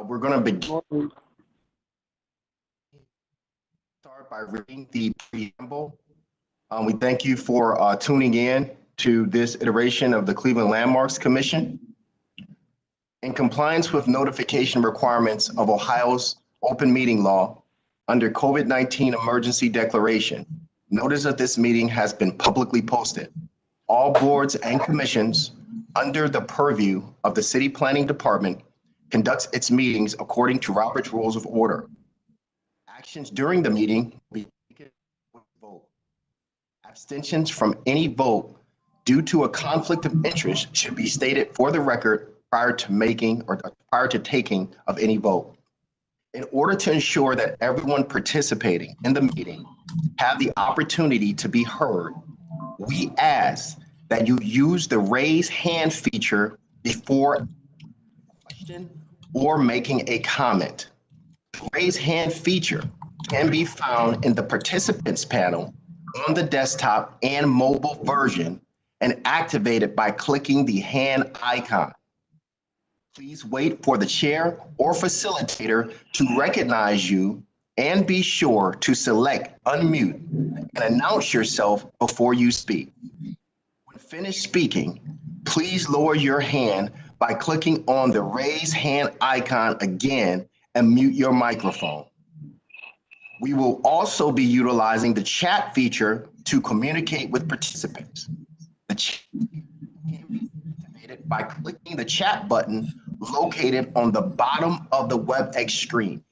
We're going to start by reading the preamble. We thank you for tuning in to this iteration of the Cleveland Landmarks Commission. In compliance with notification requirements of Ohio's open meeting law under COVID-19 emergency declaration, notice of this meeting has been publicly posted. All boards and commissions under the purview of the City Planning Department conducts its meetings according to Robert's Rules of Order. Actions during the meeting will be taken with vote. Abstentions from any vote due to a conflict of interest should be stated for the record prior to taking of any vote. In order to ensure that everyone participating in the meeting have the opportunity to be heard, we ask that you use the raise hand feature before a question or making a comment. The raise hand feature can be found in the participants panel on the desktop and mobile version and activated by clicking the hand icon. Please wait for the chair or facilitator to recognize you and be sure to select unmute and announce yourself before you speak. When finished speaking, please lower your hand by clicking on the raise hand icon again and mute your microphone. We will also be utilizing the chat feature to communicate with participants. The chat can be activated by clicking the chat button located on the bottom of the WebEx screen.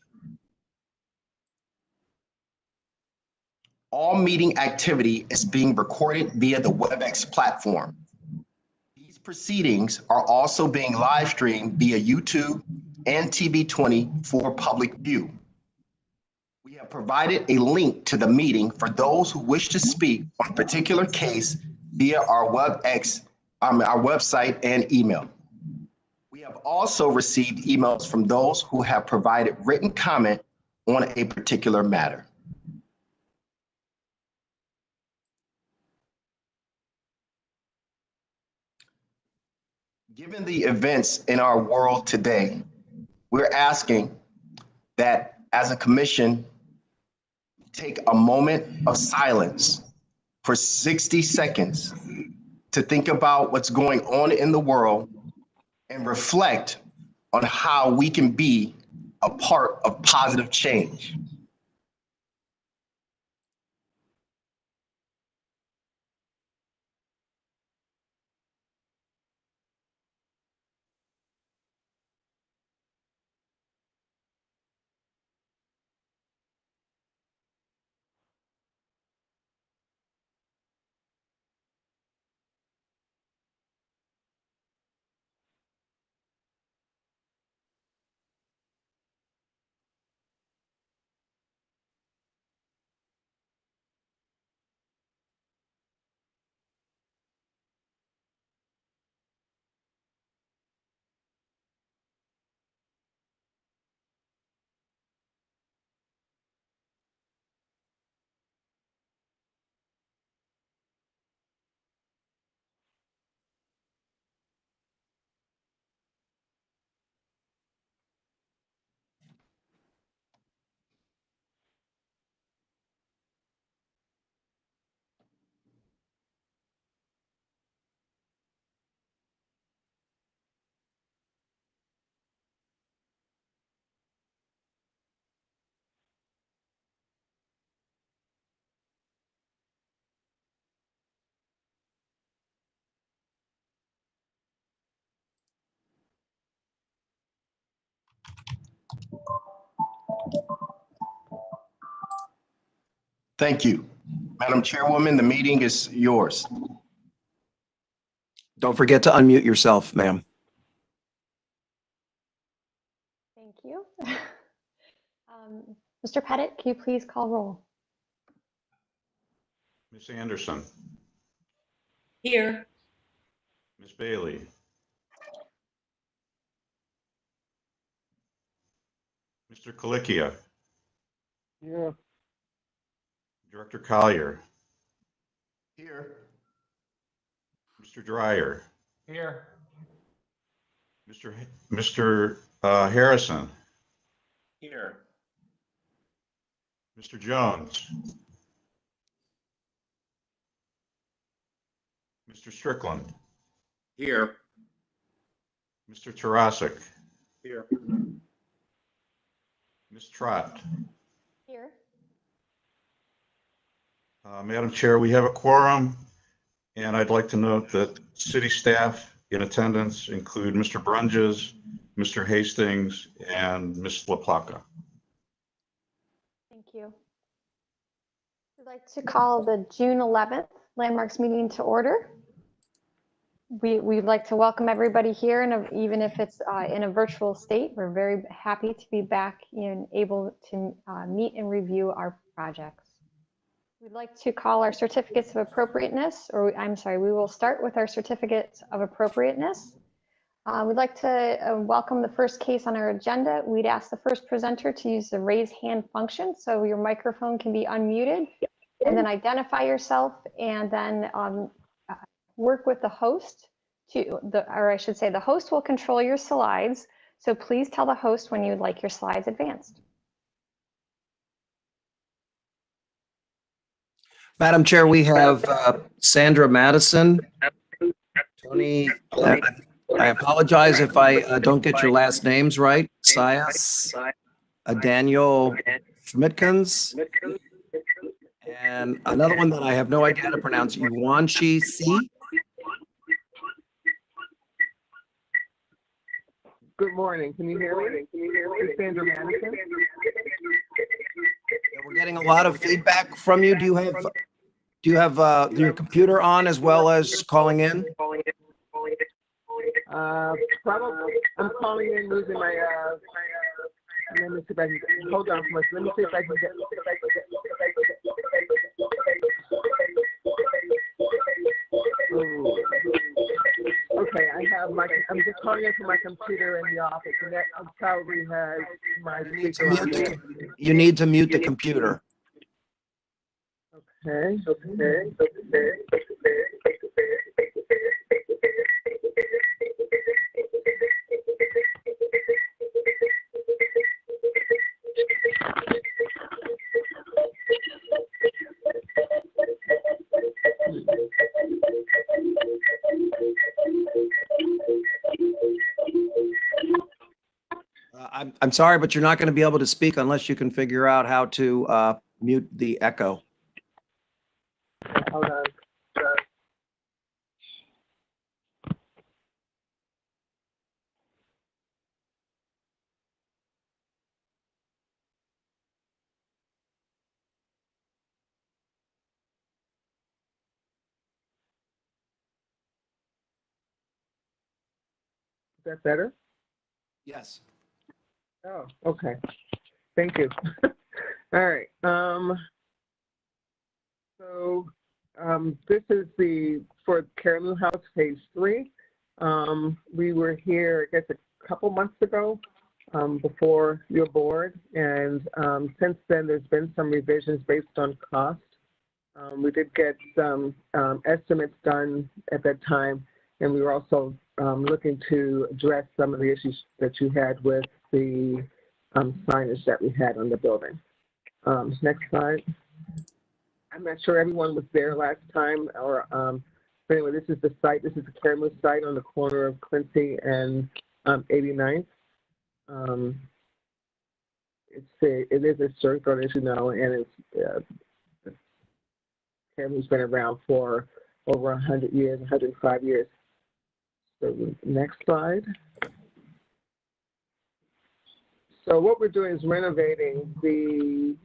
All meeting activity is being recorded via the WebEx platform. These proceedings are also being live streamed via YouTube and TV20 for public view. We have provided a link to the meeting for those who wish to speak on a particular case via our WebEx, our website and email. We have also received emails from those who have provided written comment on a particular matter. Given the events in our world today, we're asking that as a commission, take a moment of silence for 60 seconds to think about what's going on in the world and reflect on how we can be a part of positive change. Thank you. Madam Chairwoman, the meeting is yours. Don't forget to unmute yourself, ma'am. Thank you. Mr. Pettit, can you please call roll? Ms. Anderson. Here. Ms. Bailey. Mr. Kalikia. Here. Director Collier. Here. Mr. Dreyer. Here. Mr. Harrison, Here. Mr. Jones, Mr. Strickland, Here. Mr. Tarasik, Here. Ms. Trott. Here. Madam Chair, we have a quorum, and I'd like to note that city staff in attendance include Mr. Brunges, Mr. Hastings, and Ms. LaPlaca. Thank you. I'd like to call the June 11th Landmarks meeting to order. We'd like to welcome everybody here, and even if it's in a virtual state, we're very happy to be back and able to meet and review our projects. We'd like to call our certificates of appropriateness, or I'm sorry, we will start with our certificates of appropriateness. We'd like to welcome the first case on our agenda. We'd ask the first presenter to use the raise hand function so your microphone can be unmuted, and then identify yourself, and then work with the host or I should say the host will control your slides. So please tell the host when you'd like your slides advanced. Madam Chair, we have Sandra Madison. Tony, I apologize if I don't get your last names right. Sias, Daniel Schmidtkins, and another one that I have no idea how to pronounce, Yuanchi C. Good morning. Can you hear me? It's Sandra Madison. We're getting a lot of feedback from you. Do you have your computer on as well as calling in? Probably. I'm calling in using my. Let me see if I can. Hold on for a second. Let me see if I can get. Ooh. Okay, I have my. I'm just calling in from my computer in the office, and that probably has my. You need to mute the computer. Okay. I'm sorry, but you're not going to be able to speak unless you can figure out how to mute the echo. Hold on. Is that better? Yes. Oh, okay. Thank you. All right. So this is for Carolyn House Phase 3. We were here, I guess, a couple months ago before your board, and since then there's been some revisions based on cost. We did get some estimates done at that time, and we were also looking to address some of the issues that you had with the signage that we had on the building. Next slide. I'm not sure everyone was there last time, but anyway, this is the site. This is the Caramel site on the corner of Quincy and 89th. It is a circle, as you know, and Caramel's been around for over 100 years, 105 years. So next slide. So what we're doing is renovating the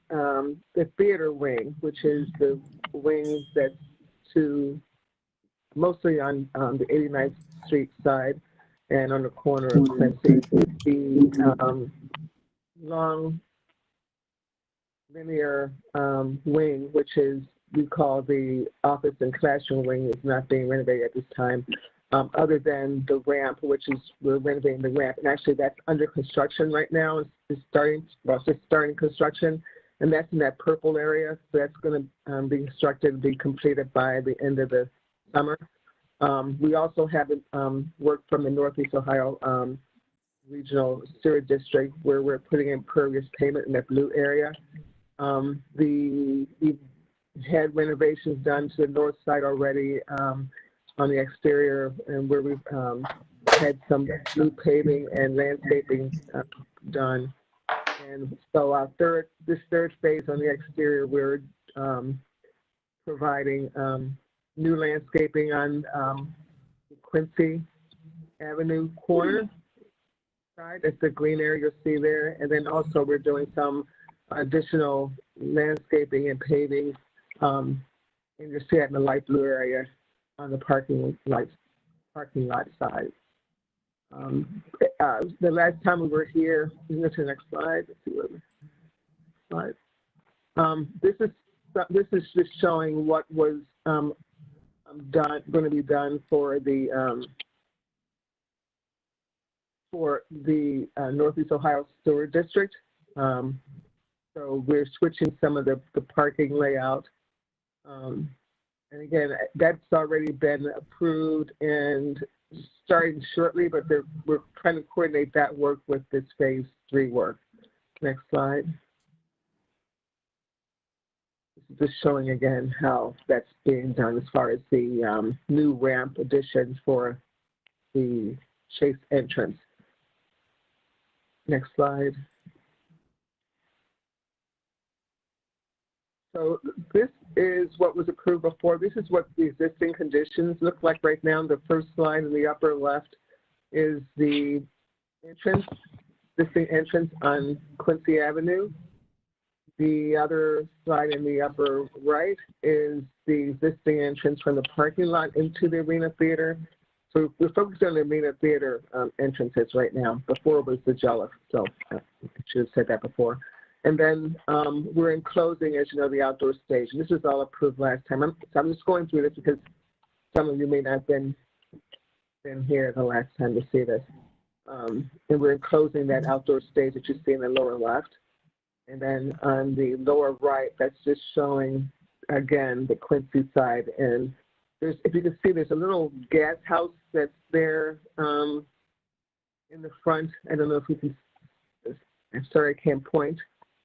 theater wing, which is the wing that's mostly on the 89th Street side and on the corner of Quincy. The long linear wing, which is we call the office and classroom wing, is not being renovated at this time. Other than the ramp, which is we're renovating the ramp, and actually that's under construction right now. It's just starting construction, and that's in that purple area. So that's going to be constructed and be completed by the end of the summer. We also have work from the Northeast Ohio regional sewer district where we're putting in pervious pavement in that blue area. We've had renovations done to the north side already on the exterior, and where we've had some new paving and landscaping done. And so this third phase on the exterior, we're providing new landscaping on Quincy Avenue corner side. That's the green area you'll see there. And then also we're doing some additional landscaping and paving, and you'll see it in the light blue area on the parking lot side. The last time we were here, we can go to the next slide. Let's see what this is just showing what was going to be done for the Northeast Ohio Sewer District. So we're switching some of the parking layout. And again, that's already been approved and starting shortly, but we're trying to coordinate that work with this phase 3 work. Next slide. This is just showing again how that's being done as far as the new ramp additions for the Chase entrance. Next slide. So this is what was approved before. This is what the existing conditions look like right now. The first slide in the upper left is the entrance, existing entrance on Quincy Avenue. The other slide in the upper right is the existing entrance from the parking lot into the Arena Theater. So we're focused on the Arena Theater entrances right now. Before it was the Jellic, so I should have said that before. And then we're enclosing, as you know, the outdoor stage. And this was all approved last time. I'm just going through this because some of you may not have been here the last time to see this. And we're enclosing that outdoor stage that you see in the lower left. And then on the lower right, that's just showing, again, the Quincy side. And there's, if you can see, there's a little gas house that's there in the front. I don't know if you can, I'm sorry, I can't point.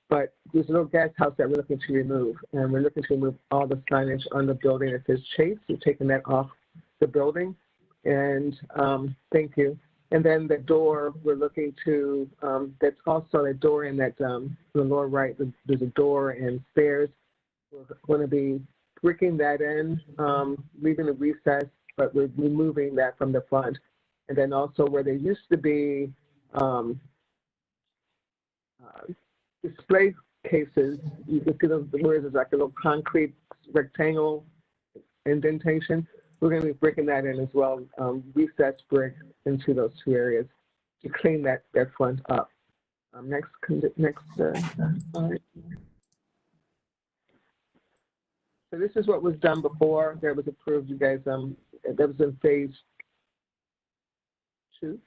But there's a little gas house that we're looking to remove. And we're looking to remove all the signage on the building that says Chase. We're taking that off the building. And thank you. And then the door, we're looking to, that's also a door in that, the lower right, there's a door and stairs. We're going to be bricking that in, leaving a recess, but we're removing that from the front. And then also where there used to be display cases, you can see those, where there's like a little concrete rectangle indentation. We're going to be breaking that in as well, recessed brick into those two areas to clean that front up. Next slide. So this is what was done before. That was approved, you guys. That was in phase 2.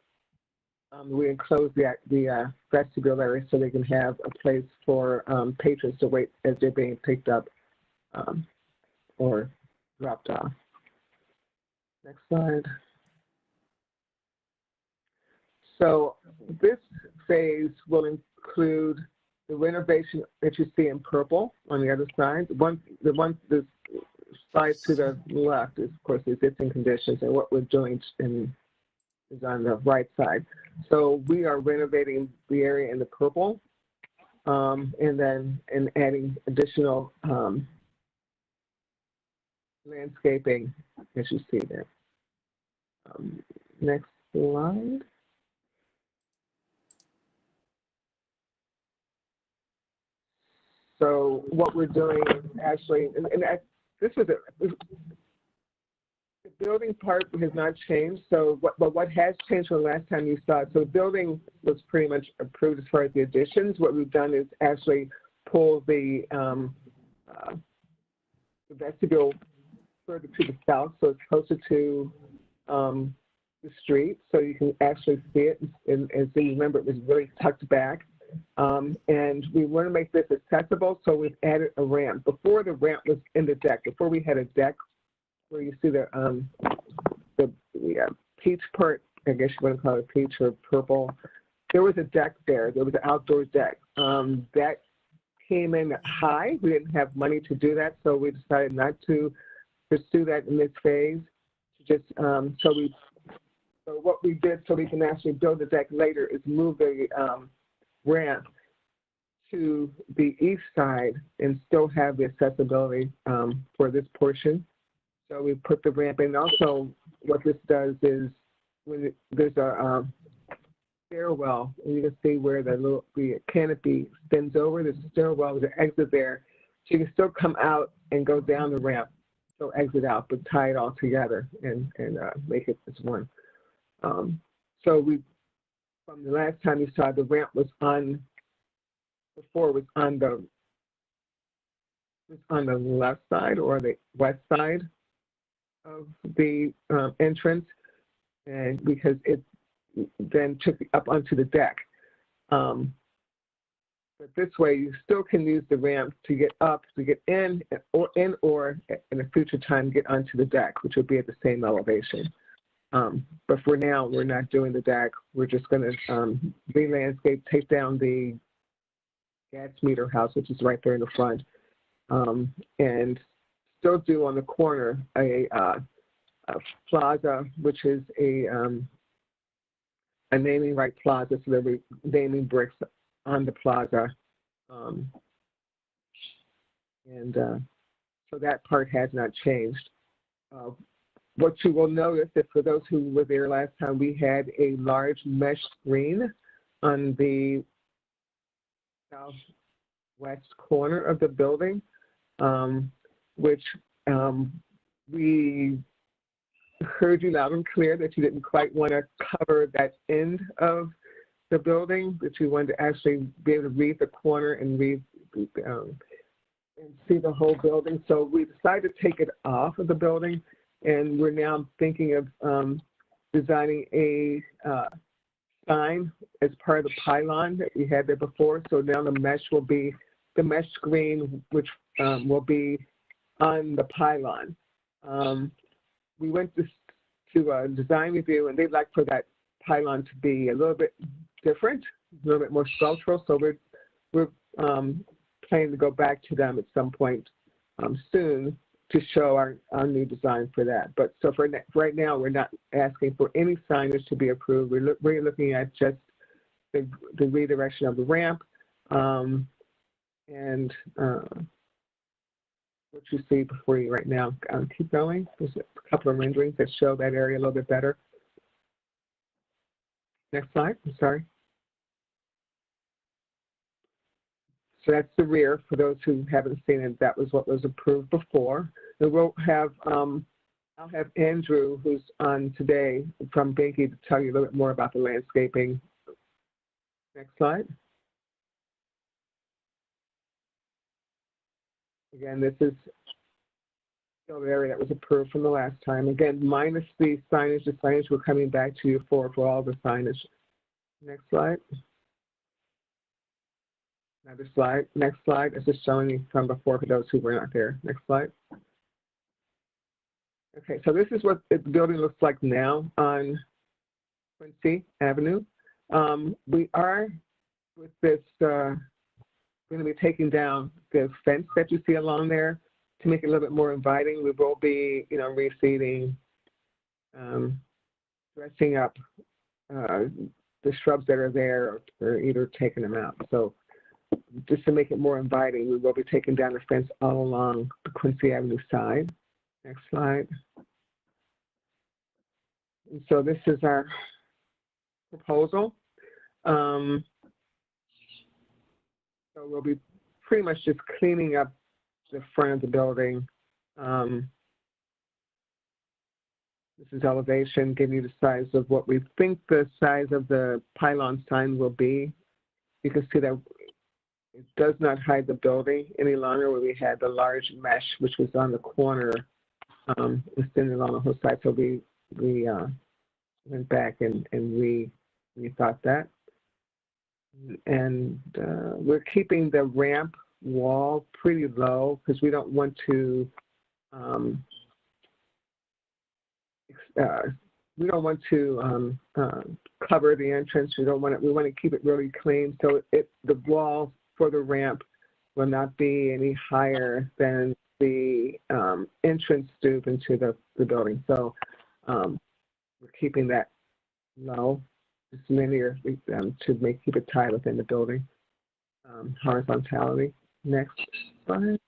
We enclosed the vestibule area so they can have a place for patrons to wait as they're being picked up or dropped off. Next slide. So this phase will include the renovation that you see in purple on the other side. The slide to the left is, of course, the existing conditions, and what we're doing is on the right side. So we are renovating the area in the purple, and adding additional landscaping, as you see there. Next slide. So what we're doing actually, this is the building part has not changed. So what has changed from the last time you saw it? So the building was pretty much approved as far as the additions. What we've done is actually pull the vestibule further to the south, so it's closer to the street, so you can actually see it. And as you remember, it was really tucked back. And we want to make this accessible, so we've added a ramp. Before, the ramp was in the deck. Before, we had a deck where you see the peach part, I guess you want to call it peach or purple, there was a deck there. There was an outdoor deck. That came in high. We didn't have money to do that, so we decided not to pursue that in this phase. Just so what we did so we can actually build the deck later is move the ramp to the east side and still have the accessibility for this portion. So we put the ramp in. Also, what this does is when there's a stairwell, and you can see where the canopy extends over. There's a stairwell with an exit there. So you can still come out and go down the ramp, so exit out, but tie it all together and make it as one. So from the last time you saw, the ramp was before it was on the left side or the west side of the entrance, and because it then took you up onto the deck. But this way, you still can use the ramp to get up, to get in, or in a future time, get onto the deck, which would be at the same elevation. But for now, we're not doing the deck. We're just going to re-landscape, take down the gas meter house, which is right there in the front, and still do on the corner a plaza, which is a naming right plaza, so they're naming bricks on the plaza. So that part has not changed. What you will notice is for those who were there last time, we had a large mesh screen on the southwest corner of the building, which we heard you loud and clear that you didn't quite want to cover that end of the building, that you wanted to actually be able to read the corner and read and see the whole building. So we decided to take it off of the building, and we're now thinking of designing a sign as part of the pylon that we had there before. So now the mesh will be the mesh screen, which will be on the pylon. We went to a design review, and they'd like for that pylon to be a little bit different, a little bit more structural. So we're planning to go back to them at some point soon to show our new design for that. But so for right now, we're not asking for any signage to be approved. We're looking at just the redirection of the ramp and what you see before you right now. Keep going. There's a couple of renderings that show that area a little bit better. Next slide. I'm sorry. So that's the rear. For those who haven't seen it, that was what was approved before. And we'll have, I'll have Andrew, who's on today from Binky, to tell you a little bit more about the landscaping. Next slide. Again, this is still the area that was approved from the last time. Again, minus the signage we're coming back to you for all the signage. Next slide. Another slide. Next slide. It's just showing you from before for those who were not there. Next slide. Okay, so this is what the building looks like now on Quincy Avenue. We are, with this, going to be taking down the fence that you see along there to make it a little bit more inviting. We will be, reseeding, dressing up the shrubs that are there, or either taking them out. So just to make it more inviting, we will be taking down the fence all along the Quincy Avenue side. Next slide. And so this is our proposal. So we'll be pretty much just cleaning up the front of the building. This is elevation, giving you the size of what we think the size of the pylon sign will be. You can see that it does not hide the building any longer, where we had the large mesh, which was on the corner, extended along the whole side. So we went back and rethought that. And we're keeping the ramp wall pretty low because we don't want to we don't want to cover the entrance. We want to keep it really clean. So the wall for the ramp will not be any higher than the entrance stoop into the building. So we're keeping that low, just linear, to keep it tight within the building. Horizontality. Next slide.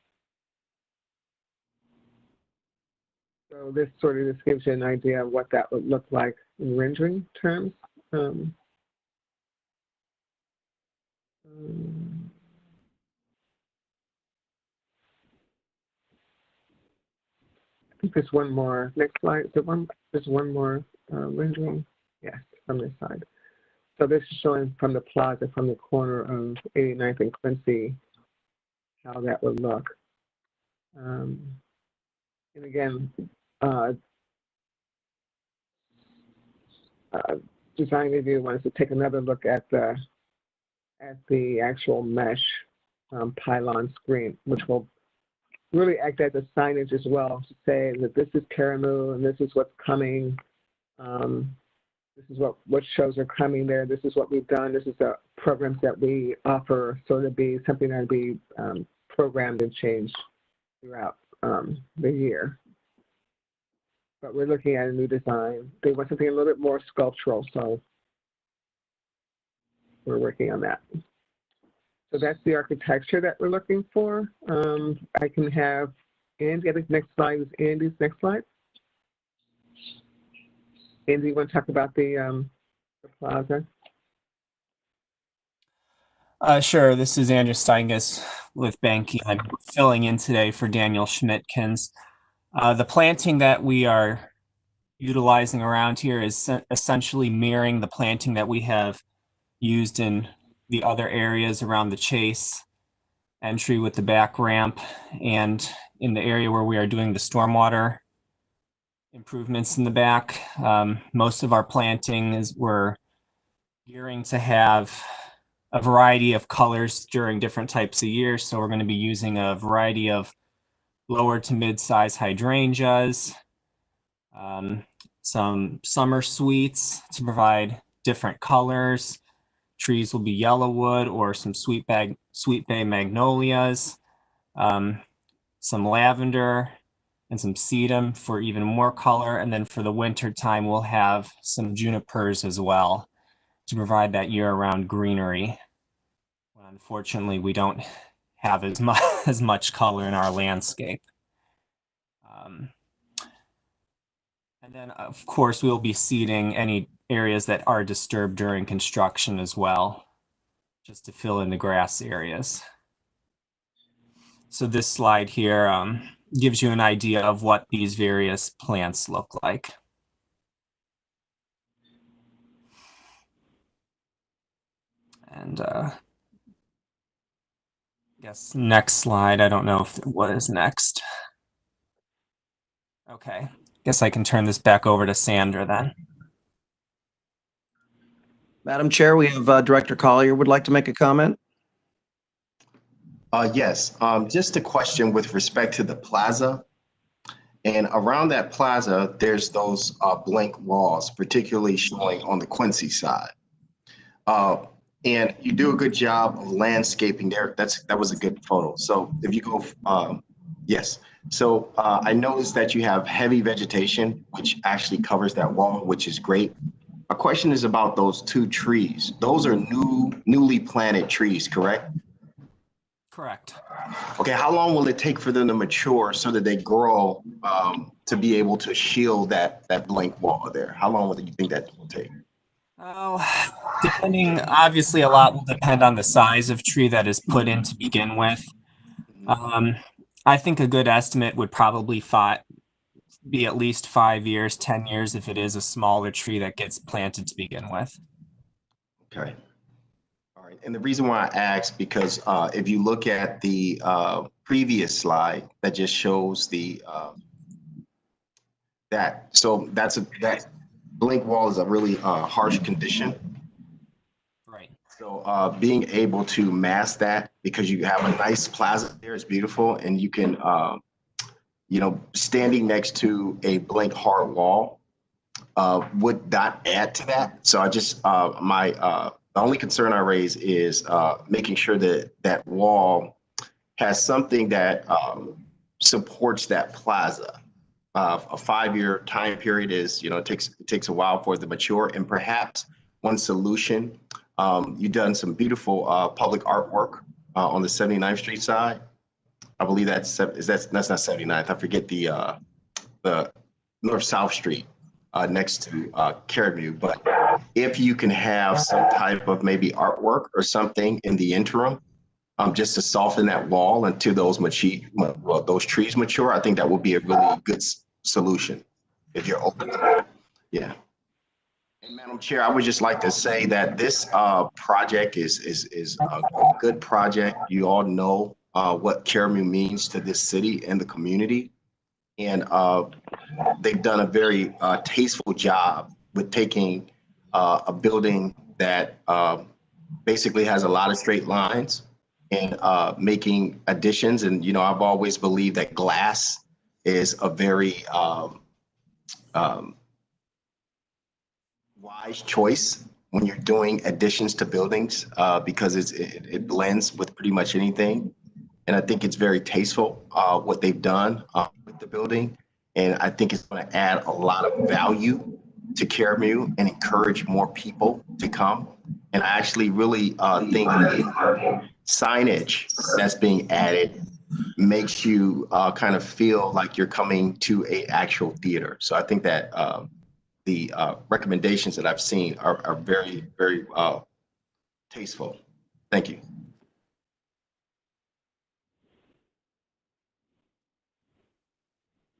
So this sort of just gives you an idea of what that would look like in rendering terms. I think there's one more. Next slide. There's one more rendering. Yes, from this side. So this is showing from the plaza, from the corner of 89th and Quincy, how that would look. And again, design review wants to take another look at the actual mesh pylon screen, which will really act as a signage as well to say that this is Karamu and this is what's coming. This is what shows are coming there. This is what we've done. This is the programs that we offer. So it'll be something that'll be programmed and changed throughout the year. But we're looking at a new design. They want something a little bit more sculptural, so we're working on that. So that's the architecture that we're looking for. I can have Andy. I think next slide is Andy's next slide. Andy, you want to talk about the plaza? Sure. This is Andrew Steinges with Banky. I'm filling in today for Daniel Schmidtkins. The planting that we are utilizing around here is essentially mirroring the planting that we have used in the other areas around the Chase entry with the back ramp and in the area where we are doing the stormwater improvements in the back. Most of our planting we're gearing to have a variety of colors during different types of years. So we're going to be using a variety of lower to mid-size hydrangeas, some summer sweets to provide different colors. Trees will be yellowwood or some sweet bay magnolias, some lavender and some sedum for even more color. And then for the winter time, we'll have some junipers as well to provide that year-round greenery. Unfortunately, we don't have as much color in our landscape. And then, of course, we'll be seeding any areas that are disturbed during construction as well, just to fill in the grass areas. So this slide here gives you an idea of what these various plants look like. And I guess next slide, I don't know what is next. Okay, guess I can turn this back over to Sandra then. Madam Chair, we have Director Collier would like to make a comment. Yes, just a question with respect to the plaza. And around that plaza, there's those blank walls, particularly showing on the Quincy side. And you do a good job of landscaping there. That was a good photo. So if you go, yes. So I noticed that you have heavy vegetation, which actually covers that wall, which is great. My question is about those two trees. Those are newly planted trees, correct? Correct. Okay, how long will it take for them to mature so that they grow to be able to shield that blank wall there? How long do you think that will take? Oh, depending, obviously a lot will depend on the size of tree that is put in to begin with. I think a good estimate would probably be at least 5 years, 10 years if it is a smaller tree that gets planted to begin with. Okay. All right. And the reason why I asked, because if you look at the previous slide that just shows the that blank wall is a really harsh condition. Right. So being able to mask that, because you have a nice plaza there, it's beautiful, and you can, standing next to a blank hard wall, would not add to that. So I just, the only concern I raise is making sure that that wall has something that supports that plaza. A 5-year time period is, it takes a while for it to mature. And perhaps one solution, you've done some beautiful public artwork on the 79th Street side. I believe that's not 79th. I forget the North-South Street next to Caremu. But if you can have some type of maybe artwork or something in the interim, just to soften that wall until those trees mature, I think that would be a really good solution if you're open to that. Yeah. And Madam Chair, I would just like to say that this project is a good project. You all know what Caremu means to this city and the community. And they've done a very tasteful job with taking a building that basically has a lot of straight lines and making additions. And, I've always believed that glass is a very wise choice when you're doing additions to buildings because it blends with pretty much anything. And I think it's very tasteful what they've done with the building. And I think it's going to add a lot of value to Caremu and encourage more people to come. And I actually really think the signage that's being added makes you kind of feel like you're coming to an actual theater. So I think that the recommendations that I've seen are very, very tasteful. Thank you.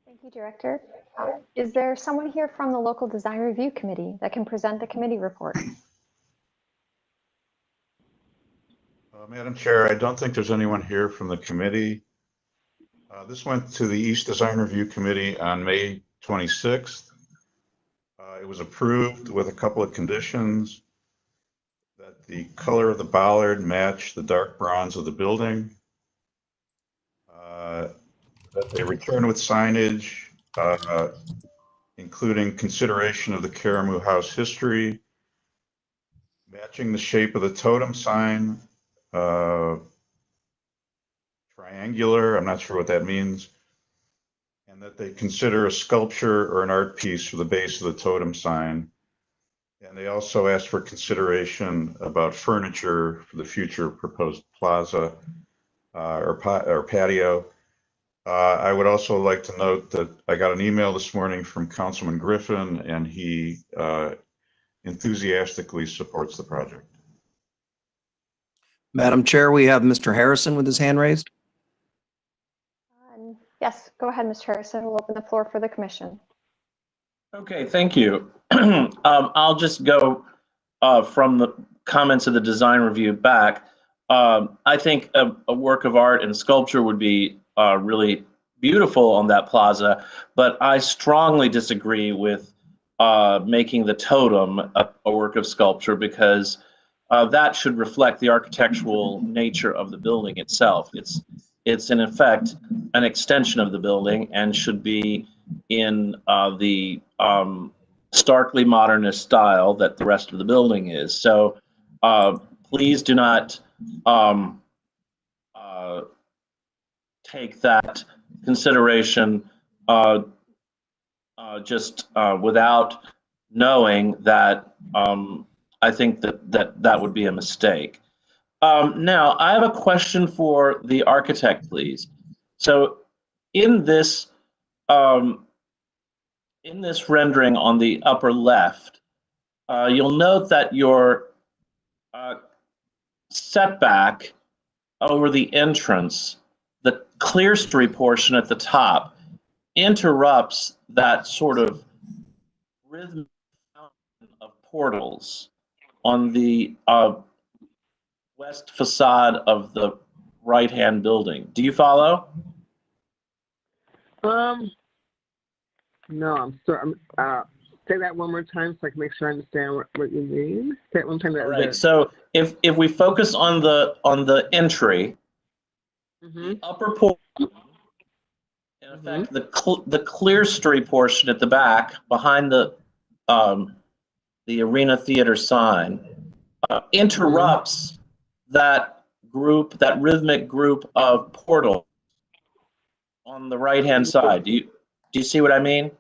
Thank you, Director. Is there someone here from the local design review committee that can present the committee report? Madam Chair, I don't think there's anyone here from the committee. This went to the East Design Review Committee on May 26th. It was approved with a couple of conditions: that the color of the bollard match the dark bronze of the building, that they return with signage, including consideration of the Caremu House history, matching the shape of the totem sign, triangular, I'm not sure what that means, and that they consider a sculpture or an art piece for the base of the totem sign. And they also asked for consideration about furniture for the future proposed plaza or patio. I would also like to note that I got an email this morning from Councilman Griffin, and he enthusiastically supports the project. Madam Chair, we have Mr. Harrison with his hand raised. Yes, go ahead, Mr. Harrison. We'll open the floor for the commission. Okay, thank you. I'll just go from the comments of the design review back. I think a work of art and sculpture would be really beautiful on that plaza, but I strongly disagree with making the totem a work of sculpture, because that should reflect the architectural nature of the building itself. It's in effect an extension of the building and should be in the starkly modernist style that the rest of the building is. So please do not take that consideration just without knowing that I think that would be a mistake. Now, I have a question for the architect, please. So in this rendering on the upper left, you'll note that your setback over the entrance, the clerestory portion at the top, interrupts that sort of rhythmic of portals on the west facade of the right-hand building. Do you follow? No, I'm sorry. Say that one more time so I can make sure I understand what you mean. Say it one time. All right. So if we focus on the entry, the upper portion, in effect, the clerestory portion at the back behind the the Arena Theater sign, interrupts that group, that rhythmic group of portals on the right-hand side. Do you see what I mean?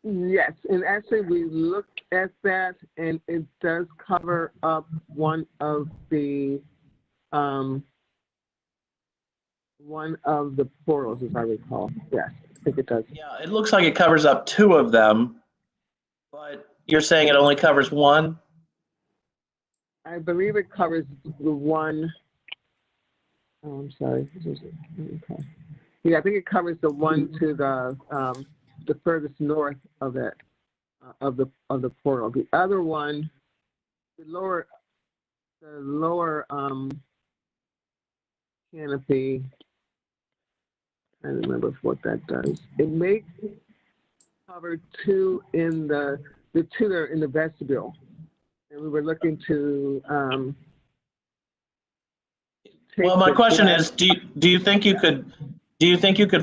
Yes, and actually we looked at that, and it does cover up one of the portals, as I recall. Yes, I think it does. Yeah, it looks like it covers up 2 of them, but you're saying it only covers 1? I believe it covers the one. Oh, I'm sorry. Okay. Yeah, I think it covers the one to the furthest north of it, of the portal. The other one, the lower canopy. I don't remember what that does. It may cover 2 in the 2 that are in the vestibule, and we were looking to. Well, my question is, do you think you could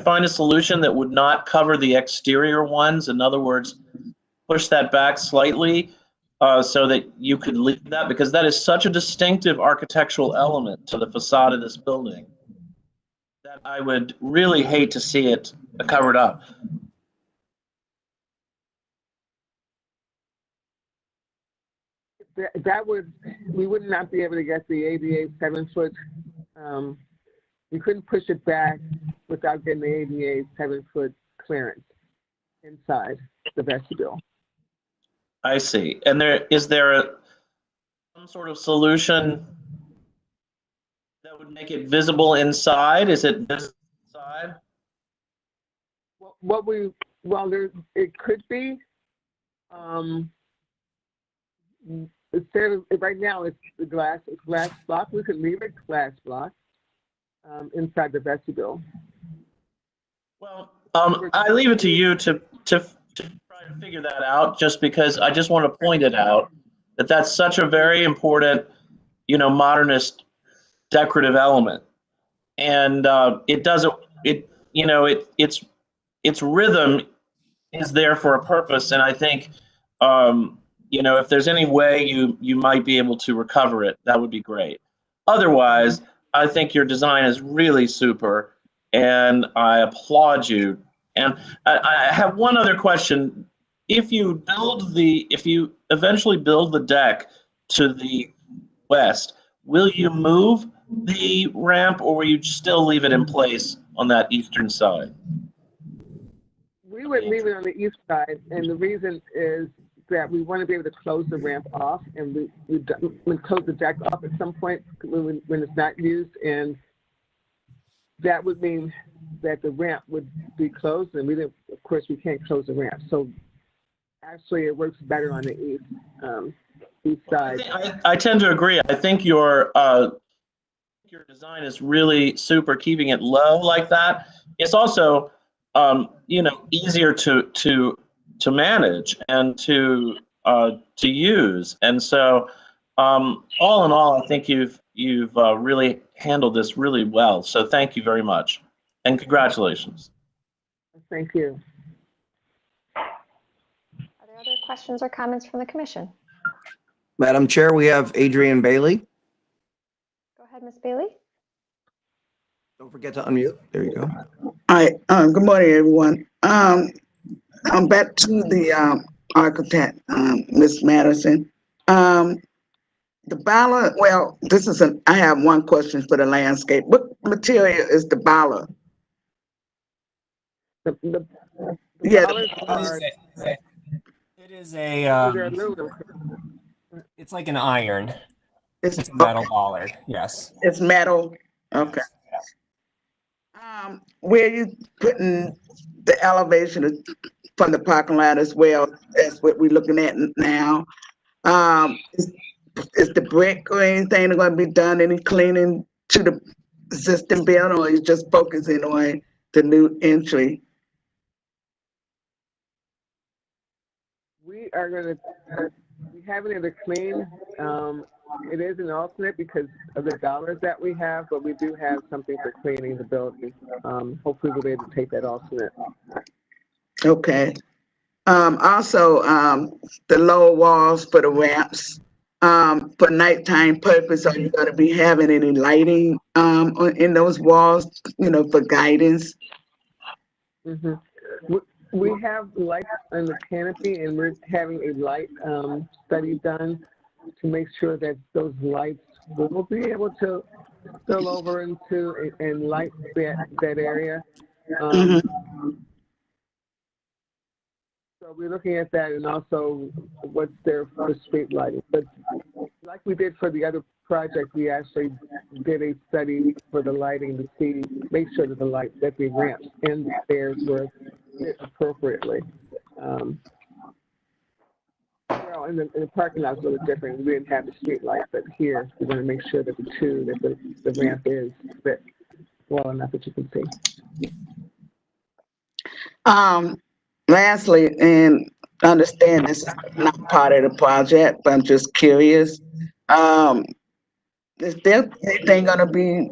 find a solution that would not cover the exterior ones? In other words, push that back slightly so that you could leave that, because that is such a distinctive architectural element to the facade of this building that I would really hate to see it covered up. We would not be able to get the ADA 7-foot. We couldn't push it back without getting the ADA 7-foot clearance inside the vestibule. I see. And is there some sort of solution that would make it visible inside? Is it this side? It could be. Right now it's the glass block. We could leave it glass block inside the vestibule. Well, I leave it to you to try to figure that out, just because I just want to point it out that that's such a very important, modernist decorative element. And its rhythm is there for a purpose. And I think, if there's any way you might be able to recover it, that would be great. Otherwise, I think your design is really super, and I applaud you. And I have one other question. If you eventually build the deck to the west, will you move the ramp, or will you still leave it in place on that eastern side? We would leave it on the east side, and the reason is that we want to be able to close the ramp off, and we close the deck off at some point when it's not used, and that would mean that the ramp would be closed, and of course we can't close the ramp. So actually it works better on the east side. I tend to agree. I think your design is really super, keeping it low like that. It's also easier to manage and to use. And so all in all, I think you've really handled this really well. So thank you very much, and congratulations. Thank you. Are there other questions or comments from the commission? Madam Chair, we have Adrian Bailey. Go ahead, Ms. Bailey. Don't forget to unmute. There you go. Hi, good morning, everyone. I'm back to the architect, Ms. Madison. The ballot, well, I have one question for the landscape. What material is the ballot? Yeah. It is it's like an iron. It's a metal bollard, yes. It's metal, okay. Where are you putting the elevation from the parking lot as well? That's what we're looking at now. Is the brick or anything going to be done, any cleaning to the existing building, or is just focusing on the new entry? We are going to be having it to clean. It is an alternate because of the dollars that we have, but we do have something for cleaning the building. Hopefully we'll be able to take that alternate. Okay. Also, the lower walls for the ramps, for nighttime purpose, are you gonna be having any lighting, in those walls, for guidance? Mhm. We have lights on the canopy, and we're having a light study done to make sure that those lights will be able to spill over into and light that area. Mhm. So we're looking at that, and also what's there for street lighting. But like we did for the other project, we actually did a study for the lighting to make sure that the ramps and the stairs were lit appropriately. Well, in the parking lot was a little different. We didn't have the street light, but here we're going to make sure that the ramp is lit well enough that you can see. Lastly, and understand this is not part of the project, but I'm just curious. Is there anything gonna be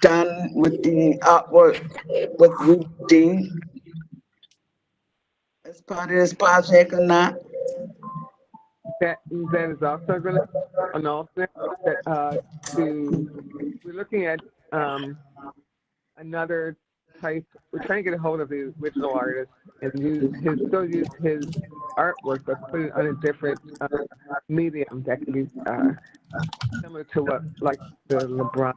done with the artwork with Route D as part of this project or not? That is also going to an alternate that we're looking at another type. We're trying to get a hold of the original artist and still use his artwork, but put it on a different medium that can be similar to what, like the LeBron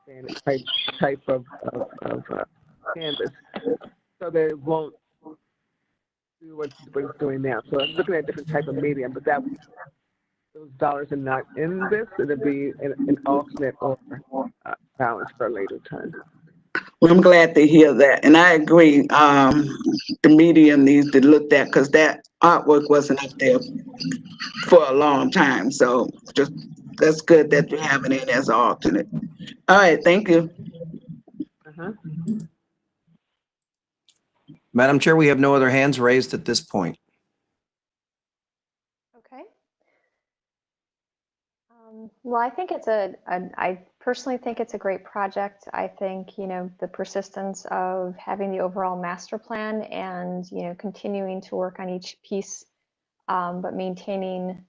James, type of canvas, so that it won't do what it's doing now. So I'm looking at a different type of medium, but those dollars are not in this. It'll be an alternate or balance for a later time. Well, I'm glad to hear that, and I agree. The medium needs to look at, because that artwork wasn't up there for a long time. So that's good that you have it in as an alternate. All right, thank you. Madam Chair, we have no other hands raised at this point. Okay. Well, I think I personally think it's a great project. I think, the persistence of having the overall master plan and, continuing to work on each piece, but maintaining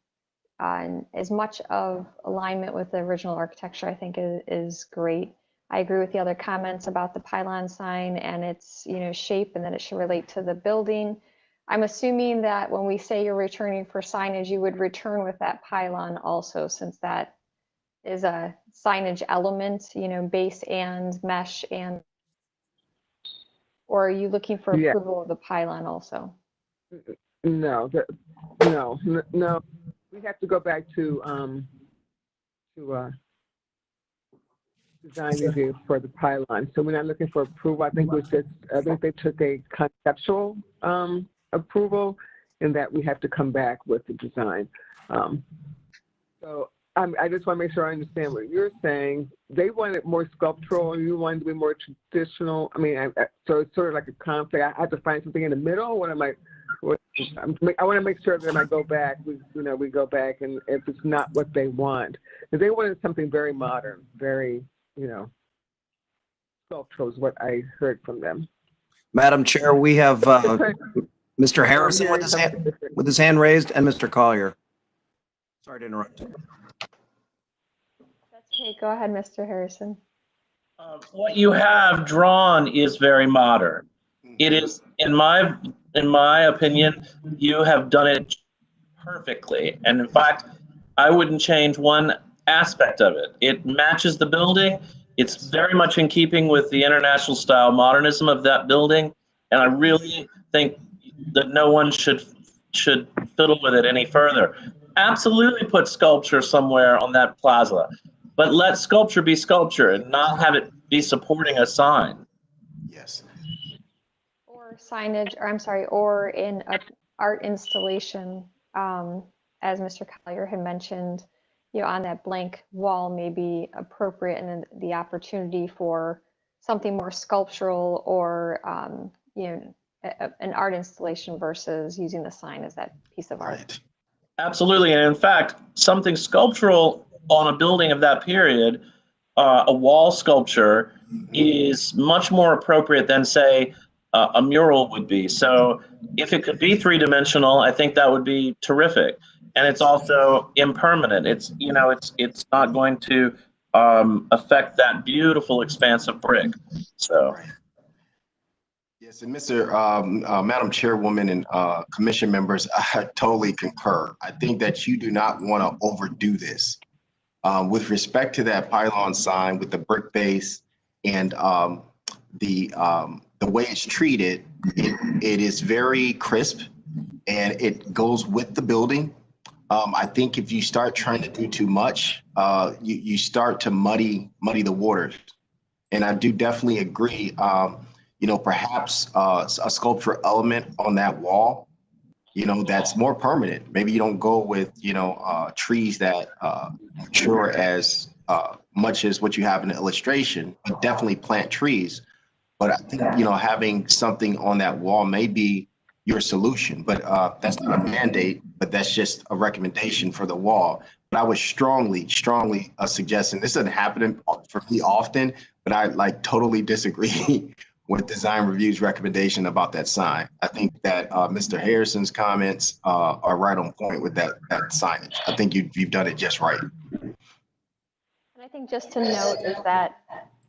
as much of alignment with the original architecture, I think is great. I agree with the other comments about the pylon sign and its, shape, and that it should relate to the building. I'm assuming that when we say you're returning for signage, you would return with that pylon also, since that is a signage element, base and mesh, or are you looking for approval of the pylon also? No. We have to go back to design review for the pylon. So we're not looking for approval. I think they took a conceptual approval, and that we have to come back with the design. So I just want to make sure I understand what you're saying. They wanted more sculptural, and you wanted to be more traditional. So it's sort of like a conflict. I have to find something in the middle. I want to make sure that when I go back, we go back, and if it's not what they want, because they wanted something very modern, very, sculptural is what I heard from them. Madam Chair, we have Mr. Harrison with his hand raised, and Mr. Collier. Sorry to interrupt. That's okay. Go ahead, Mr. Harrison. What you have drawn is very modern. It is, in my opinion, you have done it perfectly. And in fact, I wouldn't change one aspect of it. It matches the building. It's very much in keeping with the international style modernism of that building. And I really think that no one should fiddle with it any further. Absolutely put sculpture somewhere on that plaza, but let sculpture be sculpture and not have it be supporting a sign. Yes. Or signage, or in an art installation, as Mr. Collier had mentioned, on that blank wall may be appropriate, and then the opportunity for something more sculptural or, an art installation versus using the sign as that piece of art. Right. Absolutely. And in fact, something sculptural on a building of that period, a wall sculpture, is much more appropriate than, say, a mural would be. So if it could be three-dimensional, I think that would be terrific. And it's also impermanent. It's, you know, it's not going to affect that beautiful expanse of brick. So. Yes, and Madam Chairwoman and commission members, I totally concur. I think that you do not want to overdo this. With respect to that pylon sign with the brick base and the way it's treated, it is very crisp and it goes with the building. I think if you start trying to do too much, you start to muddy the waters. And I do definitely agree. You know, perhaps a sculpture element on that wall, you know, that's more permanent. Maybe you don't go with, you know, trees that mature as much as what you have in the illustration, but definitely plant trees. But I think, you know, having something on that wall may be your solution, but that's not a mandate, but that's just a recommendation for the wall. But I would strongly suggest, and this doesn't happen for me often, but I like totally disagree with Design Review's recommendation about that sign. I think that Mr. Harrison's comments are right on point with that signage. I think you've done it just right. And I think just to note is that,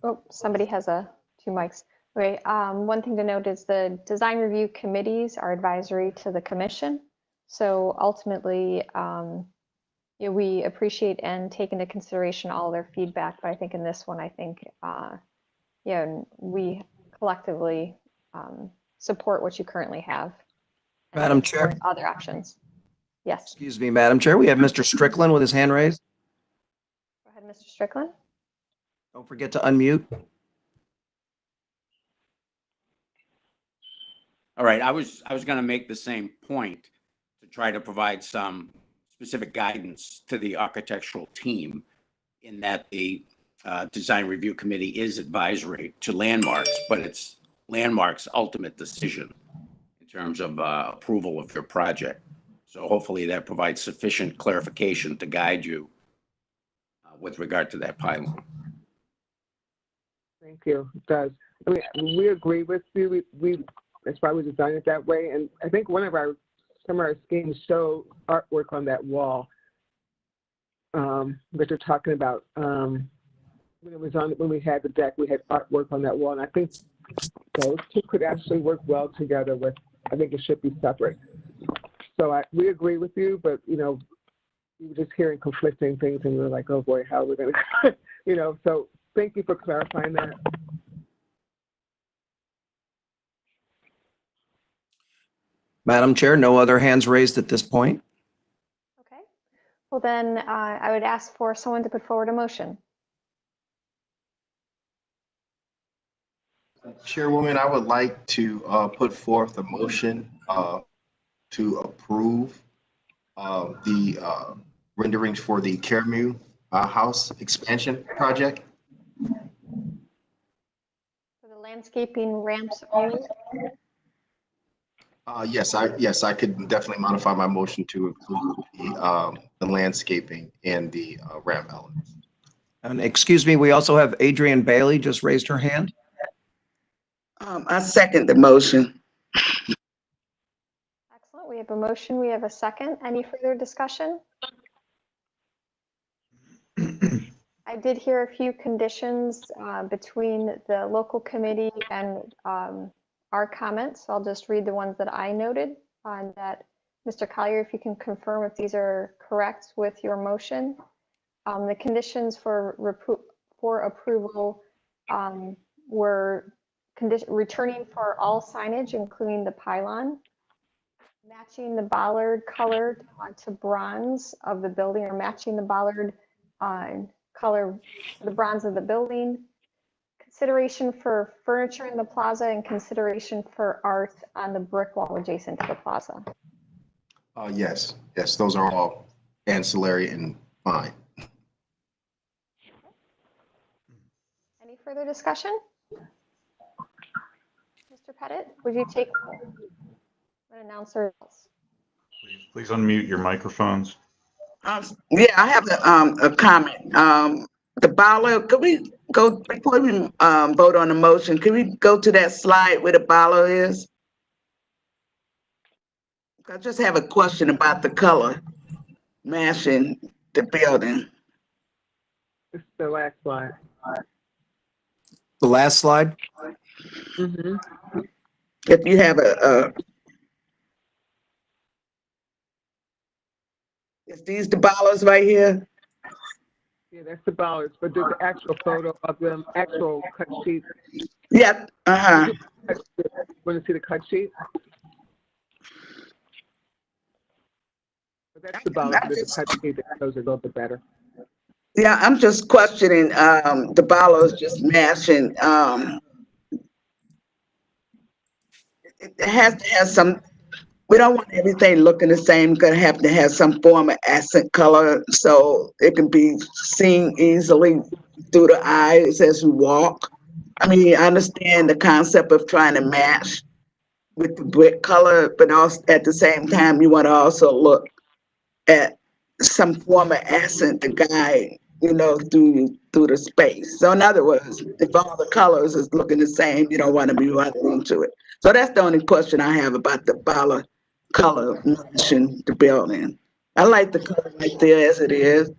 oh, somebody has two mics. Okay, one thing to note is the design review committees are advisory to the commission. So ultimately, you know, we appreciate and take into consideration all their feedback. But I think in this one, I think, you know, we collectively support what you currently have. Madam Chair. Other options. Yes. Excuse me, Madam Chair. We have Mr. Strickland with his hand raised. Go ahead, Mr. Strickland. Don't forget to unmute. All right, I was going to make the same point to try to provide some specific guidance to the architectural team in that the design review committee is advisory to Landmarks, but it's Landmarks' ultimate decision in terms of approval of your project. So hopefully that provides sufficient clarification to guide you with regard to that pylon. Thank you. It does. I mean, we agree with you. That's why we designed it that way. And I think some of our schemes show artwork on that wall that you're talking about. When we had the deck, we had artwork on that wall, and I think those two could actually work well together. I think it should be separate. So we agree with you, but you know, we were just hearing conflicting things, and we were like, oh boy, how are we going to, you know? So thank you for clarifying that. Madam Chair, no other hands raised at this point. Okay. Well, then I would ask for someone to put forward a motion. Chairwoman, I would like to put forth a motion to approve the renderings for the Caramu House expansion project. For the landscaping ramps only. Yes, I could definitely modify my motion to include the landscaping and the ramp elements. And excuse me, we also have Adrienne Bailey just raised her hand. I second the motion. Excellent. We have a motion. We have a second. Any further discussion? I did hear a few conditions between the local committee and our comments. I'll just read the ones that I noted on that. Mr. Collier, if you can confirm if these are correct with your motion. The conditions for approval were returning for all signage, including the pylon, matching the bollard color to bronze of the building, or matching the bollard color, the bronze of the building, consideration for furniture in the plaza, and consideration for art on the brick wall adjacent to the plaza. Yes, those are all ancillary and fine. Any further discussion? Mr. Pettit, would you take an announcer? Please unmute your microphones. Yeah, I have a comment. the bollard, could we go, before we vote on the motion, could we go to that slide where the bollard is? I just have a question about the color matching the building. It's the last slide. The last slide? Mm-hmm. If you have is these the bollards right here? Yeah, that's the bollards, but there's an actual photo of them, actual cut sheet. Yep, uh-huh. Want to see the cut sheet? But that's the bollards, there's a cut sheet that shows it a little bit better. Yeah, I'm just questioning, the bollards just matching, it has to have some, we don't want everything looking the same, gonna have to have some form of accent color so it can be seen easily through the eyes as we walk. I mean, I understand the concept of trying to match with the brick color, but also at the same time, you want to also look at some form of accent to guide, through the space. So in other words, if all the colors is looking the same, you don't want to be running into it. So that's the only question I have about the bollard color matching the building. I like the color right there as it is,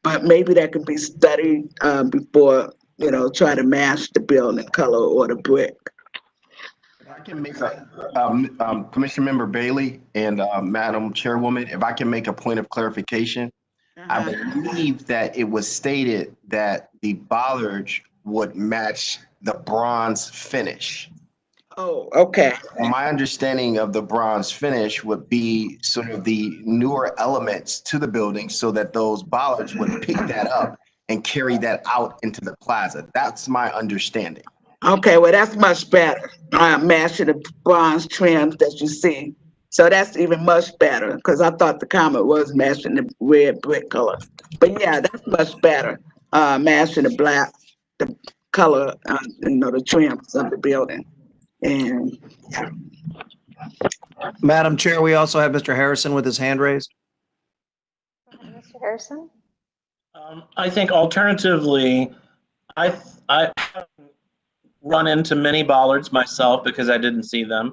but maybe that could be studied before, try to match the building color or the brick. I can make a, Commissioner Member Bailey and Madam Chairwoman, if I can make a point of clarification. I believe that it was stated that the bollards would match the bronze finish. Oh, okay. My understanding of the bronze finish would be sort of the newer elements to the building so that those bollards would pick that up and carry that out into the plaza. That's my understanding. Okay, well, that's much better. Matching the bronze trims that you see. So that's even much better because I thought the comment was matching the red brick color. But yeah, that's much better. Matching the black, the color, the trims of the building. And yeah. Madam Chair, we also have Mr. Harrison with his hand raised. Mr. Harrison? I think alternatively, I haven't run into many bollards myself because I didn't see them.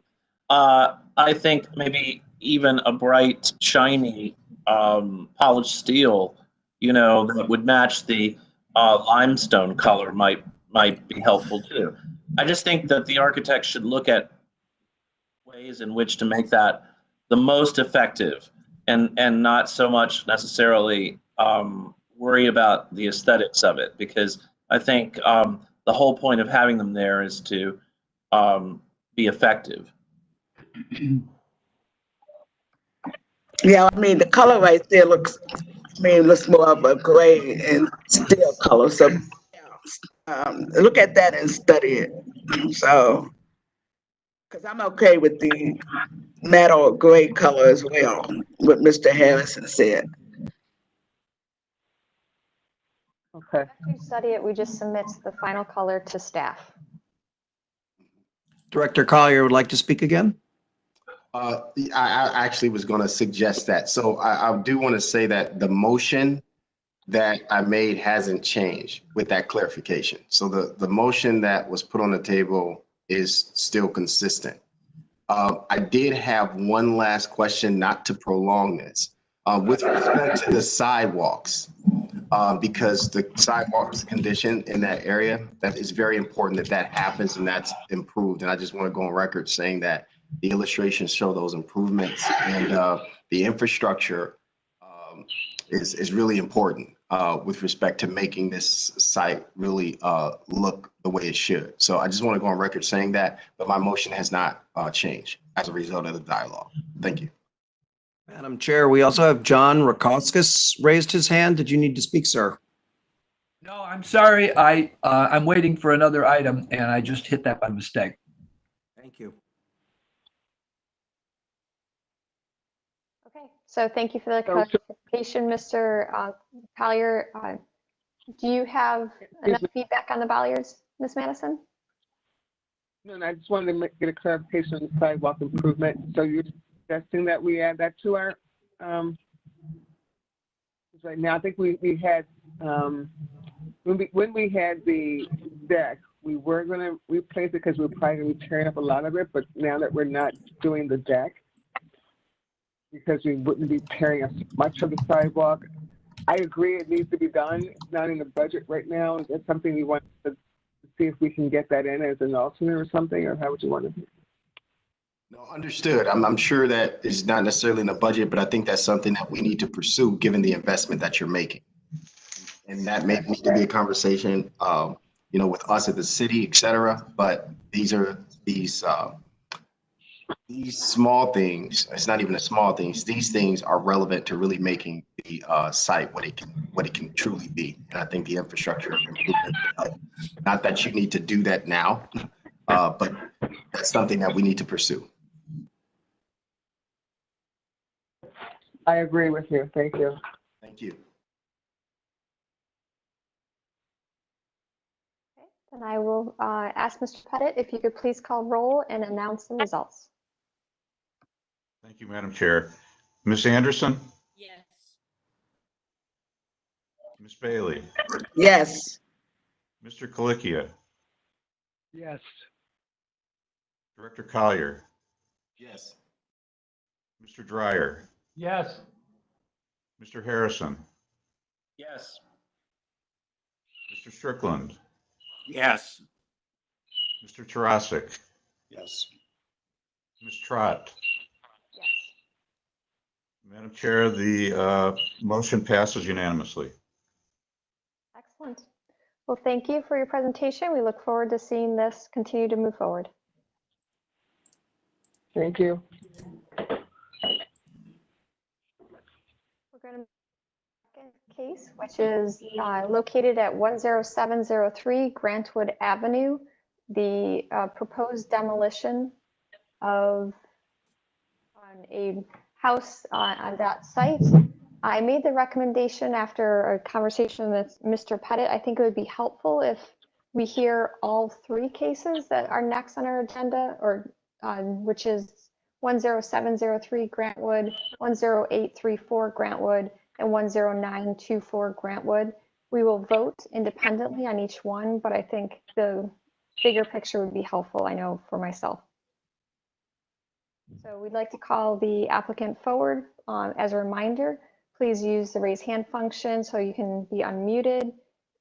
I think maybe even a bright, shiny, polished steel, that would match the limestone color might be helpful too. I just think that the architect should look at ways in which to make that the most effective and not so much necessarily worry about the aesthetics of it, because I think the whole point of having them there is to be effective. Yeah, I mean, the color right there looks more of a gray and steel color. So look at that and study it. So, because I'm okay with the metal gray color as well, what Mr. Harrison said. Okay. After you study it, we just submit the final color to staff. Director Collier would like to speak again. I actually was going to suggest that. So I do want to say that the motion that I made hasn't changed with that clarification. So the motion that was put on the table is still consistent. I did have one last question, not to prolong this, with respect to the sidewalks, because the sidewalks condition in that area, that is very important that happens and that's improved. And I just want to go on record saying that the illustrations show those improvements, and the infrastructure is really important with respect to making this site really look the way it should. So I just want to go on record saying that, but my motion has not changed as a result of the dialogue. Thank you. Madam Chair, we also have John Rakoskis raised his hand. Did you need to speak, sir? No, I'm sorry. I'm waiting for another item and I just hit that by mistake. Thank you. Okay, so thank you for the clarification, Mr. Collier. Do you have enough feedback on the bollards, Ms. Madison? No, I just wanted to get a clarification on the sidewalk improvement. So you're suggesting that we add that to our, right now, I think we had when we had the deck, we were gonna replace it because we were probably gonna be tearing up a lot of it, but now that we're not doing the deck, because we wouldn't be tearing up much of the sidewalk, I agree it needs to be done. It's not in the budget right now. It's something we want to see if we can get that in as an alternate or something, or how would you want to do? No, understood. I'm sure that is not necessarily in the budget, but I think that's something that we need to pursue, given the investment that you're making. And that may need to be a conversation, with us at the city, et cetera. But these small things, it's not even the small things. These things are relevant to really making the site what it can truly be. And I think the infrastructure improvement will help. Not that you need to do that now, but that's something that we need to pursue. I agree with you. Thank you. Thank you. Okay, then I will ask Mr. Pettit if you could please call roll and announce the results. Thank you, Madam Chair. Ms. Anderson, Yes. Ms. Bailey, Yes. Mr. Colicchia, Yes. Director Collier, Yes. Mr. Dryer, Yes. Mr. Harrison, Yes. Mr. Strickland, Yes. Mr. Tarasik, Yes. Ms. Trott. Yes. Madam Chair, the motion passes unanimously. Excellent. Well, thank you for your presentation. We look forward to seeing this continue to move forward. Thank you. We're going to second case, which is located at 10703 Grantwood Avenue, the proposed demolition of a house on that site. I made the recommendation after a conversation with Mr. Pettit. I think it would be helpful if we hear all three cases that are next on our agenda, or which is 10703 Grantwood, 10834 Grantwood, and 10924 Grantwood. We will vote independently on each one, but I think the bigger picture would be helpful, I know, for myself. So we'd like to call the applicant forward. As a reminder, please use the raise hand function so you can be unmuted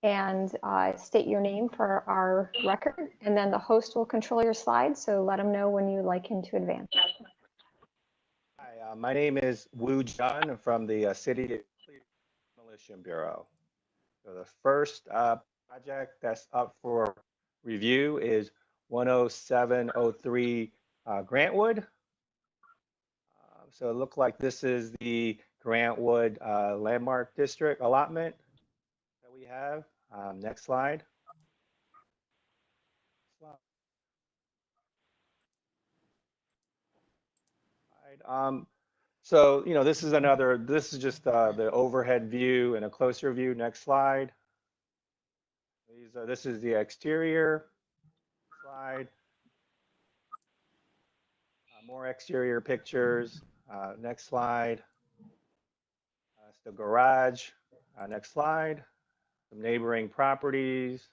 and state your name for our record. And then the host will control your slides, so let him know when you'd like him to advance. Hi, my name is Wu Jun. I'm from the City Demolition Bureau. So the first project that's up for review is 10703 Grantwood. So it looked like this is the Grantwood Landmark District allotment that we have. Next slide. So, this is just the overhead view and a closer view. Next slide. This is the exterior slide. More exterior pictures. Next slide. It's the garage. Next slide. Some neighboring properties.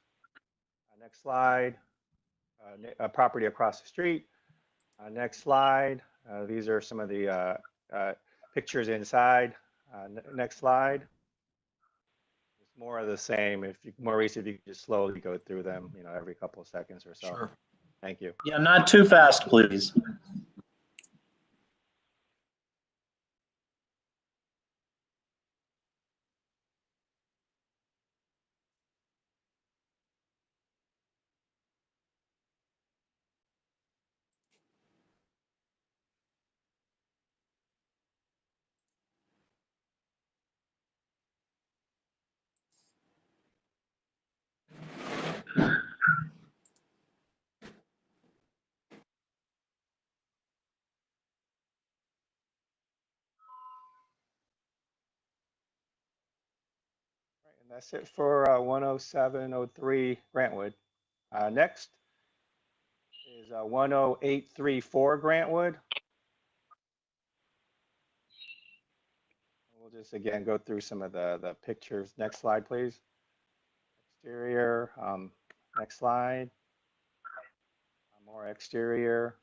Next slide. A property across the street. Next slide. These are some of the pictures inside. Next slide. It's more of the same. Maurice, if you could just slowly go through them, every couple of seconds or so. Sure. Thank you. Yeah, not too fast, please. And that's it for 10703 Grantwood. Next is 10834 Grantwood. We'll just again go through some of the pictures. Next slide, please. exterior. Next slide. More exterior.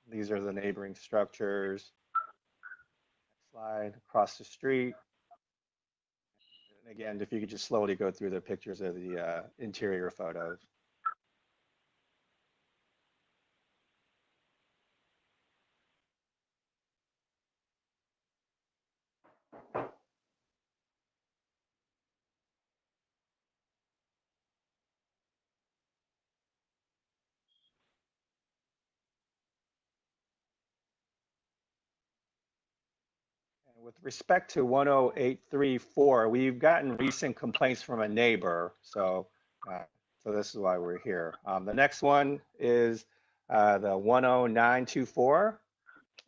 These are the neighboring structures. Next slide. Across the street. And again, if you could just slowly go through the pictures of the interior photos. With respect to 10834, we've gotten recent complaints from a neighbor, so this is why we're here. The next one is the 10924,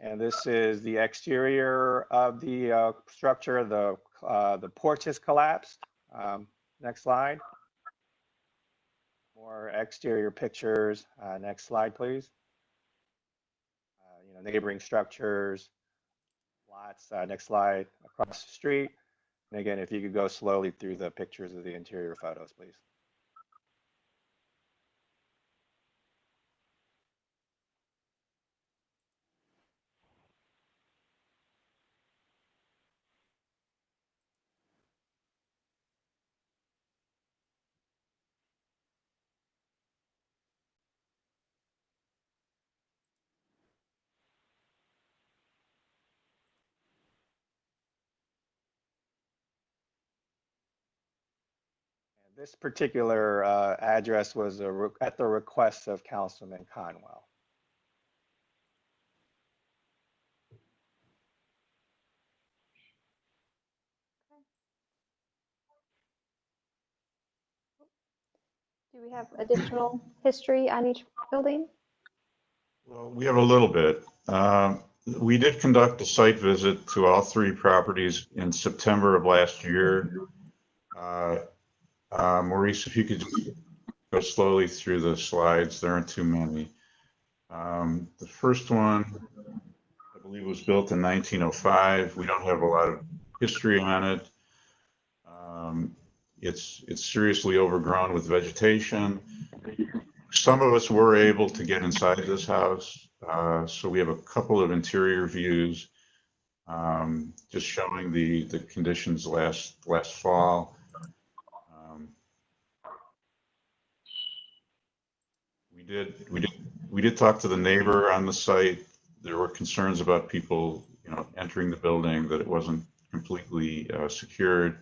and this is the exterior of the structure. The porch has collapsed. Next slide. More exterior pictures. Next slide, please. Neighboring structures. Lots. Next slide. Across the street. And again, if you could go slowly through the pictures of the interior photos, please. This particular address was at the request of Councilman Conwell. Do we have additional history on each building? Well, we have a little bit. We did conduct a site visit to all three properties in September of last year. Maurice, if you could just go slowly through the slides, there aren't too many. The first one, I believe, was built in 1905. We don't have a lot of history on it. It's seriously overgrown with vegetation. Some of us were able to get inside this house, so we have a couple of interior views, just showing the conditions last fall. We did talk to the neighbor on the site. There were concerns about people, entering the building, that it wasn't completely secured.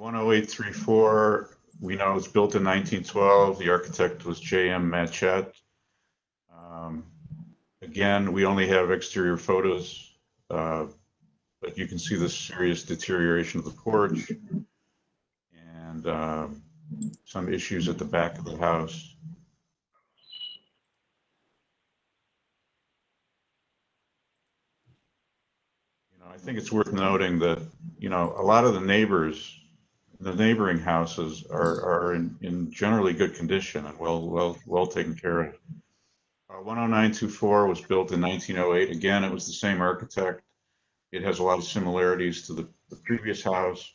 10834, we know it was built in 1912. The architect was J.M. Matchett. Again, we only have exterior photos, but you can see the serious deterioration of the porch and some issues at the back of the house. I think it's worth noting that, a lot of the neighboring houses are in generally good condition and well taken care of. 10924 was built in 1908. Again, it was the same architect. It has a lot of similarities to the previous house.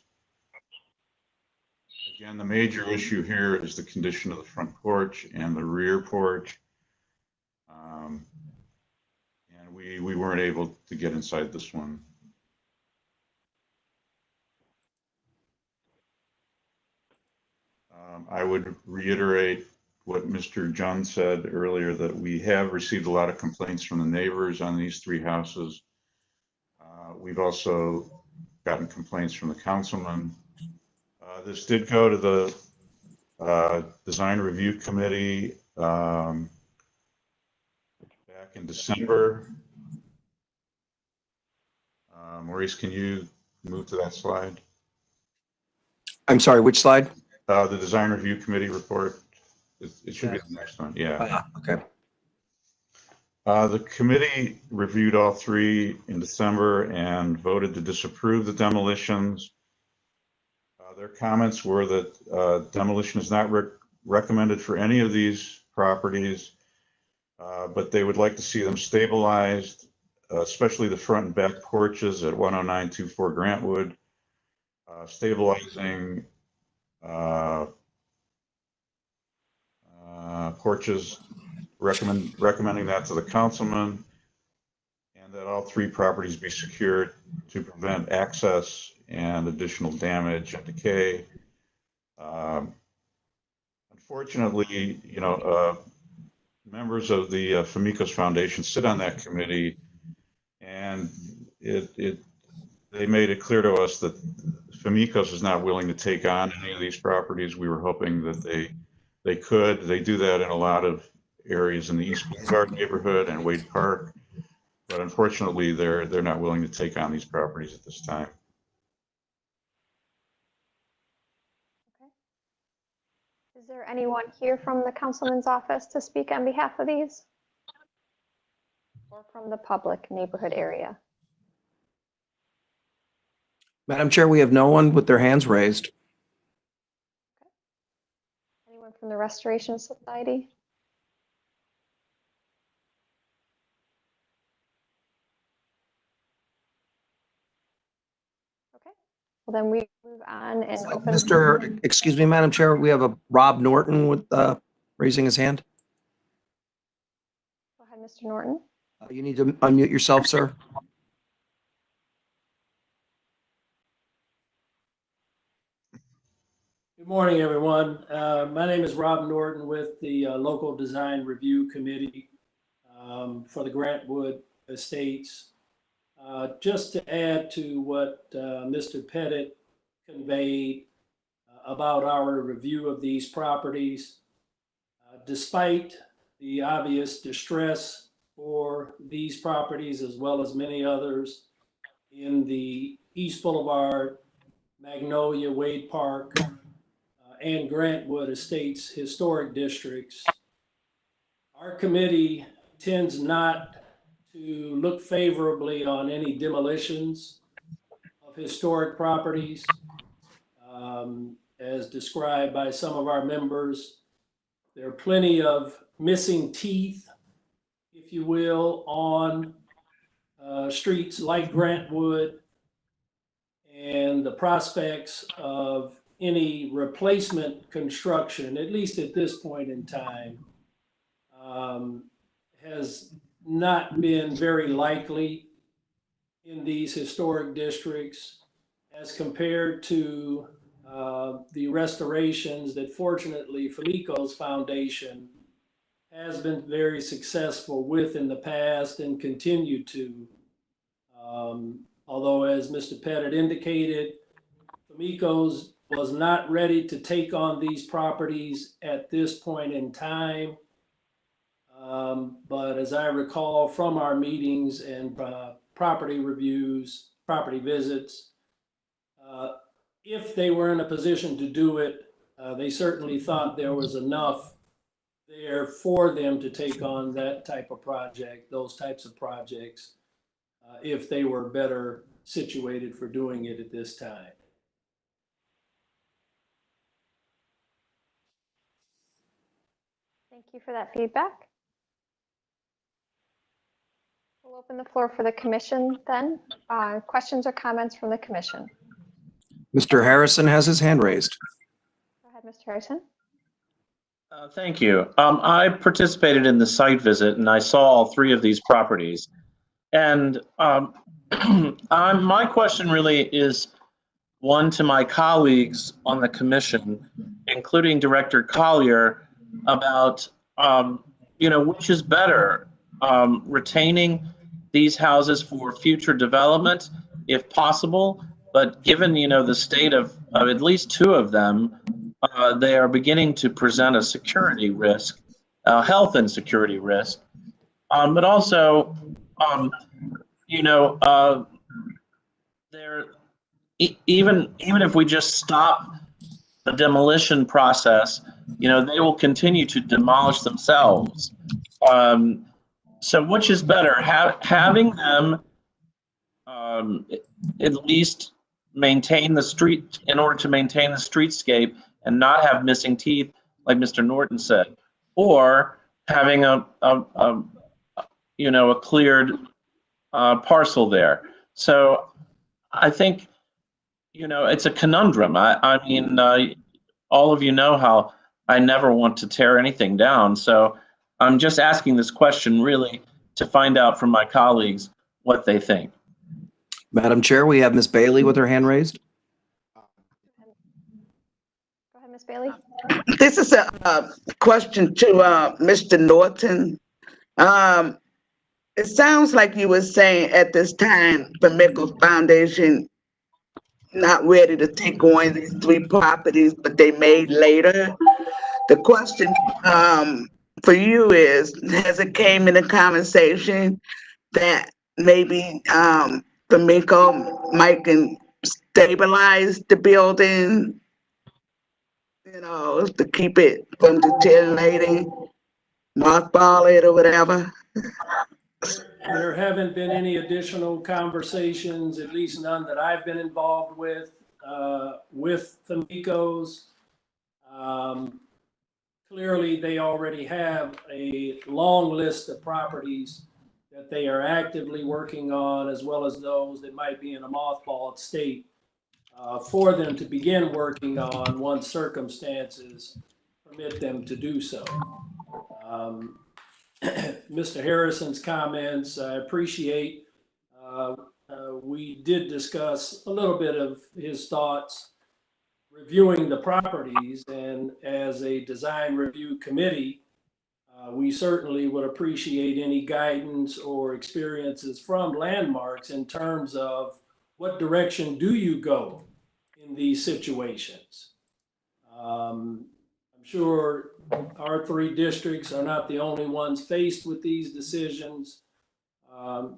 Again, the major issue here is the condition of the front porch and the rear porch. And we weren't able to get inside this one. I would reiterate what Mr. John said earlier, that we have received a lot of complaints from the neighbors on these three houses. We've also gotten complaints from the councilman. This did go to the Design Review Committee back in December. Maurice, can you move to that slide? I'm sorry, which slide? The Design Review Committee report. It should be the next one. Yeah. Okay. The committee reviewed all three in December and voted to disapprove the demolitions. Their comments were that demolition is not recommended for any of these properties, but they would like to see them stabilized, especially the front and back porches at 10924 Grantwood, stabilizing porches, recommending that to the councilman, and that all 3 properties be secured to prevent access and additional damage and decay. Unfortunately, members of the Famicos Foundation sit on that committee, and they made it clear to us that Famicos is not willing to take on any of these properties. We were hoping that they could. They do that in a lot of areas in the East Boulevard neighborhood and Wade Park, but unfortunately, they're not willing to take on these properties at this time. Is there anyone here from the councilman's office to speak on behalf of these? Or from the public neighborhood area? Madam Chair, we have no one with their hands raised. Anyone from the Restoration Society? Okay, well then we move on and open. Excuse me, Madam Chair, we have a Rob Norton with raising his hand. Go ahead, Mr. Norton. You need to unmute yourself, sir. Good morning, everyone. My name is Rob Norton with the Local Design Review Committee for the Grantwood Estates. Just to add to what Mr. Pettit conveyed about our review of these properties, despite the obvious distress for these properties as well as many others in the East Boulevard, Magnolia, Wade Park, and Grantwood Estates historic districts, our committee tends not to look favorably on any demolitions of historic properties. As described by some of our members, there are plenty of missing teeth, if you will, on streets like Grantwood, and the prospects of any replacement construction, at least at this point in time, has not been very likely in these historic districts as compared to the restorations that fortunately Famicos Foundation has been very successful with in the past and continue to. Although, as Mr. Pettit indicated, Famicos was not ready to take on these properties at this point in time. But as I recall from our meetings and property reviews, property visits, if they were in a position to do it, they certainly thought there was enough there for them to take on that type of project, those types of projects, if they were better situated for doing it at this time. Thank you for that feedback. We'll open the floor for the commission then. Questions or comments from the commission? Mr. Harrison has his hand raised. Go ahead, Mr. Harrison. Thank you. I participated in the site visit and I saw all 3 of these properties. And my question really is one to my colleagues on the commission, including Director Collier, about, which is better, retaining these houses for future development, if possible, but given, the state of at least 2 of them, they are beginning to present a security risk, health and security risk, but also, even if we just stop the demolition process, they will continue to demolish themselves. So which is better, having them at least maintain the street in order to maintain the streetscape and not have missing teeth, like Mr. Norton said, or having a cleared parcel there. So I think, it's a conundrum. I mean, all of you know how I never want to tear anything down. So I'm just asking this question really to find out from my colleagues what they think. Madam Chair, we have Ms. Bailey with her hand raised. Go ahead, Ms. Bailey. This is a question to Mr. Norton. It sounds like you were saying at this time, the Mickles Foundation not ready to take on these 3 properties, but they may later. The question for you is, has it came in a conversation that maybe the Miko might can stabilize the building, to keep it from deteriorating, mothball it or whatever? There haven't been any additional conversations, at least none that I've been involved with the Micos. Clearly, they already have a long list of properties that they are actively working on, as well as those that might be in a mothballed state for them to begin working on once circumstances permit them to do so. Mr. Harrison's comments, I appreciate. We did discuss a little bit of his thoughts reviewing the properties, and as a design review committee, we certainly would appreciate any guidance or experiences from Landmarks in terms of what direction do you go in these situations. I'm sure our 3 districts are not the only ones faced with these decisions.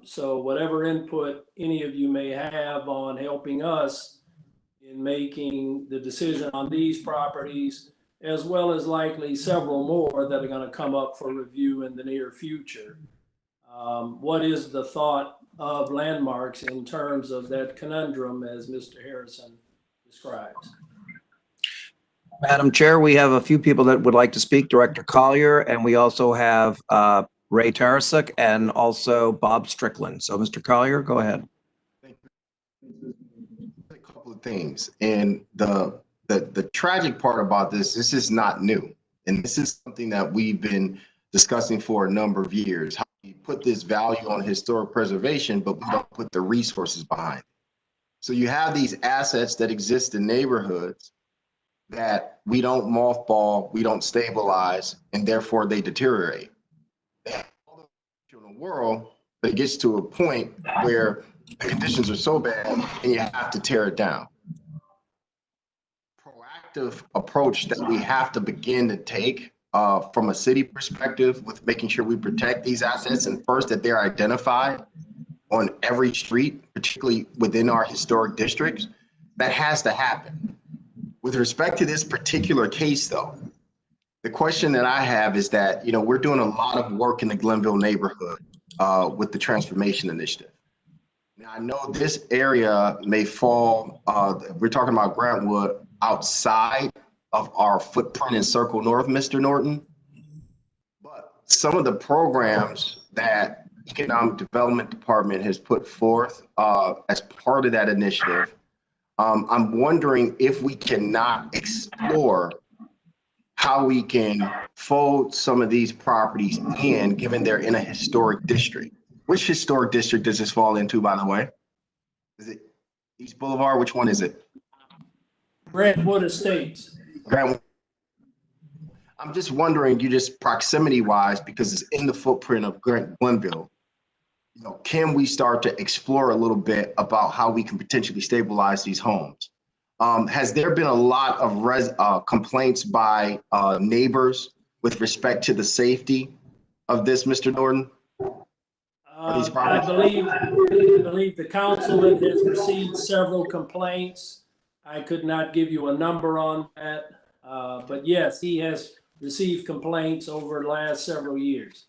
So whatever input any of you may have on helping us in making the decision on these properties, as well as likely several more that are going to come up for review in the near future. What is the thought of Landmarks in terms of that conundrum as Mr. Harrison describes? Madam Chair, we have a few people that would like to speak. Director Collier, and we also have Ray Tarasuk and also Bob Strickland. So Mr. Collier, go ahead. A couple of things. And the tragic part about this is not new. And this is something that we've been discussing for a number of years. How we put this value on historic preservation, but we don't put the resources behind it. So you have these assets that exist in neighborhoods that we don't mothball, we don't stabilize, and therefore they deteriorate. They have all the potential in the world, but it gets to a point where the conditions are so bad and you have to tear it down. Proactive approach that we have to begin to take from a city perspective with making sure we protect these assets, and first that they're identified on every street, particularly within our historic districts, that has to happen. With respect to this particular case, though, the question that I have is that, we're doing a lot of work in the Glenville neighborhood with the Transformation Initiative. Now, I know this area may fall, we're talking about Grantwood, outside of our footprint in Circle North, Mr. Norton. But some of the programs that Economic Development Department has put forth as part of that initiative, I'm wondering if we cannot explore how we can fold some of these properties in, given they're in a historic district. Which historic district does this fall into, by the way? Is it East Boulevard? Which one is it? Grantwood Estates. Grantwood. I'm just wondering, just proximity-wise, because it's in the footprint of Glenville, can we start to explore a little bit about how we can potentially stabilize these homes? Has there been a lot of complaints by neighbors with respect to the safety of this, Mr. Norton? I believe the council has received several complaints. I could not give you a number on that, but yes, he has received complaints over the last several years.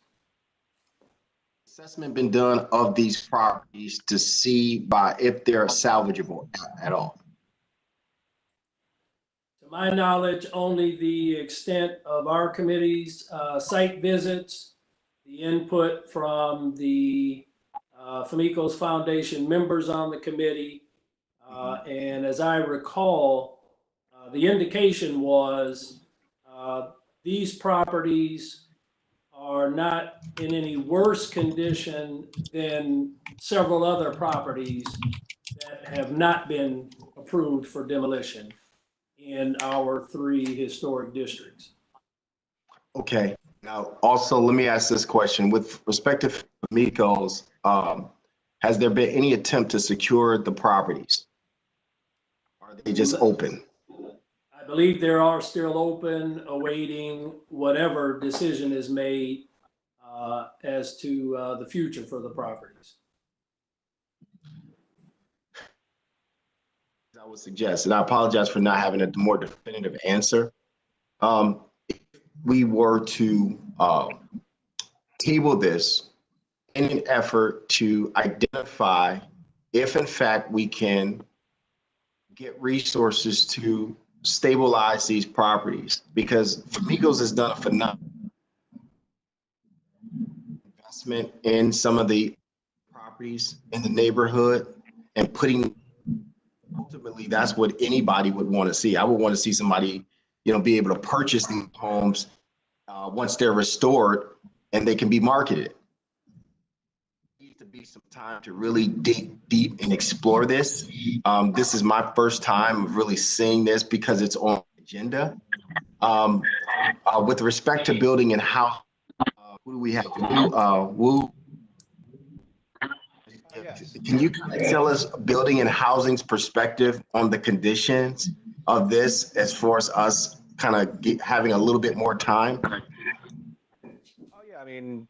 Assessment been done of these properties to see if they're salvageable at all? To my knowledge, only the extent of our committee's site visits, the input from the Famicos Foundation members on the committee. And as I recall, the indication was these properties are not in any worse condition than several other properties that have not been approved for demolition in our 3 historic districts. Okay, now also let me ask this question. With respect to Famicos, has there been any attempt to secure the properties? Are they just open? I believe they are still open, awaiting whatever decision is made as to the future for the properties. I would suggest, and I apologize for not having a more definitive answer. If we were to table this in an effort to identify if in fact we can get resources to stabilize these properties, because Famicos has done a phenomenal investment in some of the properties in the neighborhood and putting, ultimately, that's what anybody would want to see. I would want to see somebody, be able to purchase these homes once they're restored and they can be marketed. There needs to be some time to really dig deep and explore this. This is my first time of really seeing this because it's on the agenda. With respect to building and how, who do we have? Wu. Can you tell us building and housing's perspective on the conditions of this as far as us kind of having a little bit more time? Oh, yeah, I mean,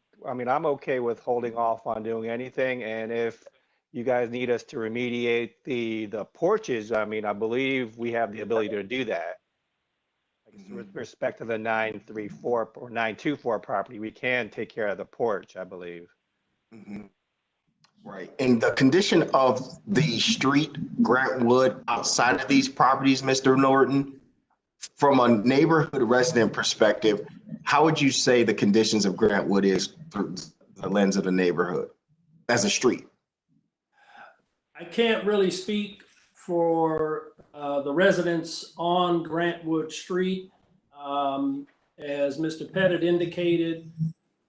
I'm okay with holding off on doing anything. And if you guys need us to remediate the porches, I believe we have the ability to do that. With respect to the 934 or 924 property, we can take care of the porch, I believe. Right. And the condition of the street, Grant Wood, outside of these properties, Mr. Norton, from a neighborhood resident perspective, how would you say the conditions of Grant Wood is through the lens of the neighborhood as a street? I can't really speak for the residents on Grant Wood Street. As Mr. Pettit indicated,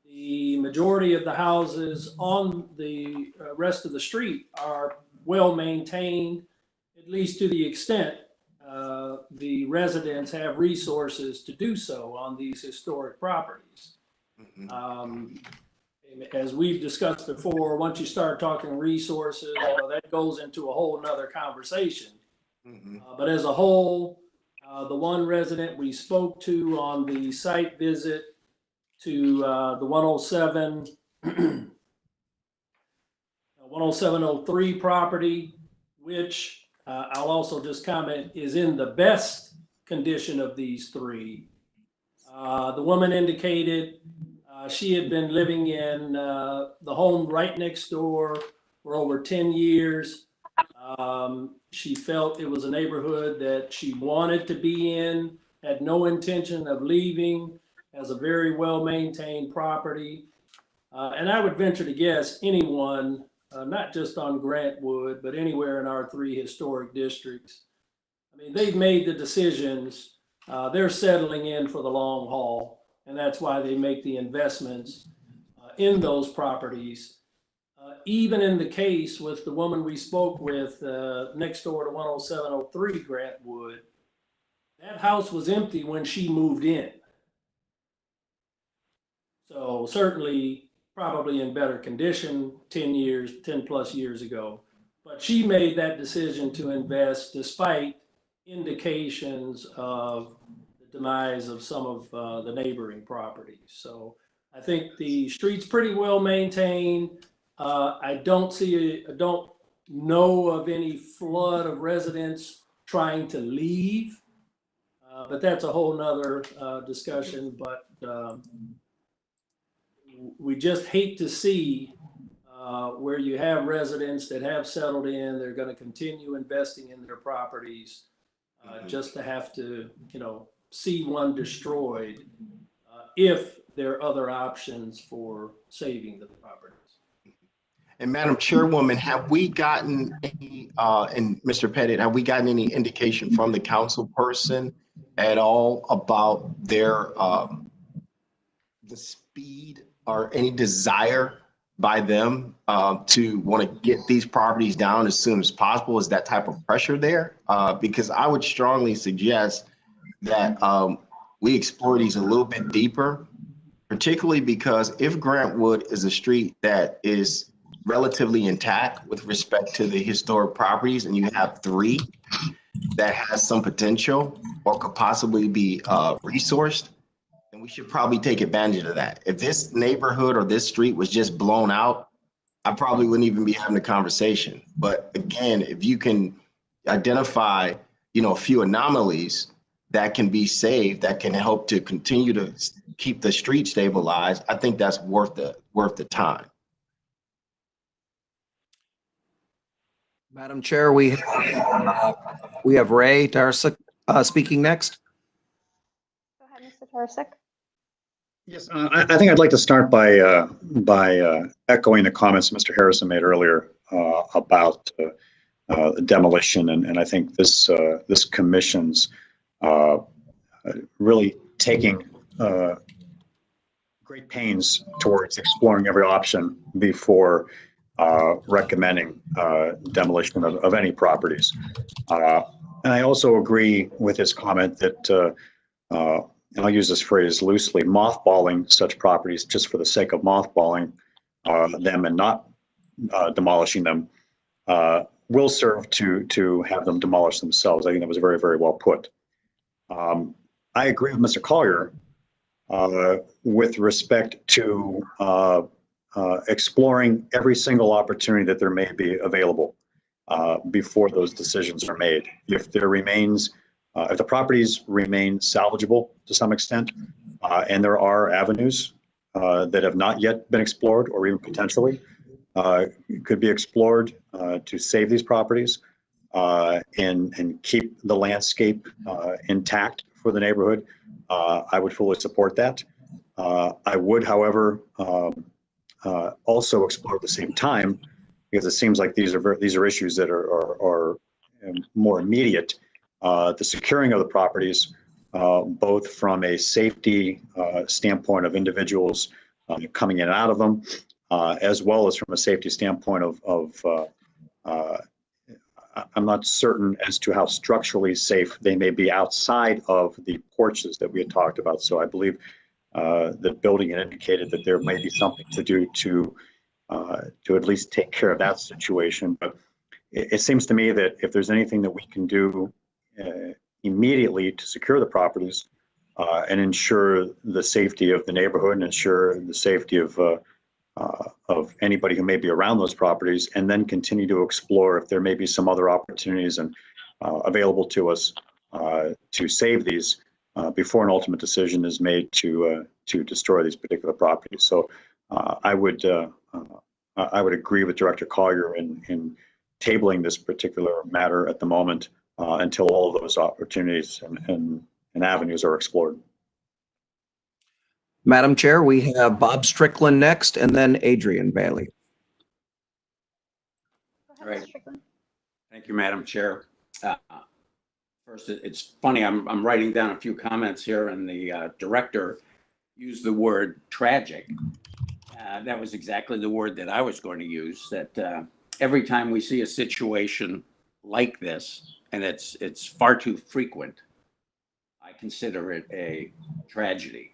the majority of the houses on the rest of the street are well maintained, at least to the extent the residents have resources to do so on these historic properties. As we've discussed before, once you start talking resources, that goes into a whole nother conversation. But as a whole, the one resident we spoke to on the site visit to the 10703 property, which I'll also just comment is in the best condition of these 3. The woman indicated she had been living in the home right next door for over 10 years. She felt it was a neighborhood that she wanted to be in, had no intention of leaving, has a very well-maintained property. And I would venture to guess anyone, not just on Grant Wood, but anywhere in our 3 historic districts, they've made the decisions. They're settling in for the long haul, and that's why they make the investments in those properties. Even in the case with the woman we spoke with next door to 10703 Grant Wood, that house was empty when she moved in. So certainly probably in better condition 10 plus years ago. But she made that decision to invest despite indications of the demise of some of the neighboring properties. So I think the street's pretty well maintained. I don't know of any flood of residents trying to leave, but that's a whole nother discussion. But we just hate to see where you have residents that have settled in, they're going to continue investing in their properties, just to have to, see one destroyed if there are other options for saving the properties. And Madam Chairwoman, have we gotten any, and Mr. Pettit, have we gotten any indication from the council person at all about their, the speed or any desire by them to want to get these properties down as soon as possible? Is that type of pressure there? Because I would strongly suggest that we explore these a little bit deeper, particularly because if Grantwood is a street that is relatively intact with respect to the historic properties, and you have 3 that has some potential or could possibly be resourced, then we should probably take advantage of that. If this neighborhood or this street was just blown out, I probably wouldn't even be having a conversation. But again, if you can identify, a few anomalies that can be saved, that can help to continue to keep the street stabilized, I think that's worth the time. Madam Chair, we have Ray Tarasik speaking next. Go ahead, Mr. Tarasik. Yes, I think I'd like to start by echoing the comments Mr. Harrison made earlier about demolition, and I think this commission's really taking great pains towards exploring every option before recommending demolition of any properties. And I also agree with his comment that, and I'll use this phrase loosely, mothballing such properties just for the sake of mothballing them and not demolishing them will serve to have them demolish themselves. I think that was very, very well put. I agree with Mr. Collier with respect to exploring every single opportunity that there may be available before those decisions are made. If there remains, if the properties remain salvageable to some extent, and there are avenues that have not yet been explored or even potentially could be explored to save these properties and keep the landscape intact for the neighborhood, I would fully support that. I would, however, also explore at the same time, because it seems like these are issues that are more immediate. The securing of the properties, both from a safety standpoint of individuals coming in and out of them, as well as from a safety standpoint of I'm not certain as to how structurally safe they may be outside of the porches that we had talked about. So I believe the building had indicated that there may be something to do to at least take care of that situation. But it seems to me that if there's anything that we can do immediately to secure the properties and ensure the safety of the neighborhood and ensure the safety of anybody who may be around those properties, and then continue to explore if there may be some other opportunities and available to us to save these before an ultimate decision is made to destroy these particular properties. So I would agree with Director Collier in tabling this particular matter at the moment until all of those opportunities and avenues are explored. Madam Chair, we have Bob Strickland next, and then Adrian Bailey. Go ahead, Right. Mr. Strickland. Thank you, Madam Chair. First, it's funny, I'm writing down a few comments here, and the director used the word tragic. That was exactly the word that I was going to use, that every time we see a situation like this, and it's far too frequent, I consider it a tragedy.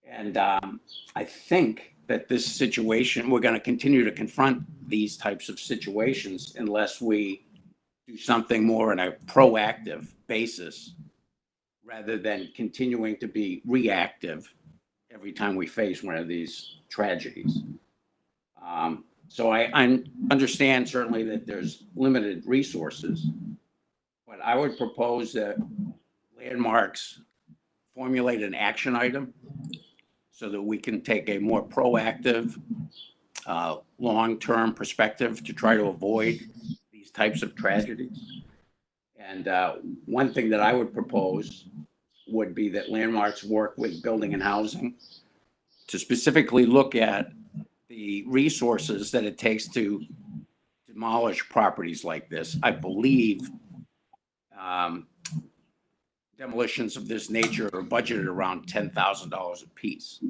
And I think that this situation, we're going to continue to confront these types of situations unless we do something more on a proactive basis rather than continuing to be reactive every time we face one of these tragedies. So I understand certainly that there's limited resources, but I would propose that Landmarks formulate an action item so that we can take a more proactive, long-term perspective to try to avoid these types of tragedies. And one thing that I would propose would be that Landmarks work with Building and Housing to specifically look at the resources that it takes to demolish properties like this. I believe demolitions of this nature are budgeted around $10,000 a piece.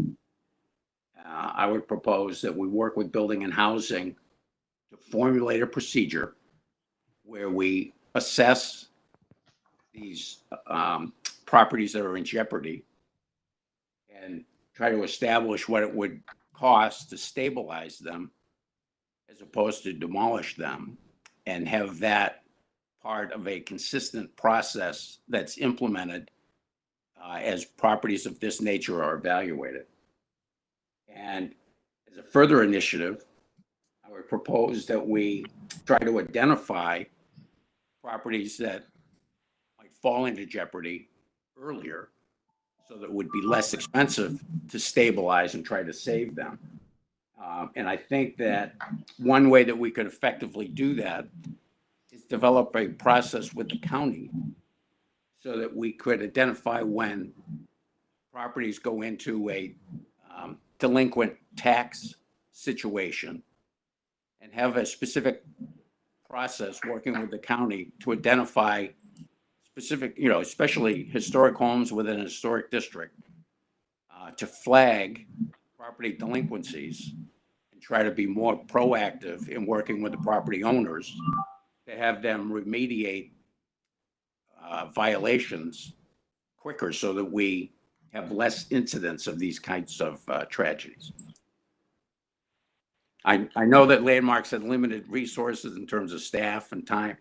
I would propose that we work with Building and Housing to formulate a procedure where we assess these properties that are in jeopardy and try to establish what it would cost to stabilize them as opposed to demolish them, and have that part of a consistent process that's implemented as properties of this nature are evaluated. And as a further initiative, I would propose that we try to identify properties that might fall into jeopardy earlier so that it would be less expensive to stabilize and try to save them. And I think that one way that we could effectively do that is develop a process with the county so that we could identify when properties go into a delinquent tax situation and have a specific process working with the county to identify specific, especially historic homes within a historic district, to flag property delinquencies and try to be more proactive in working with the property owners to have them remediate violations quicker so that we have less incidents of these kinds of tragedies. I know that Landmarks had limited resources in terms of staff and time,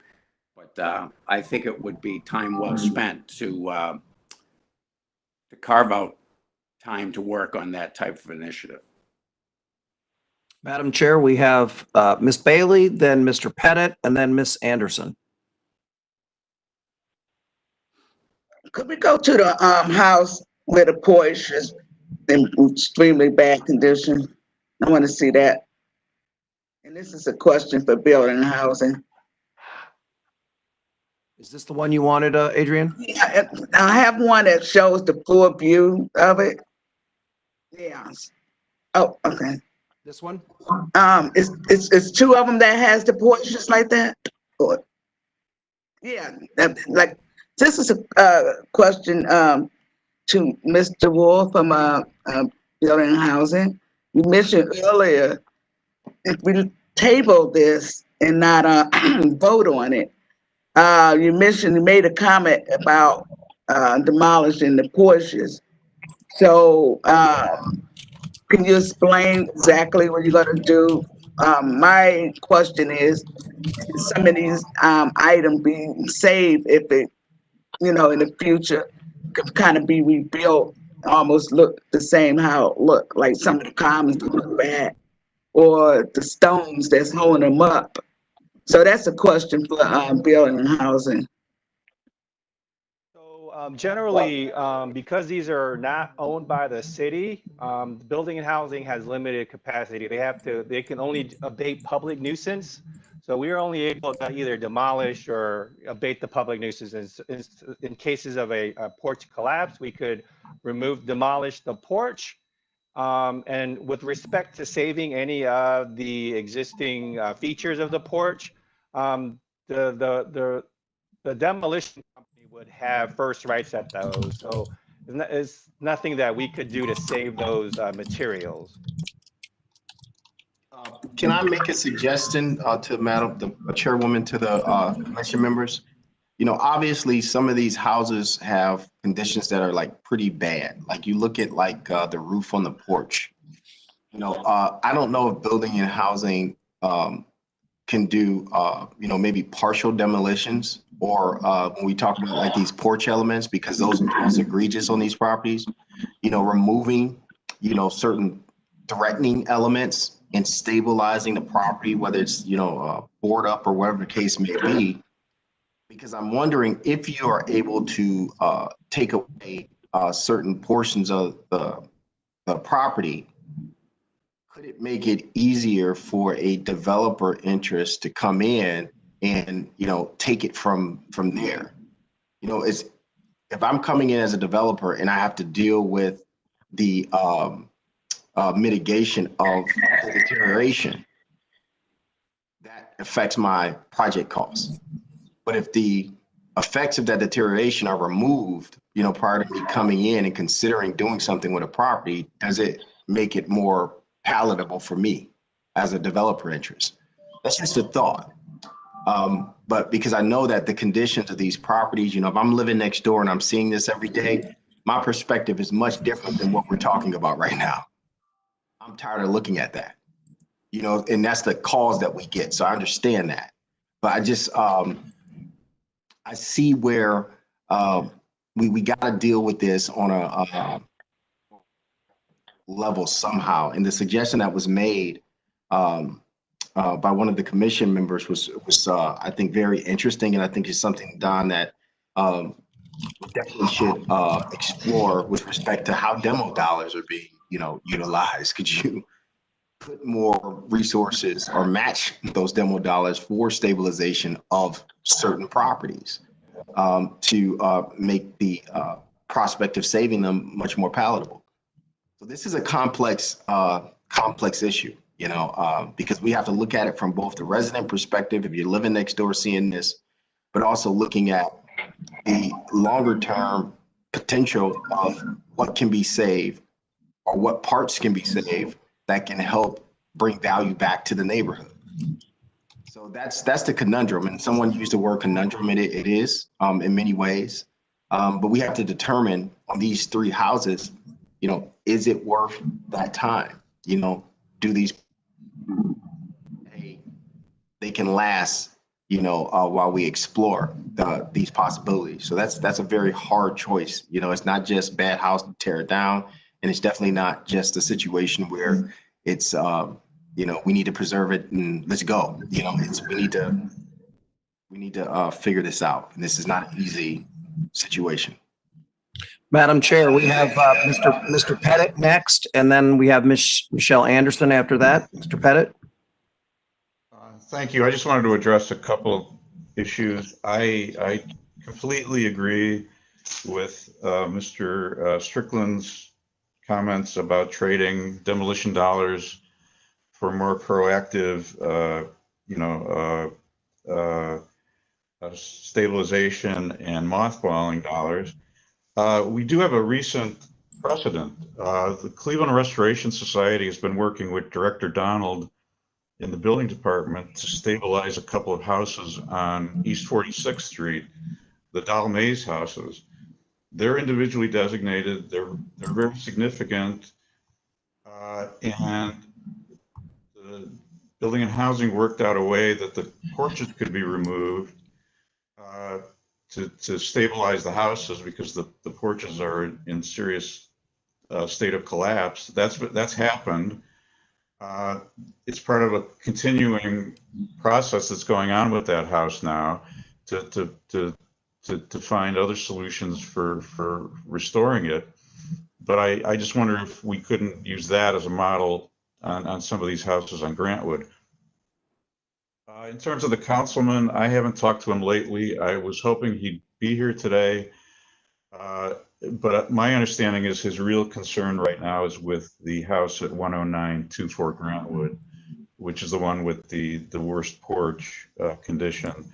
but I think it would be time well spent to carve out time to work on that type of initiative. Madam Chair, we have Ms. Bailey, then Mr. Pettit, and then Ms. Anderson. Could we go to the house where the porch is in extremely bad condition? I want to see that. And this is a question for Building and Housing. Is this the one you wanted, Adrian? Yeah, I have one that shows the full view of it. Yes. Oh, okay. This one? It's two of them that has the porch just like that? Or, yeah, like, this is a question to Mr. Wolf from Building and Housing. You mentioned earlier, if we table this and not vote on it, you made a comment about demolishing the porches. So can you explain exactly what you're gonna do? My question is, some of these items being saved if it, in the future could kind of be rebuilt, almost look the same how it looked, like some of the columns look bad, or the stones that's holding them up. So that's a question for Building and Housing. So generally, because these are not owned by the city, Building and Housing has limited capacity. They can only abate public nuisance. So we are only able to either demolish or abate the public nuisance. In cases of a porch collapse, we could demolish the porch. And with respect to saving any of the existing features of the porch, the demolition company would have first rights at those. So it's nothing that we could do to save those materials. Can I make a suggestion to Madam, the Chairwoman, to the commission members? Obviously some of these houses have conditions that are like pretty bad. Like you look at like the roof on the porch. I don't know if Building and Housing can do, maybe partial demolitions, or when we talk about like these porch elements, because those are most egregious on these properties, removing, certain threatening elements and stabilizing the property, whether it's, board up or whatever the case may be. Because I'm wondering if you are able to take away certain portions of the property, could it make it easier for a developer interest to come in and, take it from there. It's, if I'm coming in as a developer and I have to deal with the mitigation of the deterioration, that affects my project costs. But if the effects of that deterioration are removed, prior to me coming in and considering doing something with a property, does it make it more palatable for me as a developer interest? That's just a thought. But because I know that the conditions of these properties, if I'm living next door and I'm seeing this every day, my perspective is much different than what we're talking about right now. I'm tired of looking at that, and that's the calls that we get. So I understand that. But I just, I see where we got to deal with this on a level somehow. And the suggestion that was made by one of the commission members was I think very interesting, and I think it's something, Don, that we definitely should explore with respect to how demo dollars are being utilized. Could you put more resources or match those demo dollars for stabilization of certain properties to make the prospect of saving them much more palatable? So this is a complex issue, because we have to look at it from both the resident perspective, if you're living next door seeing this, but also looking at the longer term potential of what can be saved or what parts can be saved that can help bring value back to the neighborhood. So that's the conundrum. And someone used the word conundrum, and it is in many ways. But we have to determine on these 3 houses, is it worth that time? Do these, they can last, while we explore these possibilities. So that's a very hard choice. It's not just bad house to tear it down. And it's definitely not just a situation where it's, we need to preserve it and let's go. We need to figure this out. And this is not an easy situation. Madam Chair, we have Mr. Pettit next, and then we have Michelle Anderson after that. Mr. Pettit? Thank you. I just wanted to address a couple of issues. I completely agree with Mr. Strickland's comments about trading demolition dollars for more proactive, stabilization and mothballing dollars. We do have a recent precedent. The Cleveland Restoration Society has been working with Director Donald in the building department to stabilize a couple of houses on East 46th Street, the Doll Mays houses. They're individually designated. They're very significant, and the Building and Housing worked out a way that the porches could be removed to stabilize the houses because the porches are in serious state of collapse. That's happened. It's part of a continuing process that's going on with that house now to find other solutions for restoring it. But I just wonder if we couldn't use that as a model on some of these houses on Grantwood. In terms of the councilman, I haven't talked to him lately. I was hoping he'd be here today. But my understanding is his real concern right now is with the house at 10924 Grantwood, which is the one with the worst porch condition.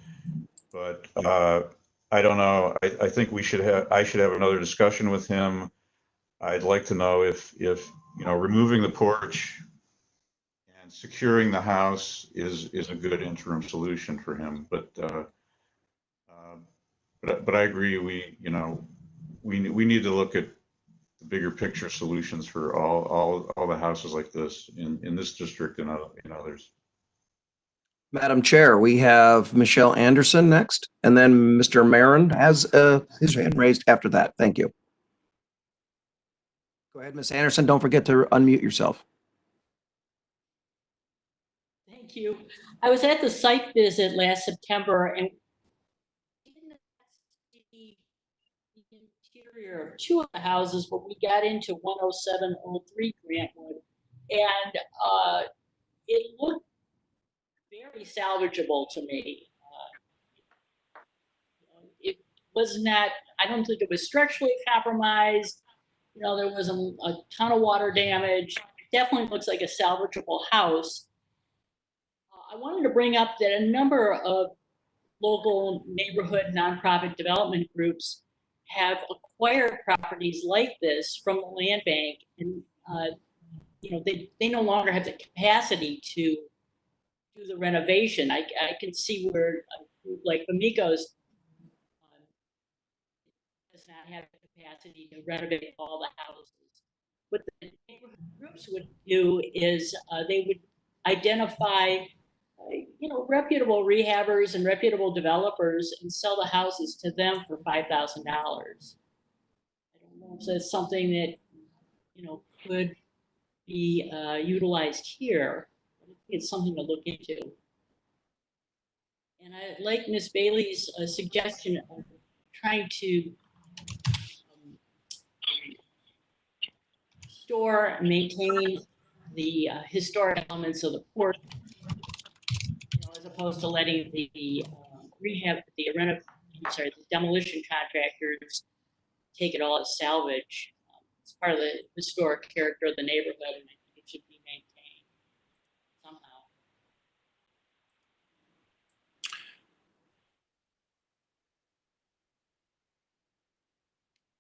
But I don't know. I think I should have another discussion with him. I'd like to know if removing the porch and securing the house is a good interim solution for him. But I agree. We need to look at the bigger picture solutions for all the houses like this in this district and in others. Madam Chair, we have Michelle Anderson next, and then Mr. Marin has his hand raised after that. Thank you. Go ahead, Ms. Anderson. Don't forget to unmute yourself. Thank you. I was at the site visit last September and the interior of 2 of the houses, but we got into 10703 Grantwood, and it looked very salvageable to me. was not, I don't think it was structurally compromised. You know, there wasn't a ton of water damage. Definitely looks like a salvageable house. I wanted to bring up that a number of local neighborhood nonprofit development groups have acquired properties like this from the land bank, and you know, they no longer have the capacity to do the renovation. I can see where like Bamiko's does not have the capacity to renovate all the houses. What the neighborhood groups would do is they would identify you know, reputable rehabbers and reputable developers and sell the houses to them for $5,000. I don't know if that's something that, you know, could be utilized here. I think it's something to look into. And I like Ms. Bailey's suggestion of trying to store and maintain the historic elements of the port, as opposed to letting the demolition contractors take it all as salvage. It's part of the historic character of the neighborhood, and I think it should be maintained somehow.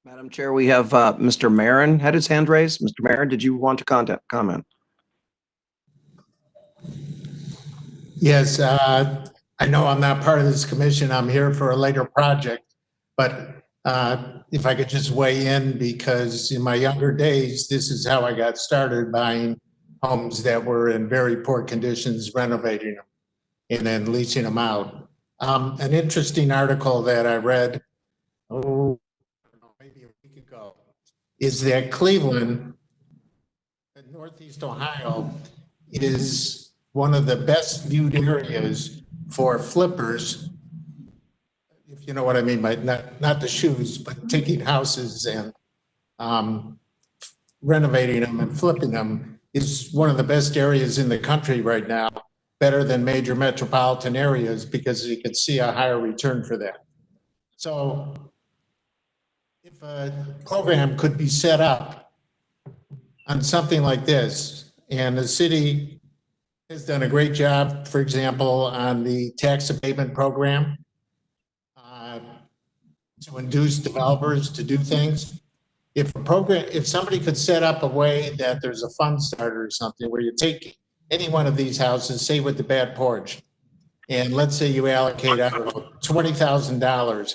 Madam Chair, we have Mr. Marin had his hand raised. Mr. Marin, did you want to comment? Yes, I know I'm not part of this commission. I'm here for a later project, but if I could just weigh in, because in my younger days, this is how I got started, buying homes that were in very poor conditions, renovating them, and then leasing them out. An interesting article that I read, maybe a week ago, is that Cleveland, Northeast Ohio, is one of the best viewed areas for flippers, if you know what I mean by not the shoes, but taking houses and renovating them and flipping them, is one of the best areas in the country right now, better than major metropolitan areas, because you can see a higher return for that. So if a program could be set up on something like this, and the city has done a great job, for example, on the tax abatement program to induce developers to do things. If somebody could set up a way that there's a fund starter or something where you take any one of these houses, say with the bad porch, and let's say you allocate, I don't know, $20,000,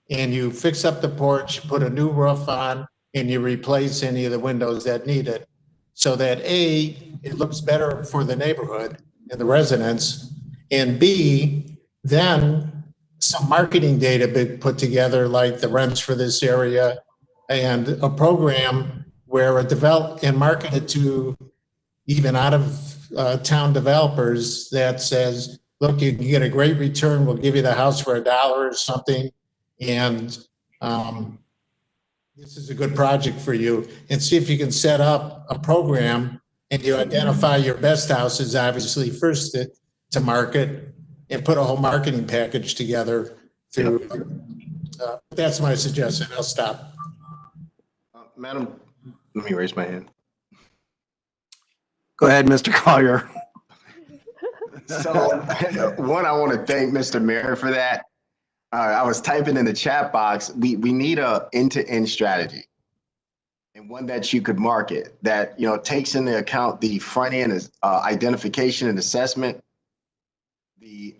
and you fix up the porch, put a new roof on, and you replace any of the windows that need it, so that A, it looks better for the neighborhood and the residents, and B, then some marketing data be put together, like the rents for this area, and a program where and market it to even out of town developers that says, look, you can get a great return, we'll give you the house for $1 or something, and this is a good project for you, and see if you can set up a program, and you identify your best houses, obviously, first to market, and put a whole marketing package together through. That's my suggestion. I'll stop. Madam, let me raise my hand. Go ahead, Mr. Collier. So, one, I want to thank Mr. Mayor for that. I was typing in the chat box. We need a end-to-end strategy, and one that you could market that takes into account the front end identification and assessment, the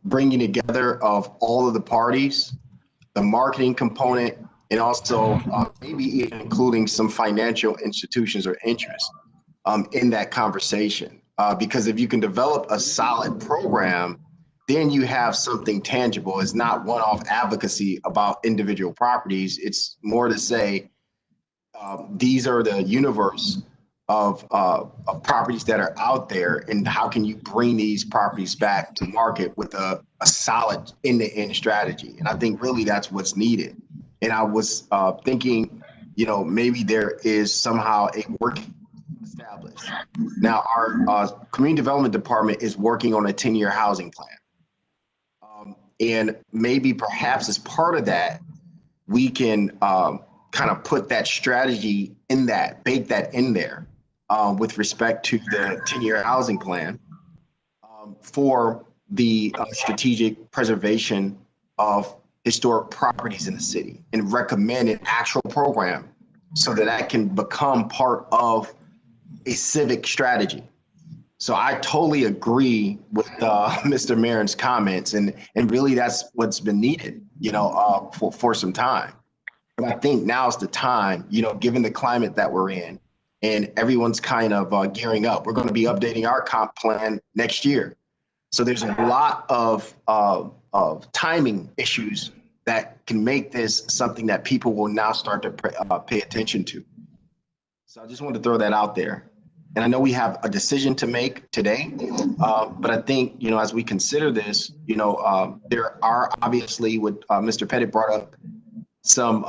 bringing together of all of the parties, the marketing component, and also maybe even including some financial institutions or interests in that conversation. Because if you can develop a solid program, then you have something tangible. It's not one-off advocacy about individual properties. It's more to say, these are the universe of properties that are out there, and how can you bring these properties back to market with a solid end-to-end strategy? And I think really that's what's needed. And I was thinking, maybe there is somehow a working established. Now, our community development department is working on a 10-year housing plan. And maybe perhaps as part of that, we can kind of put that strategy in that, bake that in there with respect to the 10-year housing plan for the strategic preservation of historic properties in the city and recommend an actual program so that that can become part of a civic strategy. So I totally agree with Mr. Maron's comments, and really that's what's been needed, for some time. But I think now's the time, given the climate that we're in, and everyone's kind of gearing up. We're going to be updating our comp plan next year. So there's a lot of timing issues that can make this something that people will now start to pay attention to. So I just wanted to throw that out there. And I know we have a decision to make today, but I think, as we consider this, there are obviously what Mr. Pettit brought up, some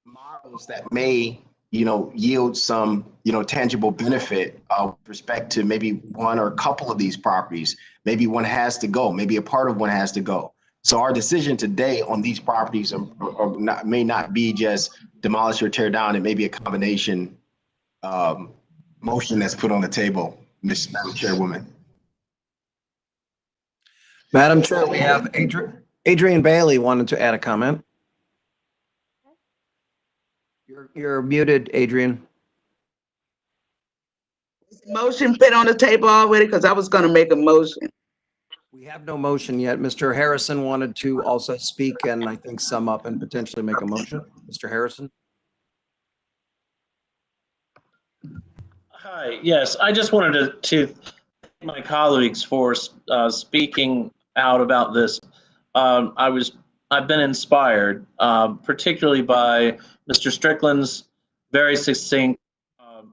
models that may, yield some, tangible benefit with respect to maybe one or a couple of these properties. Maybe one has to go, maybe a part of one has to go. So our decision today on these properties may not be just demolish or tear down. It may be a combination motion that's put on the table, Madam Chairwoman. Madam Chair, we have Adrian Bailey wanted to add a comment. You're muted, Adrian. Motion put on the table already, because I was going to make a motion. We have no motion yet. Mr. Harrison wanted to also speak and I think sum up and potentially make a motion. Mr. Harrison? Hi, yes, I just wanted to thank my colleagues for speaking out about this. I've been inspired, particularly by Mr. Strickland's very succinct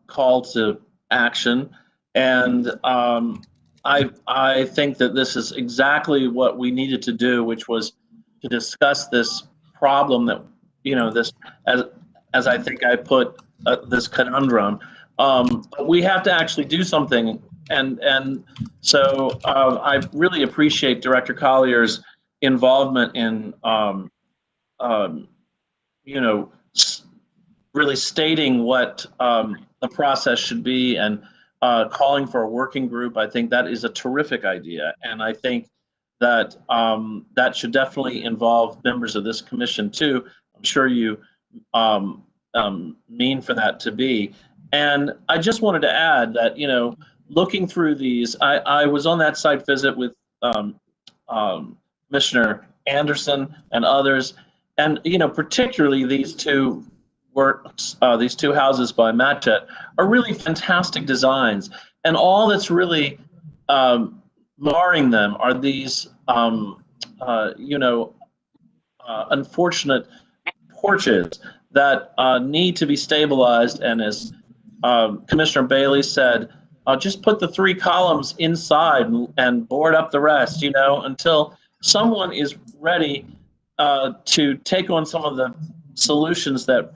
call to action, and I think that this is exactly what we needed to do, which was to discuss this problem that this as I think I put this conundrum. We have to actually do something, and so I really appreciate Director Collier's involvement in really stating what the process should be and calling for a working group. I think that is a terrific idea, and I think that that should definitely involve members of this commission too. I'm sure you mean for that to be. And I just wanted to add that, looking through these, I was on that site visit with Commissioner Anderson and others, and particularly these two works, these two houses by Matchett are really fantastic designs, and all that's really marring them are these unfortunate porches that need to be stabilized, and as Commissioner Bailey said, just put the 3 columns inside and board up the rest, until someone is ready to take on some of the solutions that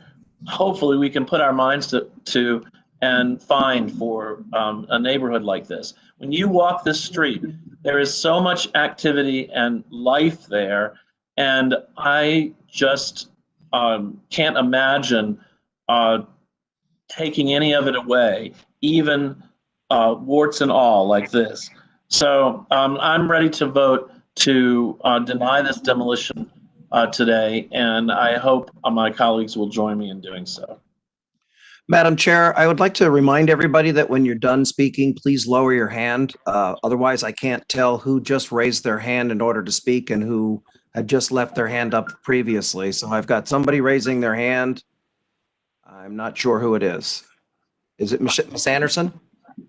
hopefully we can put our minds to and find for a neighborhood like this. When you walk this street, there is so much activity and life there, and I just can't imagine taking any of it away, even warts and all like this. So I'm ready to vote to deny this demolition today, and I hope my colleagues will join me in doing so. Madam Chair, I would like to remind everybody that when you're done speaking, please lower your hand. Otherwise, I can't tell who just raised their hand in order to speak and who had just left their hand up previously. So I've got somebody raising their hand. I'm not sure who it is. Is it Ms. Anderson?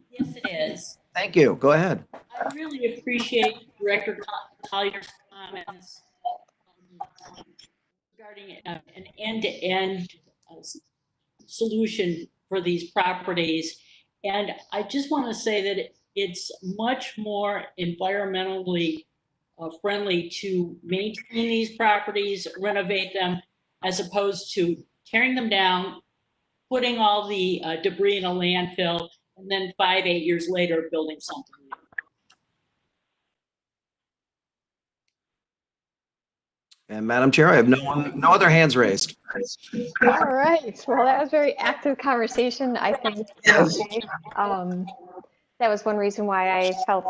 Yes, it is. Thank you. Go ahead. I really appreciate Director Collier's comments regarding an end-to-end solution for these properties. And I just want to say that it's much more environmentally friendly to maintain these properties, renovate them, as opposed to tearing them down, putting all the debris in a landfill, and then 5-8 years later building something new. And Madam Chair, I have no other hands raised. All right. Well, that was very active conversation, I think. Yesterday. That was one reason why I felt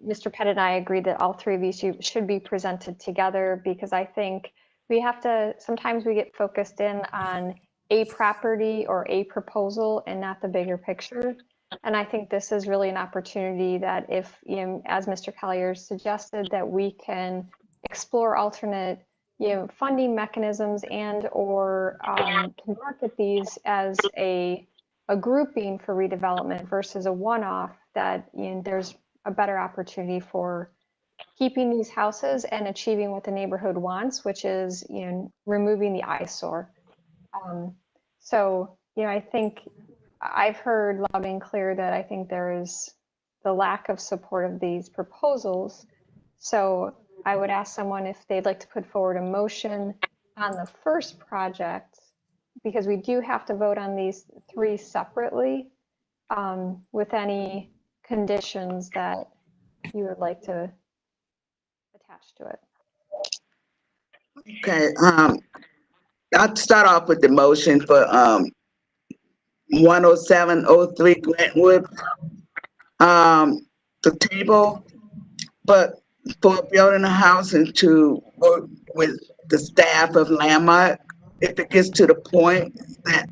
Mr. Pettit and I agreed that all three of these should be presented together, because I think we have to, sometimes we get focused in on a property or a proposal and not the bigger picture. And I think this is really an opportunity that if, as Mr. Collier suggested, that we can explore alternate funding mechanisms and or can market these as a grouping for redevelopment versus a one-off, that there's a better opportunity for keeping these houses and achieving what the neighborhood wants, which is removing the eyesore. So I think I've heard loud and clear that I think there is the lack of support of these proposals. So I would ask someone if they'd like to put forward a motion on the first project, because we do have to vote on these three separately, with any conditions that you would like to attach to it. Okay, I'll start off with the motion for 10703 Grantwood, the table, but for building a house and to work with the staff of Landmark, if it gets to the point that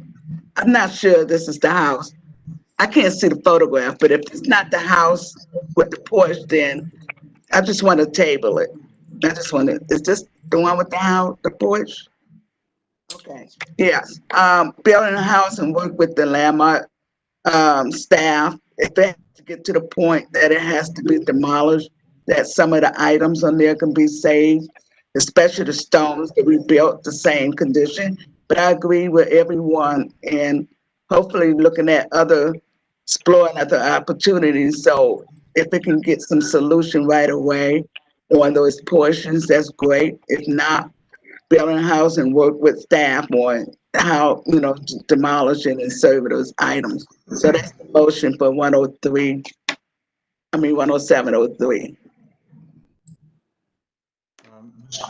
I'm not sure this is the house. I can't see the photograph, but if it's not the house with the porch, then I just want to table it. I just want to, is this the one with the house, the porch? Okay, yes. Building a house and work with the Landmark staff. If it has to get to the point that it has to be demolished, that some of the items on there can be saved, especially the stones that we built the same condition. But I agree with everyone and hopefully looking at exploring other opportunities. So if it can get some solution right away on those portions, that's great. If not, building a house and work with staff on how, demolishing and serving those items. So that's the motion for 10703.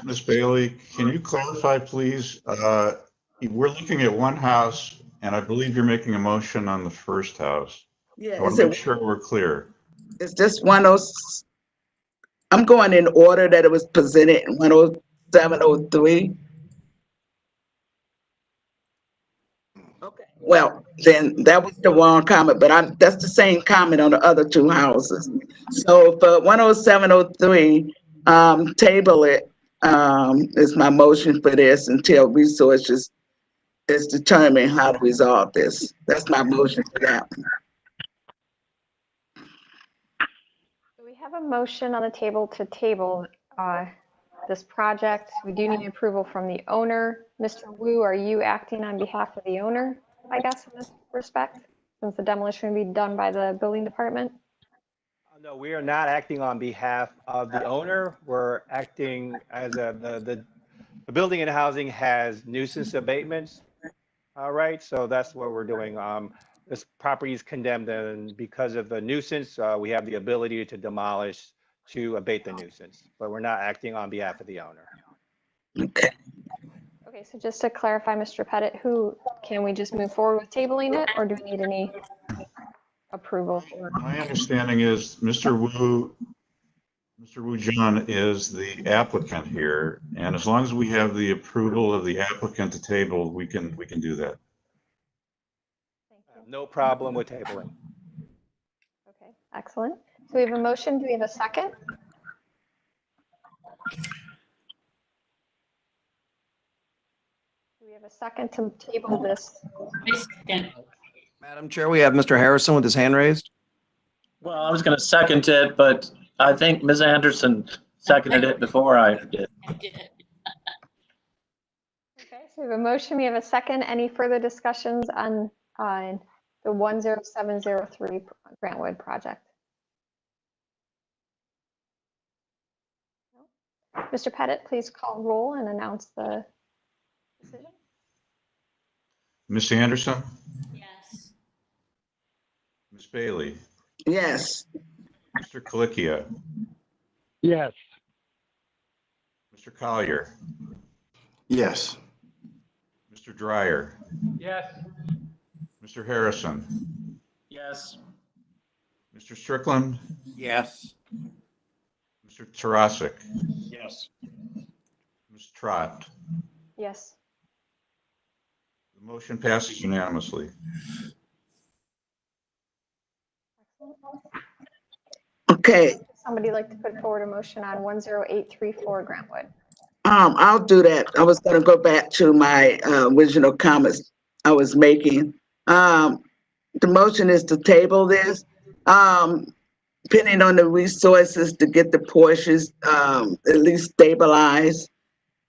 Ms. Bailey, can you clarify, please? We're looking at one house, and I believe you're making a motion on the first house. Yeah, I want to make sure we're clear. Is this I'm going in order that it was presented in 10703. Okay. Well, then that was the wrong comment, but that's the same comment on the other two houses. So for 10703, table it, is my motion for this until resources is determined how to resolve this. That's my motion for that. We have a motion on the table to table this project. We do need approval from the owner. Mr. Wu, are you acting on behalf of the owner, I guess, in this respect, since the demolition will be done by the building department? No, we are not acting on behalf of the owner. We're acting as the building and housing has nuisance abatements. All right, so that's what we're doing. This property is condemned, and because of the nuisance, we have the ability to demolish to abate the nuisance, but we're not acting on behalf of the owner. Okay. Okay, so just to clarify, Mr. Pettit, can we just move forward with tabling it, or do we need any approval? My understanding is Mr. Wu John is the applicant here, and as long as we have the approval of the applicant to table, we can do that. No problem with tabling. Okay, excellent. So we have a motion. Do we have a second? Do we have a second to table this? Madam Chair, we have Mr. Harrison with his hand raised. Well, I was going to second it, but I think Ms. Anderson seconded it before I did. Okay, so we have a motion. We have a second. Any further discussions on the 10703 Grantwood project? No? Mr. Pettit, please call roll and announce the decision. Ms. Anderson? Yes. Ms. Bailey? Yes. Mr. Colicchio? Yes. Mr. Collier, Yes. Mr. Dryer, Yes. Mr. Harrison, Yes. Mr. Strickland, Yes. Mr. Tarasik, Yes. Ms. Trot. Yes. The motion passes unanimously. Okay, Somebody like to put forward a motion on 10834 Grantwood? I'll do that. I was gonna go back to my original comments I was making. The motion is to table this, depending on the resources to get the portions, at least stabilized.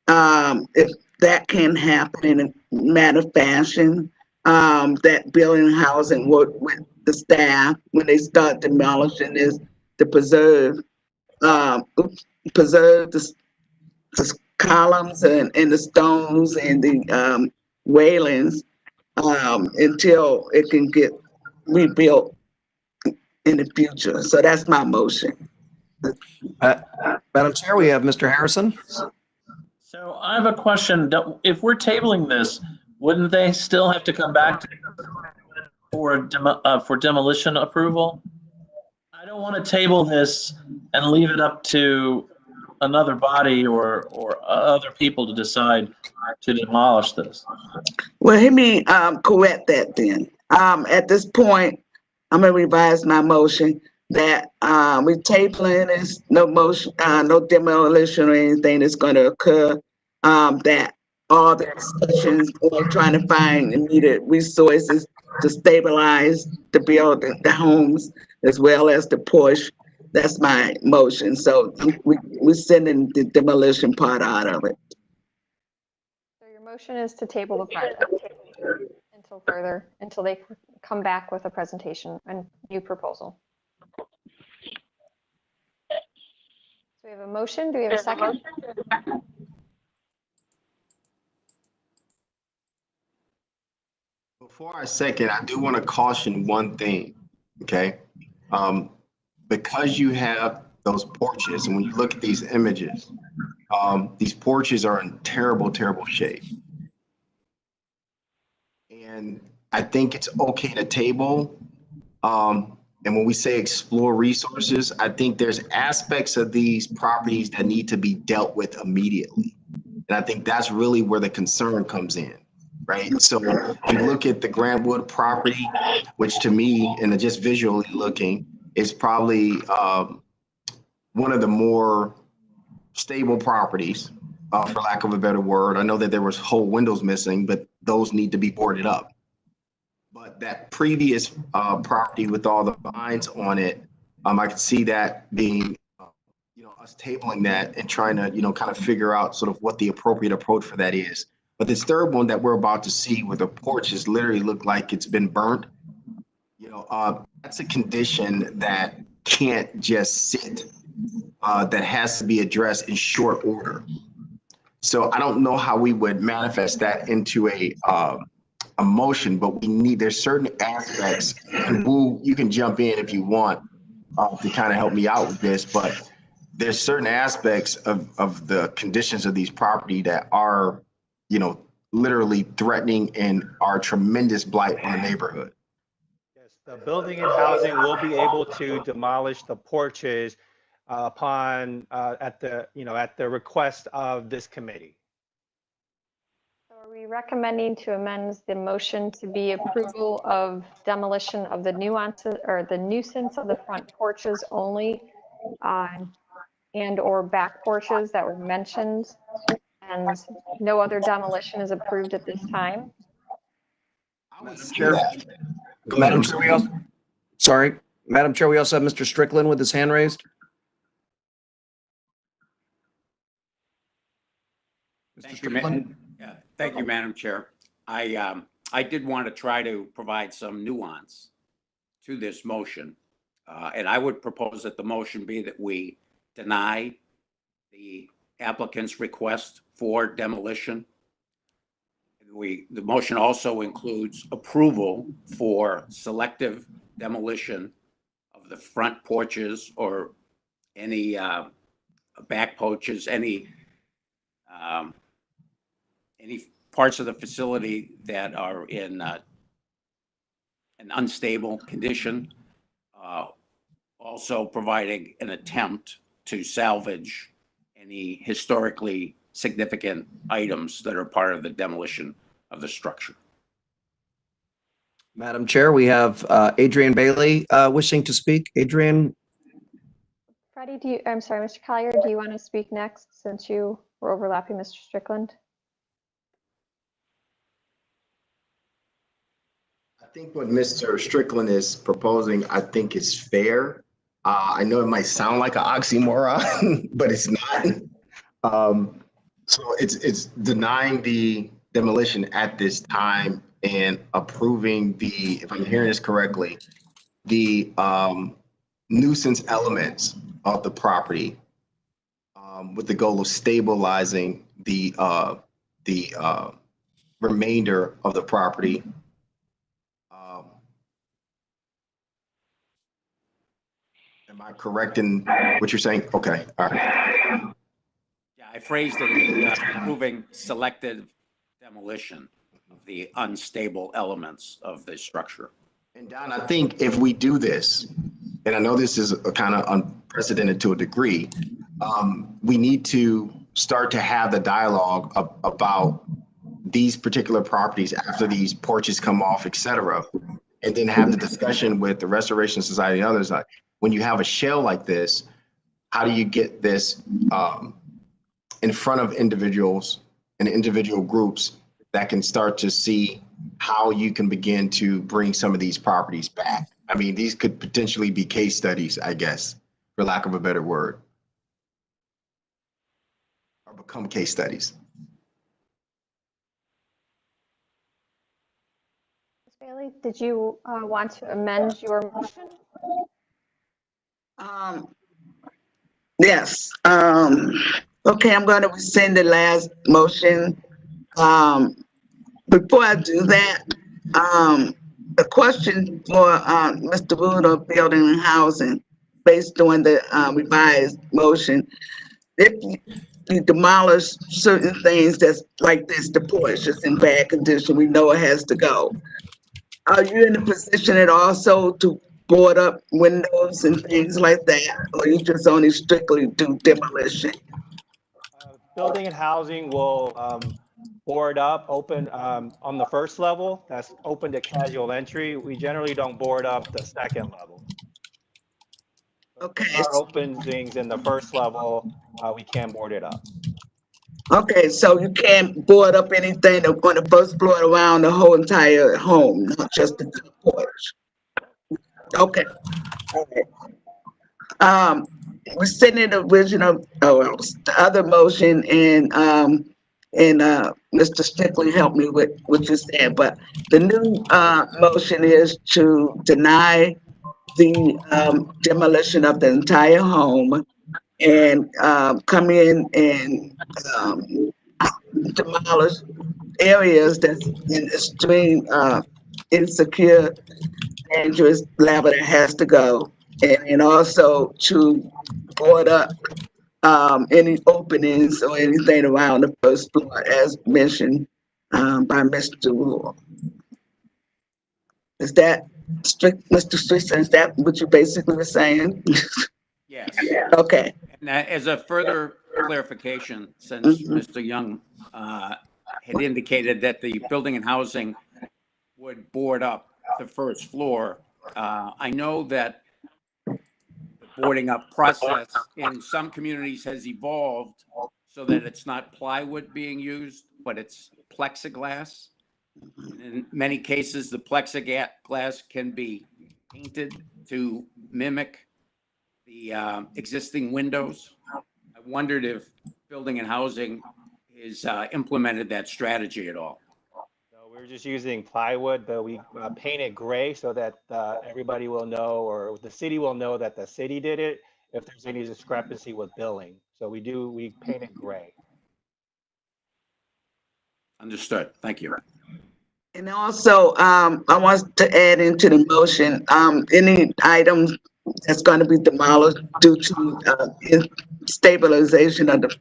If that can happen in a matter of fashion, that building and housing work with the staff when they start demolishing this to preserve the columns and the stones and the railings until it can get rebuilt in the future. So that's my motion. Madam Chair, we have Mr. Harrison. So I have a question. If we're tabling this, wouldn't they still have to come back for demolition approval? I don't want to table this and leave it up to another body or other people to decide to demolish this. Well, let me correct that then. At this point, I'm gonna revise my motion that we tabling is no motion, no demolition or anything that's gonna occur. That all the discussions on trying to find the needed resources to stabilize the building, the homes, as well as the push. That's my motion. So we're sending the demolition part out of it. So your motion is to table the project until they come back with a presentation and new proposal. So we have a motion. Do we have a second? Before I second, I do want to caution one thing, okay? Because you have those porches, and when you look at these images, these porches are in terrible, terrible shape. And I think it's okay to table. And when we say explore resources, I think there's aspects of these properties that need to be dealt with immediately. And I think that's really where the concern comes in, right? So you look at the Grantwood property, which to me, and just visually looking, is probably one of the more stable properties, for lack of a better word. I know that there was whole windows missing, but those need to be boarded up. But that previous property with all the vines on it, I could see that being, us tabling that and trying to, kind of figure out sort of what the appropriate approach for that is. But this third one that we're about to see where the porches literally look like it's been burnt, that's a condition that can't just sit, that has to be addressed in short order. So I don't know how we would manifest that into a motion, but there's certain aspects, and Wu, you can jump in if you want to kind of help me out with this, but there's certain aspects of the conditions of these property that are, literally threatening and are tremendous blight on the neighborhood. Yes, the building and housing will be able to demolish the porches upon at the request of this committee. So are we recommending to amend the motion to be approval of demolition of the nuances or the nuisance of the front porches only, and or back porches that were mentioned, and no other demolition is approved at this time? Madam Chair, Madam Chair, we also have Mr. Strickland with his hand raised. Thank you, Madam Chair. I did want to try to provide some nuance to this motion. And I would propose that the motion be that we deny the applicant's request for demolition. The motion also includes approval for selective demolition of the front porches or any back porches, any any parts of the facility that are in an unstable condition. Also providing an attempt to salvage any historically significant items that are part of the demolition of the structure. Madam Chair, we have Adrian Bailey wishing to speak. Adrian, Freddie, I'm sorry, Mr. Collier, do you want to speak next since you were overlapping Mr. Strickland? I think what Mr. Strickland is proposing, I think is fair. I know it might sound like an oxymoron, but it's not. So it's denying the demolition at this time and approving the, if I'm hearing this correctly, the nuisance elements of the property with the goal of stabilizing the remainder of the property. Am I correct in what you're saying? Okay, all right. Yeah, I phrased it as approving selective demolition of the unstable elements of the structure. And Don, I think if we do this, and I know this is a kind of unprecedented to a degree, we need to start to have the dialogue about these particular properties after these porches come off, et cetera, and then have the discussion with the Restoration Society and others. Like, when you have a shell like this, how do you get this in front of individuals and individual groups that can start to see how you can begin to bring some of these properties back? I mean, these could potentially be case studies, I guess, for lack of a better word, or become case studies. Ms. Bailey, did you want to amend your motion? Yes. Okay, I'm going to rescind the last motion. Before I do that, a question for Mr. Wood of Building and Housing, based on the revised motion. If you demolish certain things that's like this, the porch is in bad condition, we know it has to go. Are you in a position at also to board up windows and things like that, or you just only strictly do demolition? Building and Housing will board up, open on the first level. That's open to casual entry. We generally don't board up the second level. Okay. There are openings in the first level, we can board it up. Okay, so you can't board up anything on the first floor around the whole entire home, not just the porch. Okay. All right. We're sitting in the original, the other motion, and Mr. Strickland helped me with what you said, but the new motion is to deny the demolition of the entire home and come in and demolish areas that's in extreme insecure, dangerous level that has to go, and also to board up any openings or anything around the first floor as mentioned by Mr. Rule. Is that strict, Mr. Strickland? Is that what you basically were saying? Yes. Okay. And as a further clarification, since Mr. Young had indicated that the Building and Housing would board up the first floor, I know that the boarding up process in some communities has evolved so that it's not plywood being used, but it's plexiglass. In many cases, the plexiglass can be painted to mimic the existing windows. I wondered if Building and Housing is implemented that strategy at all. So we're just using plywood, but we paint it gray so that everybody will know, or the city will know that the city did it if there's any discrepancy with billing. So we paint it gray. Understood. Thank you. And also, I want to add into the motion, any items that's going to be demolished due to stabilization of the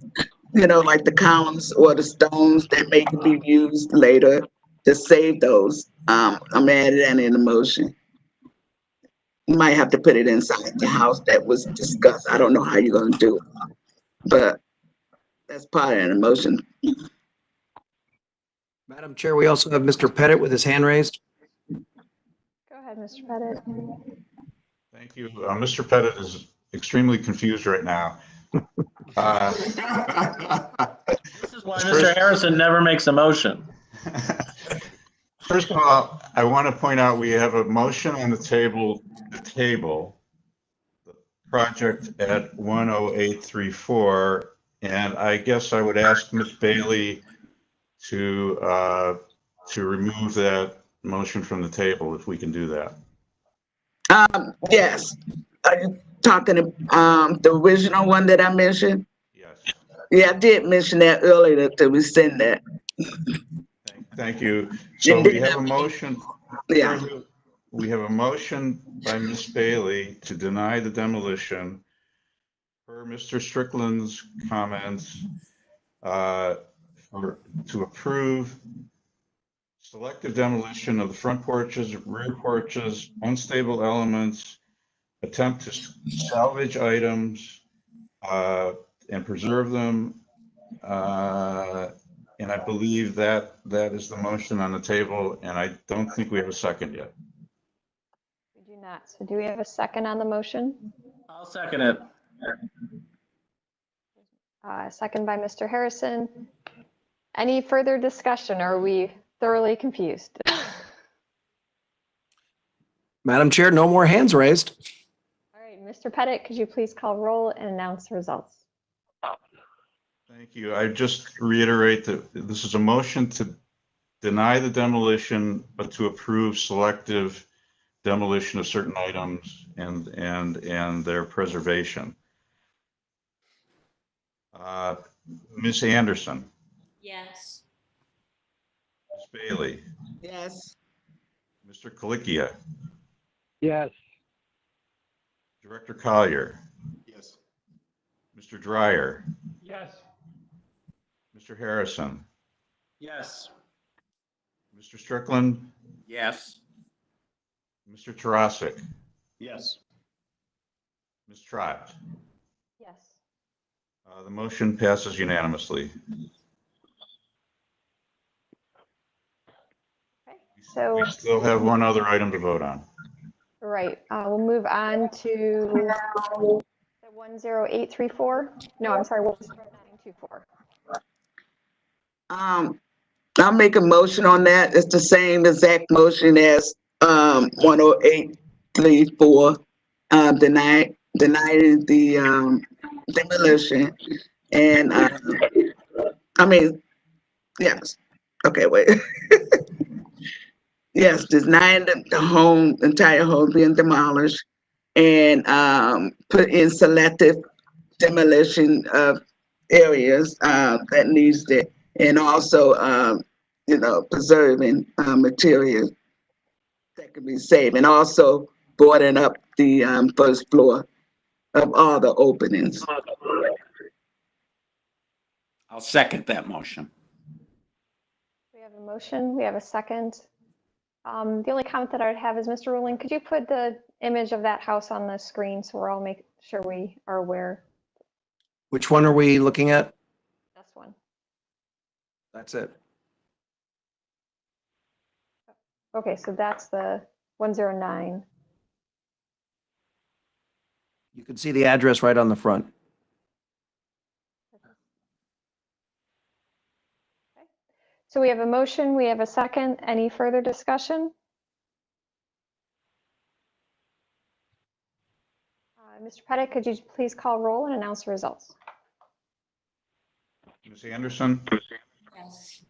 like the columns or the stones that may be used later to save those. I'm adding that in the motion. You might have to put it inside the house that was discussed. I don't know how you're gonna do it, but that's part of the motion. Madam Chair, we also have Mr. Pettit with his hand raised. Go ahead, Mr. Pettit. Thank you. Mr. Pettit is extremely confused right now. This is why Mr. Harrison never makes a motion. First of all, I want to point out we have a motion on the table the project at 10834, and I guess I would ask Ms. Bailey to remove that motion from the table if we can do that. Yes. Are you talking the original one that I mentioned? Yes. Yeah, I did mention that earlier to rescind that. Thank you. So we have a motion. Yeah. We have a motion by Ms. Bailey to deny the demolition per Mr. Strickland's comments, to approve selective demolition of the front porches, rear porches, unstable elements, attempt to salvage items and preserve them. And I believe that is the motion on the table, and I don't think we have a second yet. We do not. So do we have a second on the motion? I'll second it. Second by Mr. Harrison. Any further discussion, or are we thoroughly confused? Madam Chair, no more hands raised. All right, Mr. Pettit, could you please call roll and announce the results? Thank you. I just reiterate that this is a motion to deny the demolition, but to approve selective demolition of certain items and their preservation. Ms. Anderson, Yes. Ms. Bailey, Yes. Mr. Colicchia, Yes. Director Collier, Yes. Mr. Dryer, Yes. Mr. Harrison, Yes. Mr. Strickland, Yes. Mr. Tarasik, Yes. Ms. Trott. Yes. The motion passes unanimously. Okay, so, We still have one other item to vote on. right, we'll move on to the 10834. No, I'm sorry, 10924. I'll make a motion on that. It's the same exact motion as 10834, denying the demolition. And I mean, yes. Okay, wait. Yes, denying the entire home being demolished, and put in selective demolition of areas that needs it, and also preserving material that can be saved, and also boarding up the first floor of all the openings. I'll second that motion. We have a motion, we have a second. The only comment that I would have is, Mr. Rowling, could you put the image of that house on the screen so we're all make sure we are aware? Which one are we looking at? This one. That's it. Okay, so that's the 109. You can see the address right on the front. So we have a motion, we have a second. Any further discussion? Mr. Pettit, could you please call roll and announce the results? Ms. Anderson, Yes.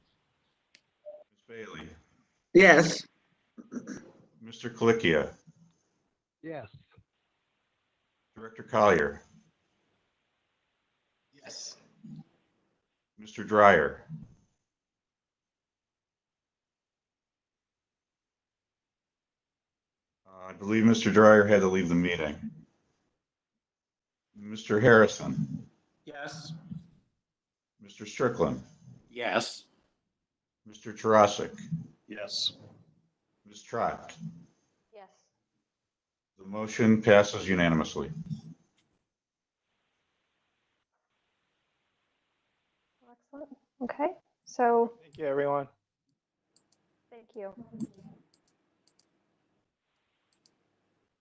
Ms. Bailey, Yes. Mr. Colicchia, Yes. Director Collier, Yes. Mr. Dryer, I believe Mr. Dryer had to leave the meeting. Mr. Harrison, Yes. Mr. Strickland, Yes. Mr. Tarasik, Yes. Ms. Trot. Yes. The motion passes unanimously. Excellent. Okay, so Thank you, everyone. thank you.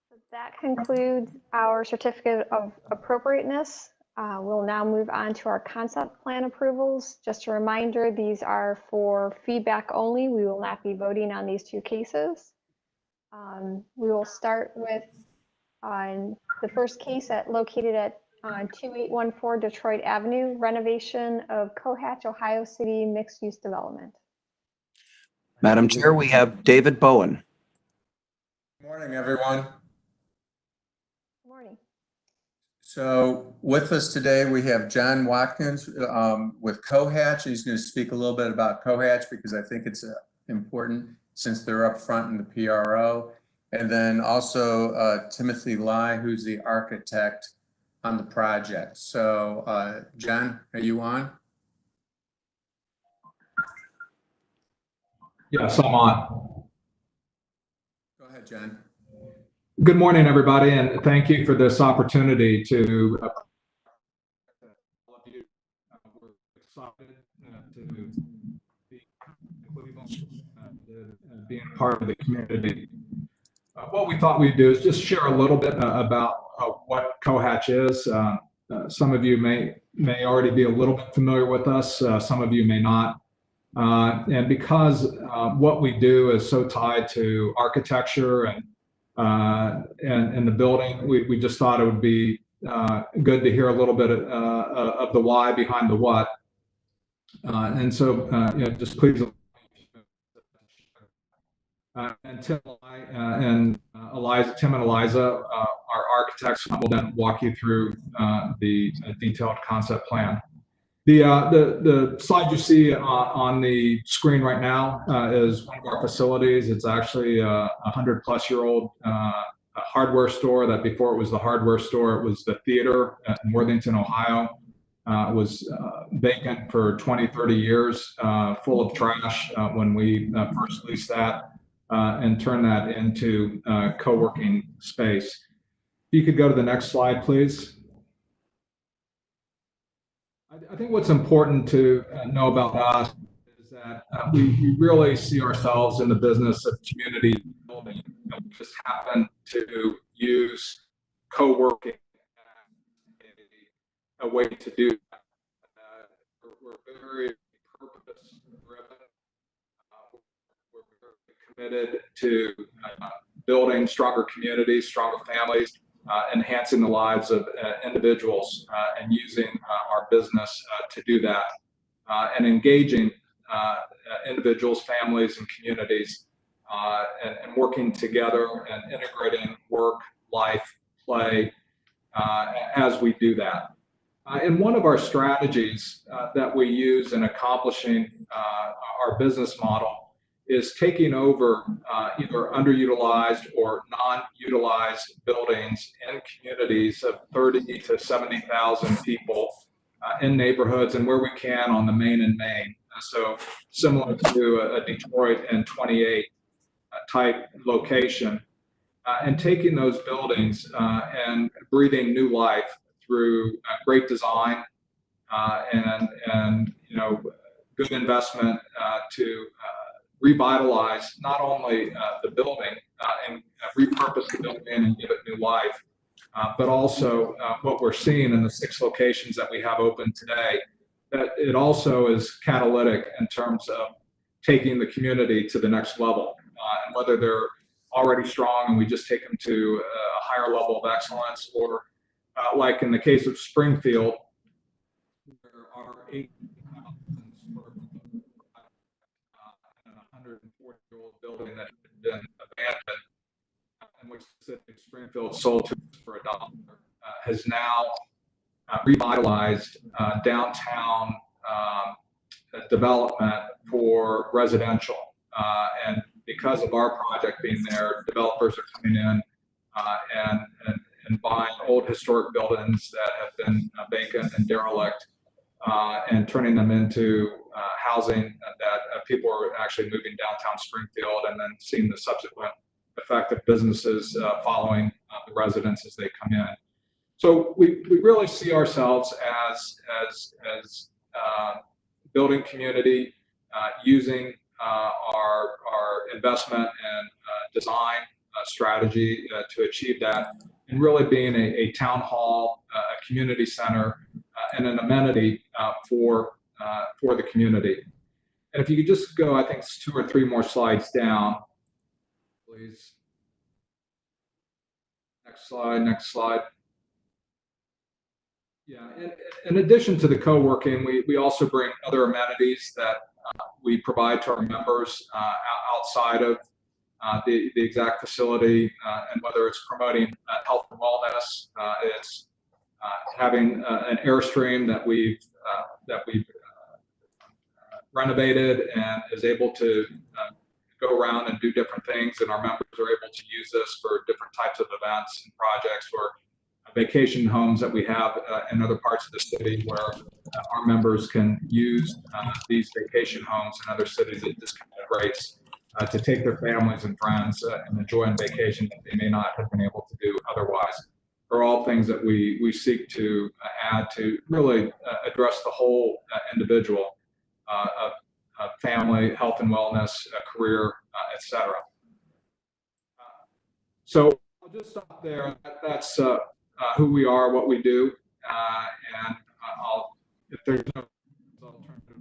So that concludes our certificate of appropriateness. We'll now move on to our concept plan approvals. Just a reminder, these are for feedback only. We will not be voting on these two cases. We will start with the first case located at 2814 Detroit Avenue, renovation of Cohatch, Ohio City mixed-use development. Madam Chair, we have David Bowen. Good morning, everyone. Good morning. So with us today, we have John Watkins with Cohatch. He's going to speak a little bit about Cohatch because I think it's important since they're up front in the PRO. And then also Timothy Lai, who's the architect on the project. So John, are you on? Yes, I'm on. Go ahead, John. Good morning, everybody, and thank you for this opportunity to all of you. We're excited to be being part of the community. What we thought we'd do is just share a little bit about what Cohatch is. Some of you may already be a little bit familiar with us. Some of you may not. And because what we do is so tied to architecture and the building, we just thought it would be good to hear a little bit of the why behind the what. And so, just please. And Tim and Eliza, our architects, will then walk you through the detailed concept plan. The slide you see on the screen right now is one of our facilities. It's actually a 100-plus-year-old hardware store that before it was the hardware store, it was the theater in Worthington, Ohio. It was vacant for 20, 30 years, full of trash when we first leased that and turned that into co-working space. If you could go to the next slide, please. I think what's important to know about us is that we really see ourselves in the business of community building. We just happen to use co-working as a way to do that. We're very purpose-driven. We're very committed to building stronger communities, stronger families, enhancing the lives of individuals and using our business to do that, and engaging individuals, families, and communities, and working together and integrating work, life, play as we do that. And one of our strategies that we use in accomplishing our business model is taking over either underutilized or non-utilized buildings in communities of 30 to 70,000 people in neighborhoods and where we can on the Main and Main. So similar to a Detroit and 28 type location, and taking those buildings and breathing new life through great design and good investment to revitalize not only the building and repurpose the building and give it new life, but also what we're seeing in the 6 locations that we have open today, that it also is catalytic in terms of taking the community to the next level. And whether they're already strong and we just take them to a higher level of excellence, or like in the case of Springfield, there are 8,000 square feet in a 140-year-old building that had been abandoned, and which Springfield sold to for $1, has now revitalized downtown development for residential. And because of our project being there, developers are coming in and buying old historic buildings that have been vacant and derelict and turning them into housing that people are actually moving downtown Springfield, and then seeing the subsequent effect of businesses following the residents as they come in. So we really see ourselves as building community, using our investment and design strategy to achieve that, and really being a town hall, a community center, and an amenity for the community. And if you could just go, I think it's 2 or 3 more slides down, please. Next slide, next slide. Yeah, in addition to the co-working, we also bring other amenities that we provide to our members outside of the exact facility, and whether it's promoting health and wellness, it's having an Airstream that we've renovated and is able to go around and do different things, and our members are able to use this for different types of events and projects, or vacation homes that we have in other parts of the city where our members can use these vacation homes in other cities at discounted rates to take their families and friends and enjoy on vacation that they may not have been able to do otherwise. Are all things that we seek to add to really address the whole individual of family, health and wellness, career, etc. So I'll just stop there. That's who we are, what we do, and if there's no alternative.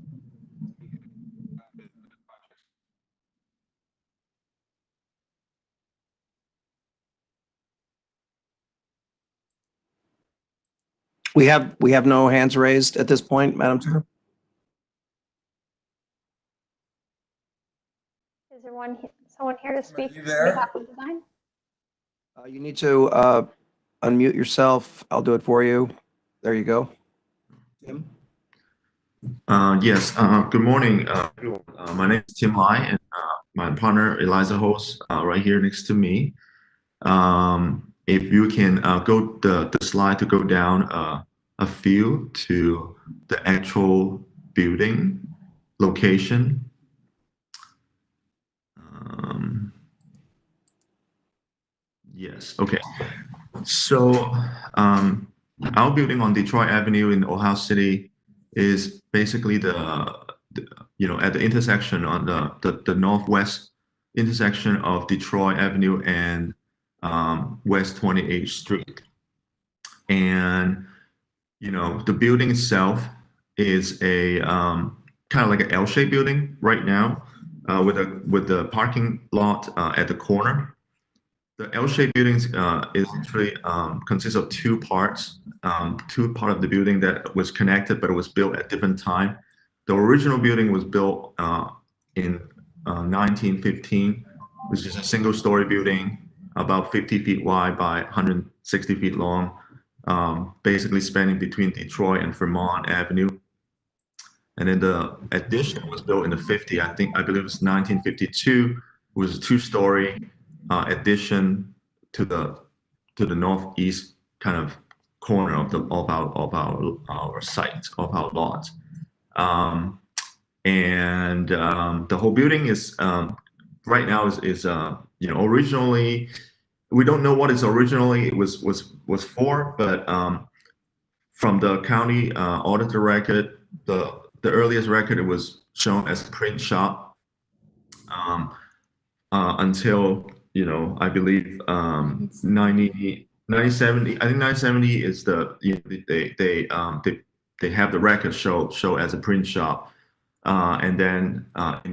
We have no hands raised at this point, Madam Chair. Is there someone here to speak you on there? behalf of design? You need to unmute yourself. I'll do it for you. There you go. Tim? Yes, good morning, everyone. My name is Tim Lai, and my partner Eliza Host right here next to me. If you can go the slide to go down a few to the actual building location. Yes, okay. So our building on Detroit Avenue in Ohio City is basically the at the intersection on the northwest intersection of Detroit Avenue and West 28th Street. And the building itself is a kind of like an L-shaped building right now, with the parking lot at the corner. The L-shaped buildings is actually consists of 2 parts. 2 parts of the building that was connected, but it was built at different time. The original building was built in 1915, which is a single-story building, about 50 feet wide by 160 feet long, basically spanning between Detroit and Fremont Avenue. And then the addition was built in the 50s. I believe it was 1952. It was a 2-story addition to the northeast kind of corner of our site, of our lot. And the whole building is right now is originally, we don't know what it's originally it was for, but from the county auditor record, the earliest record, it was shown as a print shop until I believe 1970. I think 1970 is they have the record show as a print shop, and then in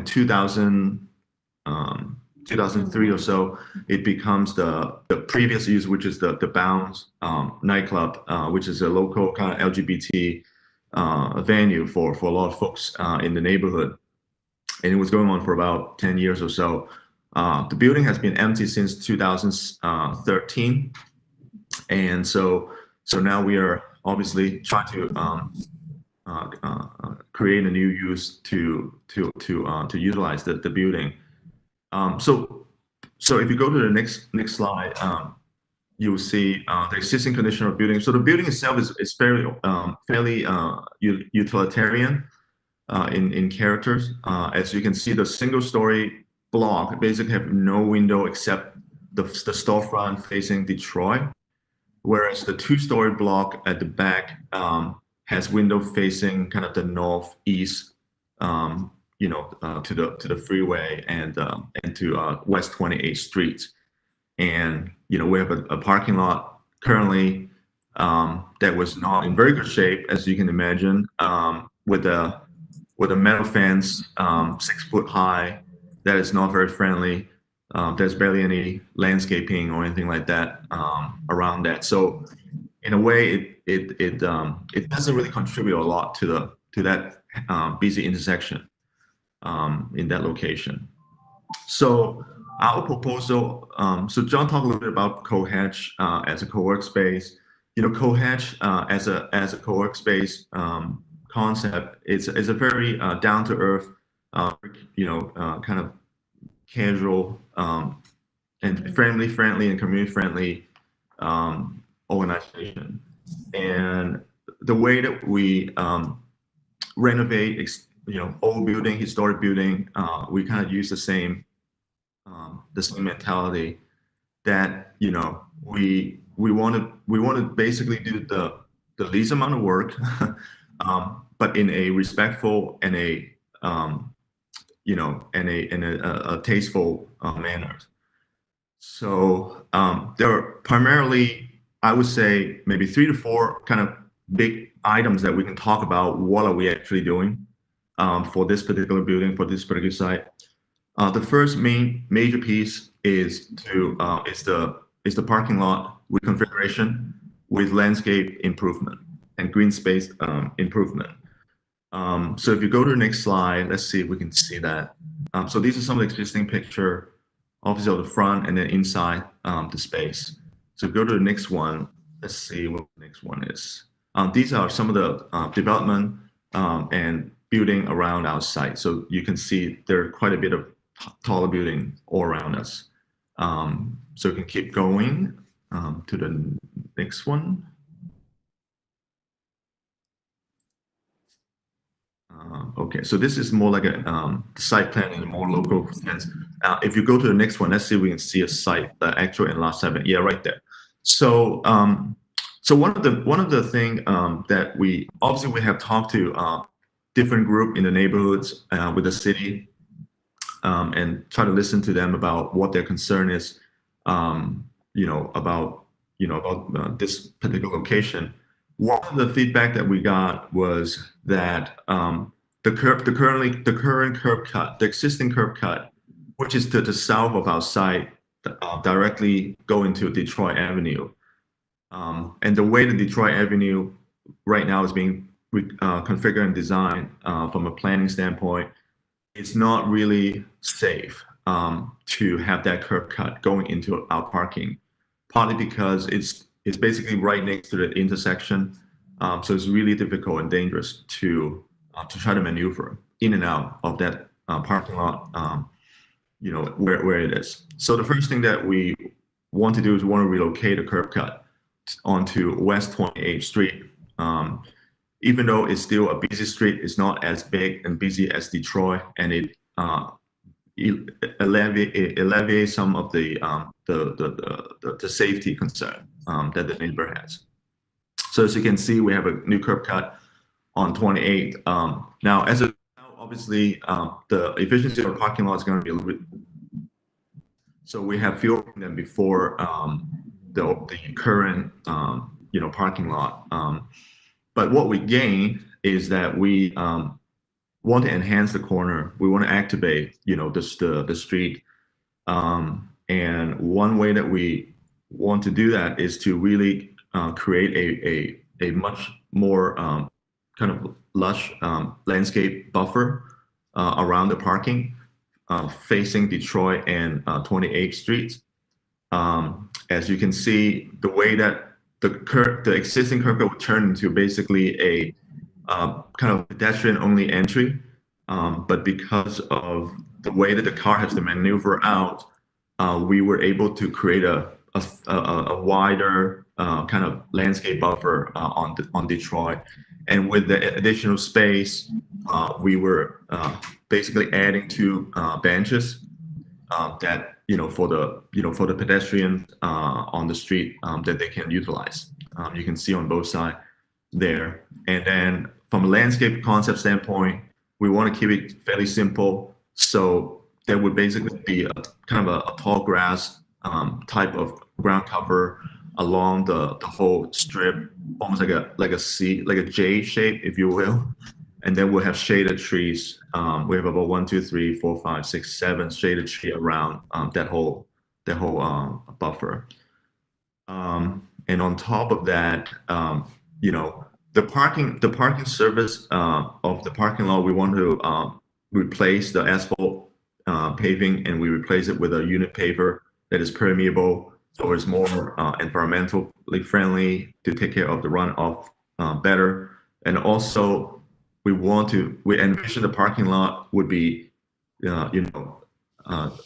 2003 or so, it becomes the previous use, which is the Bounds nightclub, which is a local kind of LGBT venue for a lot of folks in the neighborhood. And it was going on for about 10 years or so. The building has been empty since 2013. And so now we are obviously trying to create a new use to utilize the building. So if you go to the next slide, you'll see the existing condition of building. So the building itself is fairly utilitarian in characters. As you can see, the single-story block basically have no window except the storefront facing Detroit, whereas the two-story block at the back has window facing kind of the northeast, to the freeway and to West 28th Street. And we have a parking lot currently that was not in very good shape, as you can imagine, with a metal fence 6 foot high that is not very friendly. There's barely any landscaping or anything like that around that. So in a way, it doesn't really contribute a lot to that busy intersection in that location. So our proposal, so John talked a little bit about Cohatch as a co-work space. Cohatch as a co-work space concept is a very down to earth, kind of casual and friendly and community friendly organization. And the way that we renovate, old building, historic building, we kind of use the same mentality that we want to basically do the least amount of work, but in a respectful and a tasteful manner. So there are primarily, I would say, maybe 3 to 4 kind of big items that we can talk about. What are we actually doing for this particular building, for this particular site? The first major piece is the parking lot reconfiguration with landscape improvement and green space improvement. So if you go to the next slide, let's see if we can see that. So these are some of the existing picture, obviously of the front and then inside the space. So go to the next one. Let's see what the next one is. These are some of the development and building around our site. So you can see there are quite a bit of taller building all around us. So we can keep going to the next one. Okay, so this is more like a site plan in a more local sense. If you go to the next one, let's see if we can see a site, the actual enlarged site. Yeah, right there. So, so one of the thing that we have talked to different group in the neighborhoods with the city, and try to listen to them about what their concern is, about this particular location. One of the feedback that we got was that the current curb cut, the existing curb cut, which is to the south of our site, directly going to Detroit Avenue, and the way the Detroit Avenue right now is being configured and designed from a planning standpoint, it's not really safe to have that curb cut going into our parking, partly because it's basically right next to the intersection. So it's really difficult and dangerous to try to maneuver in and out of that parking lot, where it is. So the first thing that we want to do is we want to relocate a curb cut onto West 28th Street. Even though it's still a busy street, it's not as big and busy as Detroit, and it alleviates some of the safety concern that the neighbor has. So as you can see, we have a new curb cut on 28th. Now, obviously, the efficiency of the parking lot is going to be a little bit. So we have fewer than before the current parking lot. But what we gain is that we want to enhance the corner. We want to activate, the street. And one way that we want to do that is to really create a much more kind of lush landscape buffer around the parking, facing Detroit and 28th Street. As you can see, the way that the existing curb cut would turn into basically a kind of pedestrian-only entry, but because of the way that the car has to maneuver out, we were able to create a a wider kind of landscape buffer on Detroit. And with the additional space, we were basically adding two benches that for the pedestrians on the street that they can utilize. You can see on both sides there. And then from a landscape concept standpoint, we want to keep it fairly simple. So there would basically be a kind of a tall grass type of ground cover along the whole strip, almost like a C, like a J shape, if you will. And then we'll have shaded trees. We have about 1, 2, 3, 4, 5, 6, 7 shaded trees around that whole buffer. And on top of that, the parking service of the parking lot, we want to replace the asphalt paving, and we replace it with a unit paver that is permeable, so it's more environmentally friendly to take care of the runoff better. And also, we envision the parking lot would be,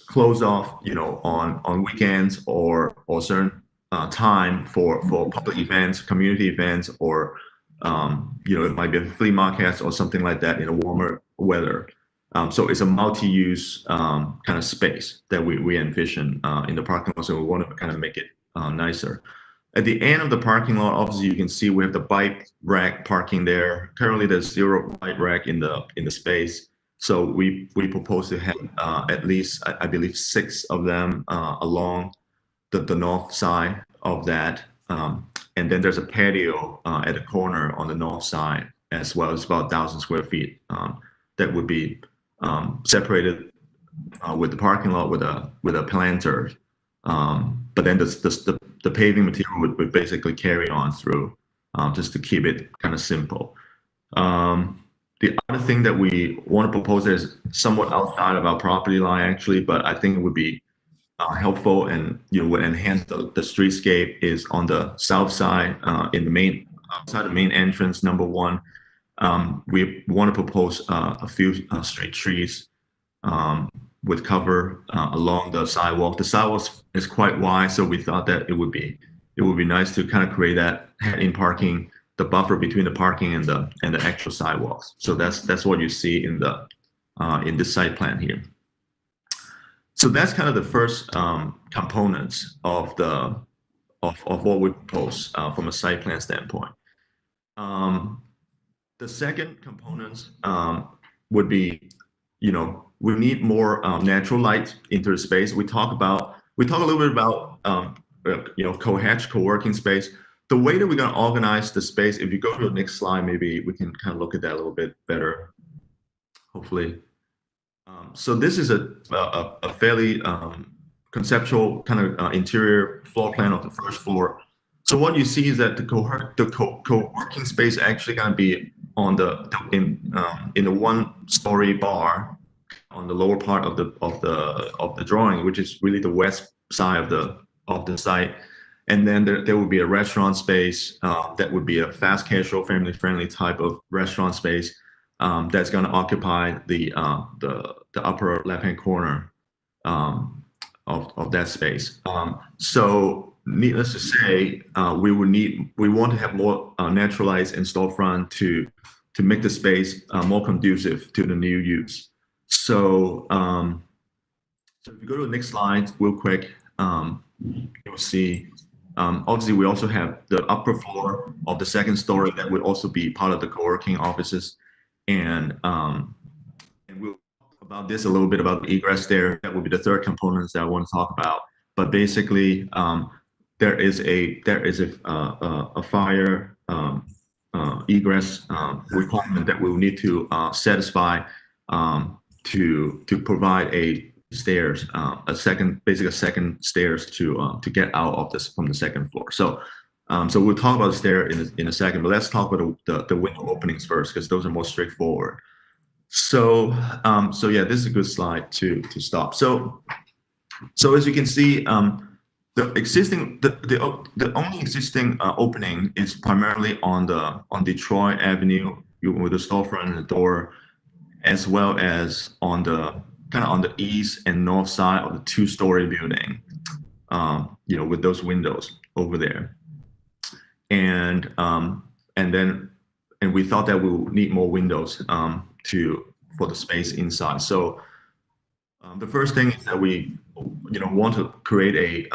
closed off, on weekends or certain time for public events, community events, or it might be a flea market or something like that in a warmer weather. So it's a multi-use kind of space that we envision in the parking lot. So we want to kind of make it nicer. At the end of the parking lot, obviously you can see we have the bike rack parking there. Currently, there's 0 bike rack in the space. So we propose to have at least, I believe, 6 of them along the north side of that. And then there's a patio at the corner on the north side as well. It's about 1,000 square feet that would be separated with the parking lot with a planter. But then the paving material would basically carry on through just to keep it kind of simple. The other thing that we want to propose is somewhat outside of our property line, actually, but I think it would be helpful and would enhance the streetscape is on the south side outside the main entrance, number 1. We want to propose a few straight trees with cover along the sidewalk. The sidewalk is quite wide, so we thought that it would be nice to kind of create that head-in parking, the buffer between the parking and the actual sidewalks. So that's what you see in this site plan here. So that's kind of the first components of what we propose from a site plan standpoint. The second components would be, we need more natural light into the space. We talk a little bit about, co-hatch, co-working space. The way that we're going to organize the space, if you go to the next slide, maybe we can kind of look at that a little bit better, hopefully. So this is a fairly conceptual kind of interior floor plan of the first floor. So what you see is that the co-working space actually going to be in the 1-story bar on the lower part of the drawing, which is really the west side of the site. And then there would be a restaurant space that would be a fast casual, family friendly type of restaurant space that's going to occupy the upper left hand corner of that space. So needless to say, we want to have more natural lights and storefront to make the space more conducive to the new use. So, so if you go to the next slide real quick, you'll see, obviously we also have the upper floor of the second story that would also be part of the co-working offices. And we'll talk about this a little bit about the egress there. That would be the third component that I want to talk about. But basically, there is a fire egress requirement that we'll need to satisfy to provide a stairs, a second stairs to get out of this from the second floor. So so we'll talk about the stair in a second, but let's talk about the window openings first, because those are more straightforward. So so yeah, this is a good slide to stop. So as you can see, the only existing opening is primarily on Detroit Avenue with the storefront and the door, as well as on the east and north side of the 2-story building. with those windows over there. And we thought that we would need more windows for the space inside. So the first thing is that we want to create a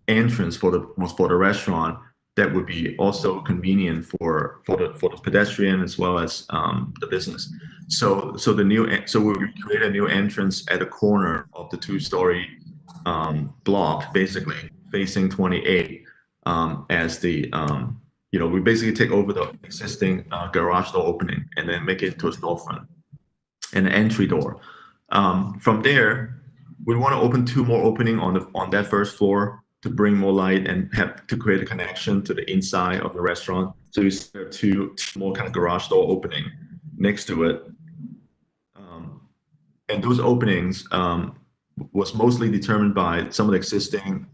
entrance for the restaurant that would be also convenient for the pedestrian as well as the business. So we create a new entrance at the corner of the 2-story block, basically facing 28 as the we basically take over the existing garage door opening and then make it into a storefront and an entry door. From there, we want to open 2 more opening on that first floor to bring more light and to create a connection to the inside of the restaurant. So you see 2 more kind of garage door opening next to it. And those openings was mostly determined by some of the existing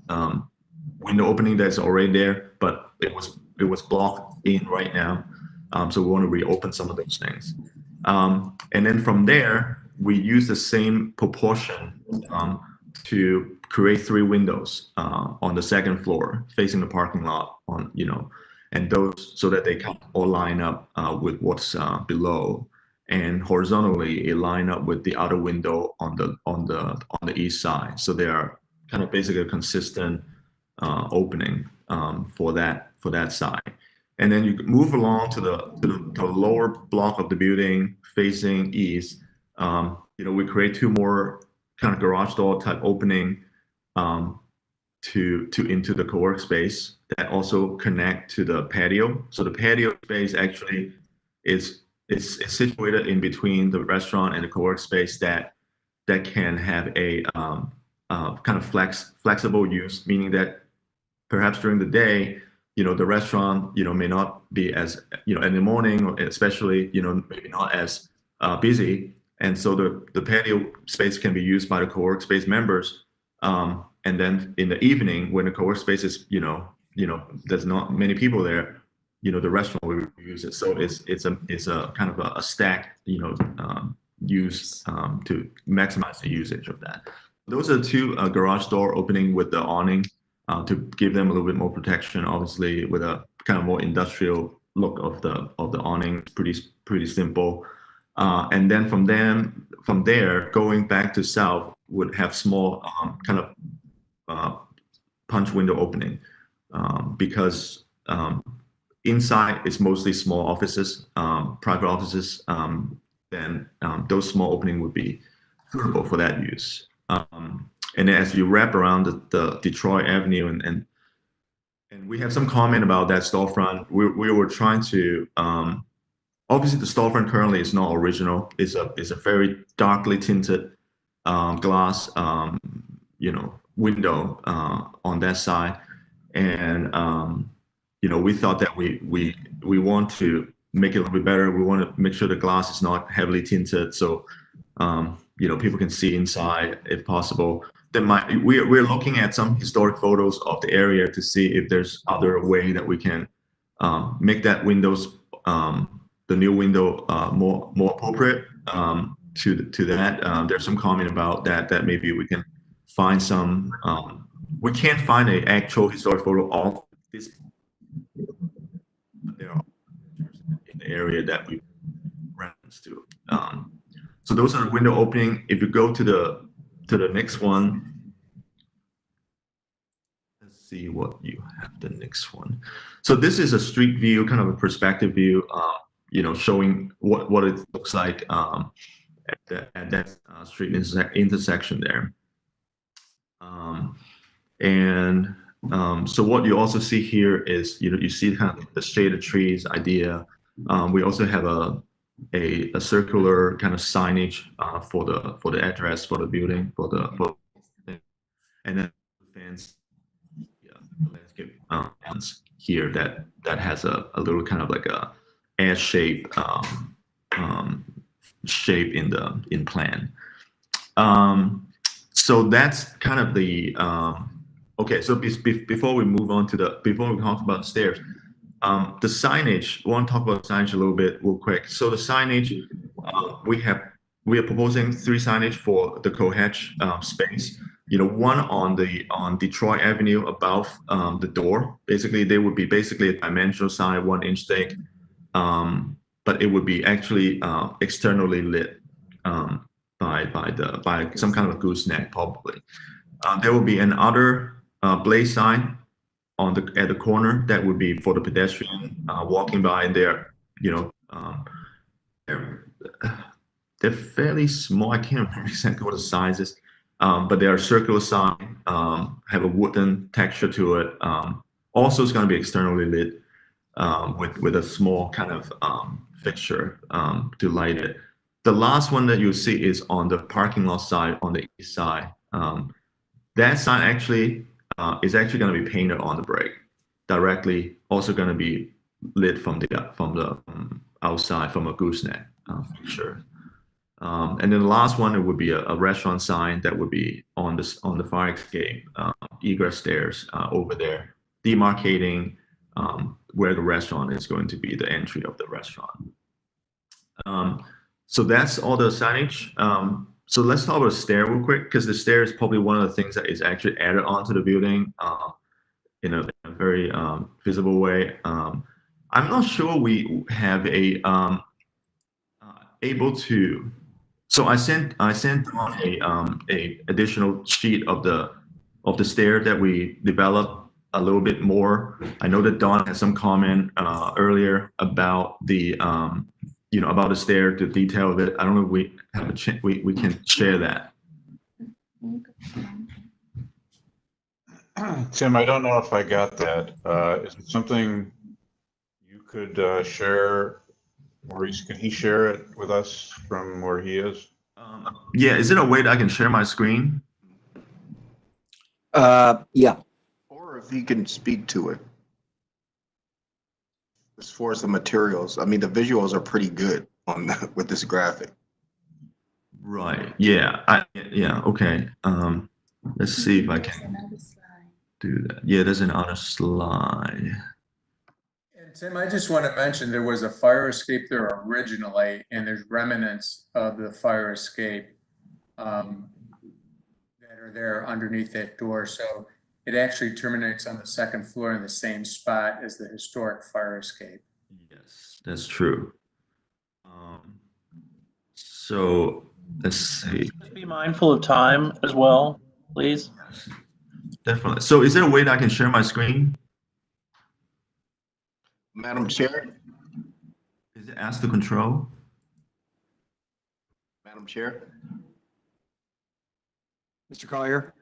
window opening that's already there, but it was blocked in right now. So we want to reopen some of those things. And then from there, we use the same proportion to create 3 windows on the second floor facing the parking lot and those so that they can all line up with what's below, and horizontally it line up with the other window on the east side. So they are kind of basically a consistent opening for that side. And then you move along to the lower block of the building facing east. We create 2 more kind of garage door type opening into the co-work space that also connect to the patio. So the patio space actually is situated in between the restaurant and the co-work space that can have a kind of flexible use, meaning that perhaps during the day, the restaurant, may not be as, in the morning, or especially, maybe not as busy. And so the patio space can be used by the co-work space members. And then in the evening, when the co-work space is, there's not many people there, the restaurant will use it. So it's a kind of a stack, use to maximize the usage of that. Those are 2 garage door opening with the awning to give them a little bit more protection. Obviously, with a kind of more industrial look of the awning, pretty simple. And then from there, going back to south would have small kind of punch window opening because inside is mostly small offices, private offices. Then those small opening would be suitable for that use. And as you wrap around the Detroit Avenue and we have some comment about that storefront, we were trying to obviously the storefront currently is not original. It's a very darkly tinted glass window on that side, and we thought that we want to make it a little bit better. We want to make sure the glass is not heavily tinted, so people can see inside if possible. We're looking at some historic photos of the area to see if there's other way that we can make that windows, the new window, more appropriate to that. There's some comment about that maybe we can find some. We can't find an actual historic photo of this. There are in the area that we reference to. So those are the window opening. If you go to the next one, let's see what you have the next one. So this is a street view, kind of a perspective view, showing what it looks like at that street intersection there. So what you also see here is, you see kind of the shaded trees idea. We also have a circular kind of signage for the address for the building and then fence, landscape here that has a little kind of like a S shape shape in plan. So that's kind of the okay. So before we move on before we talk about the stairs, the signage. I want to talk about signage a little bit real quick. So the signage, we are proposing 3 signage for the Cohatch space. one on Detroit Avenue above the door. Basically, they would be basically a dimensional sign, 1-inch thick, but it would be actually externally lit by some kind of a gooseneck, probably. There will be another blaze sign at the corner that would be for the pedestrian walking by, and they're fairly small. I can't remember exactly what the size is, but they are circular sign, have a wooden texture to it. Also, it's going to be externally lit with a small kind of fixture to light it. The last one that you'll see is on the parking lot side, on the east side. That sign actually is actually going to be painted on the brick directly. Also going to be lit from the outside from a gooseneck fixture. And then the last one, it would be a restaurant sign that would be on the fire escape egress stairs over there, demarcating where the restaurant is going to be, the entry of the restaurant. So that's all the signage. So let's talk about the stair real quick, because the stair is probably one of the things that is actually added onto the building in a very visible way. I'm not sure we have able to. So I sent on a additional sheet of the stair that we developed a little bit more. I know that Dawn had some comment earlier about the about the stair, the detail of it. I don't know if we have a chance. We can share that. Tim, I don't know if I got that. Is it something you could share, or can he share it with us from where he is? Yeah, is it a way that I can share my screen? Yeah. Or if you can speak to it. As far as the materials, I mean, the visuals are pretty good with this graphic. Right. Yeah. Yeah. Okay. Let's see if I can do that. Yeah, there's another slide. And Tim, I just want to mention there was a fire escape there originally, and there's remnants of the fire escape that are there underneath that door. So it actually terminates on the second floor in the same spot as the historic fire escape. Yes, that's true. So let's see. Be mindful of time as well, please. Definitely. So is there a way that I can share my screen? Madam Chair? Is it ask to control? Madam Chair? Mr. Collier?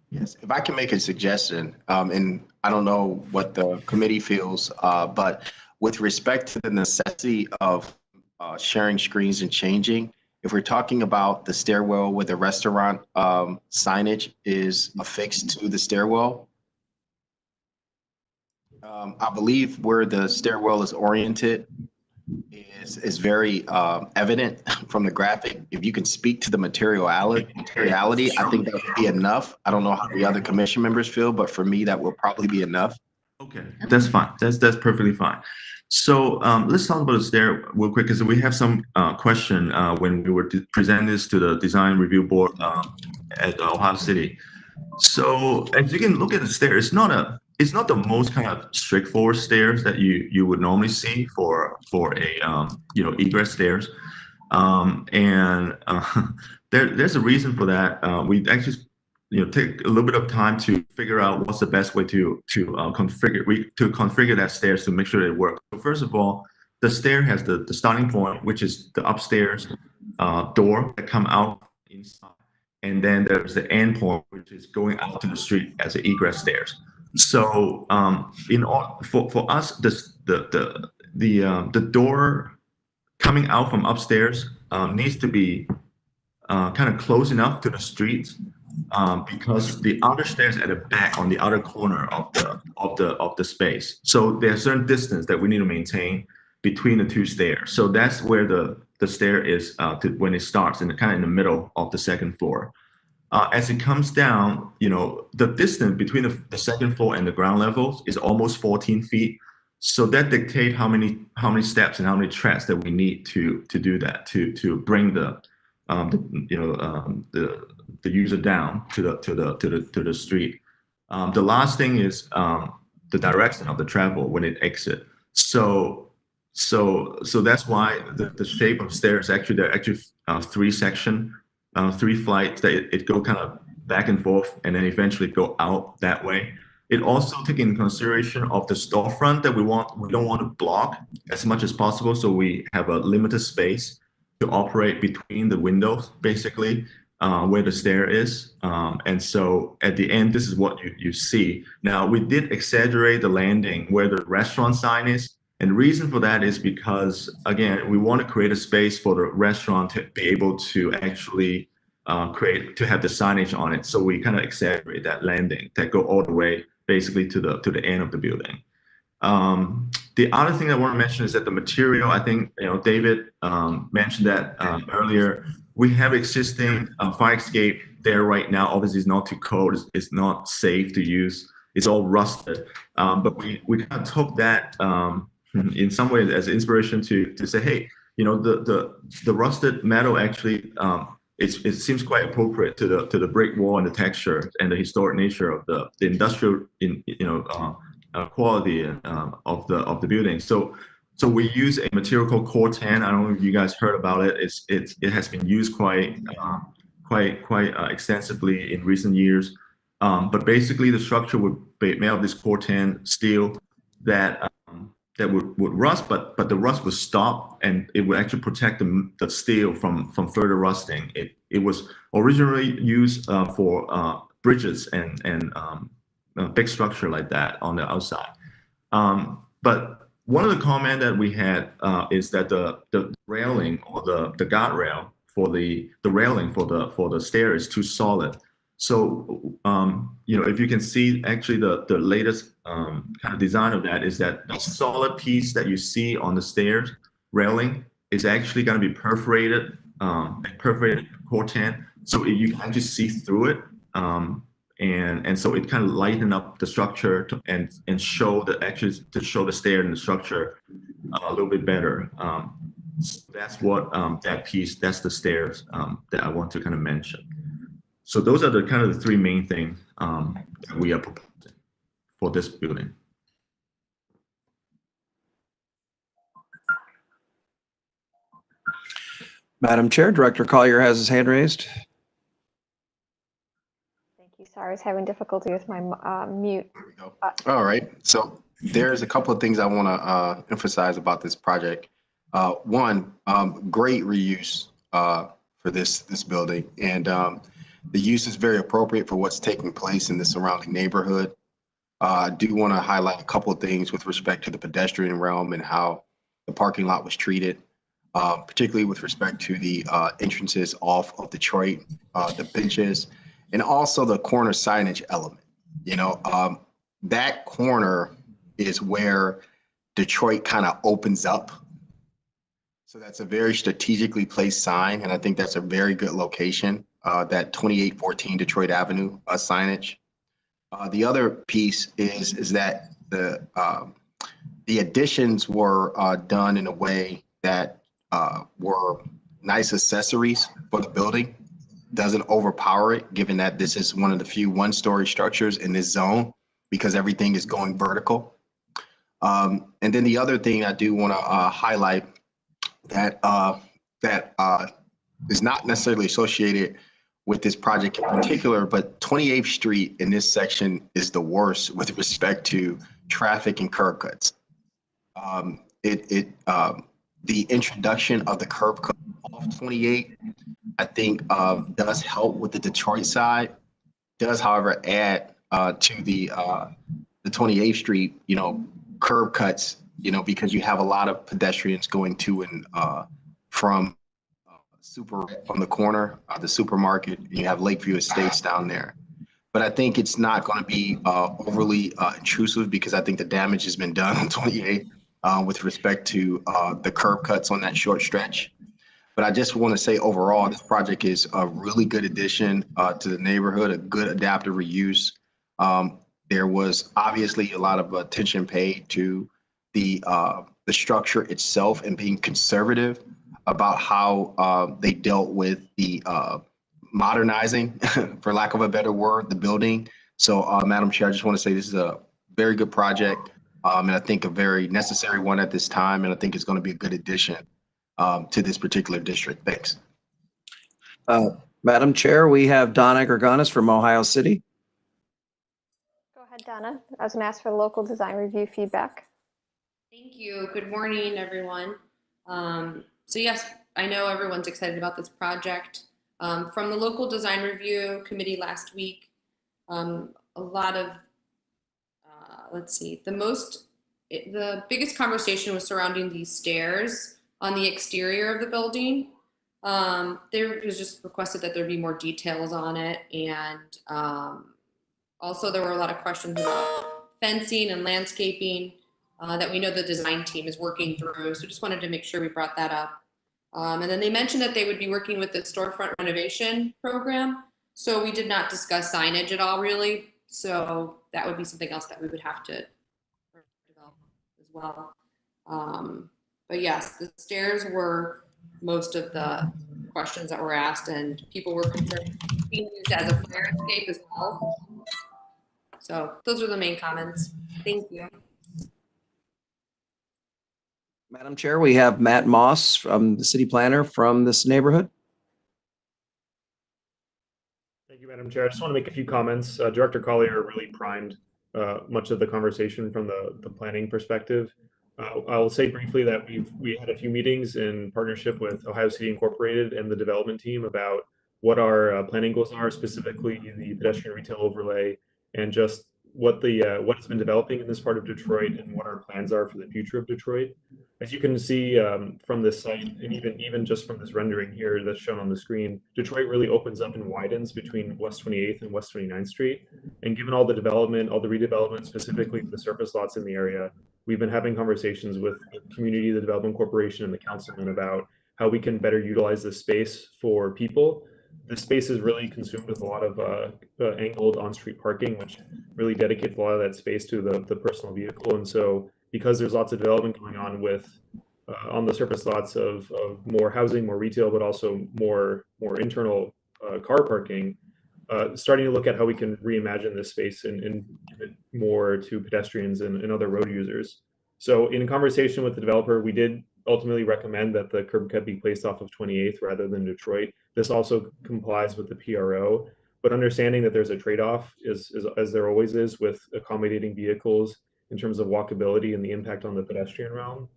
Yes, if I can make a suggestion, and I don't know what the committee feels, but with respect to the necessity of sharing screens and changing, if we're talking about the stairwell where the restaurant signage is affixed to the stairwell, I believe where the stairwell is oriented is very evident from the graphic. If you can speak to the materiality, I think that would be enough. I don't know how the other commission members feel, but for me, that will probably be enough. Okay, that's fine. That's perfectly fine. So let's talk about the stair real quick, because we have some question when we were presenting this to the design review board at Ohio City. So as you can look at the stair, it's not the most kind of straightforward stairs that you would normally see for a egress stairs, and there's a reason for that. We actually take a little bit of time to figure out what's the best way to configure that stairs to make sure it works. So first of all, the stair has the starting point, which is the upstairs door that come out inside, and then there's the end point, which is going out to the street as an egress stairs. So for us, the door coming out from upstairs needs to be kind of close enough to the street, because the other stairs at the back on the other corner of the space. So there's a certain distance that we need to maintain between the two stairs. So that's where the stair is when it starts in the middle of the second floor. As it comes down, the distance between the second floor and the ground levels is almost 14 feet. So that dictates how many steps and how many tracks that we need to do that to bring the the user down to the street. The last thing is the direction of the travel when it exit. So that's why the shape of stairs actually there are actually three flights that it go kind of back and forth and then eventually go out that way. It also take into consideration of the storefront that we don't want to block as much as possible. So we have a limited space to operate between the windows, basically, where the stair is. And so at the end, this is what you see. Now, we did exaggerate the landing where the restaurant sign is. And the reason for that is because, again, we want to create a space for the restaurant to be able to actually have the signage on it. So we kind of exaggerate that landing that go all the way basically to the end of the building. The other thing I want to mention is that the material, I think, David mentioned that earlier. We have existing fire escape there right now. Obviously, it's not too cold. It's not safe to use. It's all rusted. But we kind of took that in some ways as inspiration to say, hey, the rusted metal actually it seems quite appropriate to the brick wall and the texture and the historic nature of the industrial quality of the building. So we use a material called Corten. I don't know if you guys heard about it. It has been used quite extensively in recent years. But basically, the structure would be made of this Corten steel that would rust, but the rust would stop and it would actually protect the steel from further rusting. It was originally used for bridges and a big structure like that on the outside. But one of the comment that we had is that the railing or the guardrail for the railing for the stair is too solid. So if you can see, actually the latest kind of design of that is that the solid piece that you see on the stairs railing is actually going to be perforated Corten, so you can actually see through it. And so it kind of lighten up the structure and show the stair and the structure a little bit better. So that's what that's the stairs that I want to kind of mention. So those are the kind of the three main things that we are proposing for this building. Madam Chair, Director Collier has his hand raised. Thank you. Sorry, I was having difficulty with my mute. All right. So there's a couple of things I want to emphasize about this project. One, great reuse for this building, and the use is very appropriate for what's taking place in the surrounding neighborhood. I do want to highlight a couple of things with respect to the pedestrian realm and how the parking lot was treated, particularly with respect to the entrances off of Detroit, the benches, and also the corner signage element. That corner is where Detroit kind of opens up. So that's a very strategically placed sign, and I think that's a very good location, that 2814 Detroit Avenue signage. The other piece is that the additions were done in a way that were nice accessories for the building. Doesn't overpower it, given that this is one of the few one-story structures in this zone because everything is going vertical. And then the other thing I do want to highlight that is not necessarily associated with this project in particular, but 28th Street in this section is the worst with respect to traffic and curb cuts. The introduction of the curb cut off 28, I think, does help with the Detroit side. Does, however, add to the 28th Street, curb cuts, because you have a lot of pedestrians going to and from the corner, the supermarket, and you have Lakeview Estates down there. But I think it's not going to be overly intrusive because I think the damage has been done on 28 with respect to the curb cuts on that short stretch. But I just want to say overall, this project is a really good addition to the neighborhood, a good adaptive reuse. There was obviously a lot of attention paid to the structure itself and being conservative. about how they dealt with the modernizing, for lack of a better word, the building. So, Madam Chair, I just want to say this is a very good project, and I think a very necessary one at this time, and I think it's going to be a good addition to this particular district. Thanks. Madam Chair, we have Donna Gerganis from Ohio City. Go ahead, Donna. I was going to ask for the local design review feedback. Thank you. Good morning, everyone. So yes, I know everyone's excited about this project. From the local design review committee last week, a lot of, let's see, the biggest conversation was surrounding these stairs on the exterior of the building. There was just requested that there be more details on it, and also there were a lot of questions about fencing and landscaping that we know the design team is working through. So just wanted to make sure we brought that up. And then they mentioned that they would be working with the storefront renovation program. So we did not discuss signage at all, really. So that would be something else that we would have to develop as well. But yes, the stairs were most of the questions that were asked, and people were concerned being used as a fire escape as well. So those are the main comments. Thank you. Madam Chair, we have Matt Moss from the city planner from this neighborhood. Thank you, Madam Chair. I just want to make a few comments. Director Collier really primed much of the conversation from the planning perspective. I will say briefly that we had a few meetings in partnership with Ohio City Incorporated and the development team about what our planning goals are, specifically the pedestrian retail overlay, and just what has been developing in this part of Detroit and what our plans are for the future of Detroit. As you can see from this site, and even just from this rendering here that's shown on the screen, Detroit really opens up and widens between West 28th and West 29th Street. And given all the development, all the redevelopment, specifically the surface lots in the area, we've been having conversations with the community, the Development Corporation, and the councilman about how we can better utilize this space for people. The space is really consumed with a lot of angled on-street parking, which really dedicates a lot of that space to the personal vehicle. And so because there's lots of development going on with on the surface lots of more housing, more retail, but also more internal car parking, starting to look at how we can reimagine this space and give it more to pedestrians and other road users. So in conversation with the developer, we did ultimately recommend that the curb cut be placed off of 28th rather than Detroit. This also complies with the PRO, but understanding that there's a trade-off as there always is with accommodating vehicles in terms of walkability and the impact on the pedestrian realm.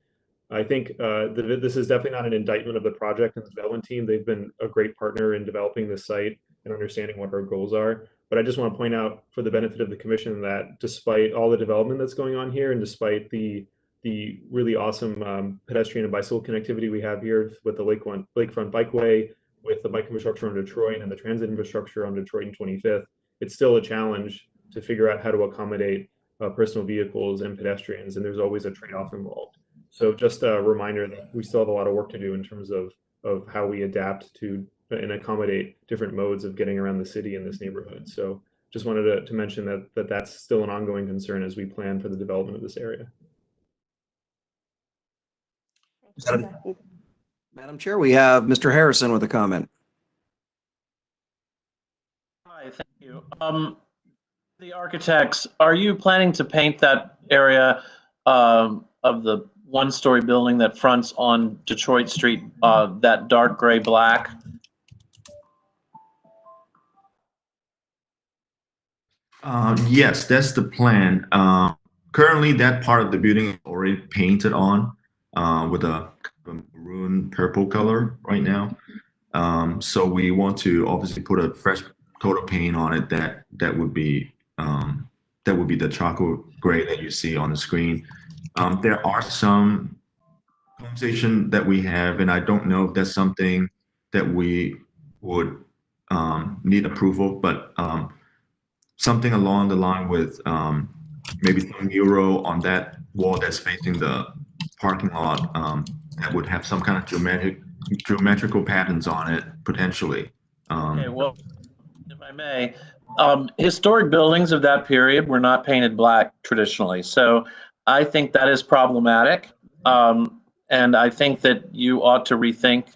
I think this is definitely not an indictment of the project and the development team. They've been a great partner in developing this site and understanding what our goals are. But I just want to point out for the benefit of the commission that despite all the development that's going on here and despite the really awesome pedestrian and bicycle connectivity we have here with the Lakefront Bikeway, with the bike infrastructure on Detroit and the transit infrastructure on Detroit and 25th, it's still a challenge to figure out how to accommodate personal vehicles and pedestrians, and there's always a trade-off involved. So just a reminder that we still have a lot of work to do in terms of how we adapt to and accommodate different modes of getting around the city in this neighborhood. So just wanted to mention that's still an ongoing concern as we plan for the development of this area. Madam Chair, we have Mr. Harrison with a comment. Hi, thank you. The architects, are you planning to paint that area of the one-story building that fronts on Detroit Street, that dark gray black? Yes, that's the plan. Currently, that part of the building is already painted on with a maroon purple color right now. So we want to obviously put a fresh coat of paint on it that would be the charcoal gray that you see on the screen. There are some conversation that we have, and I don't know if that's something that we would need approval, but something along the line with maybe some mural on that wall that's facing the parking lot that would have some kind of geometrical patterns on it, potentially. Okay, well, if I may, historic buildings of that period were not painted black traditionally, so I think that is problematic. And I think that you ought to rethink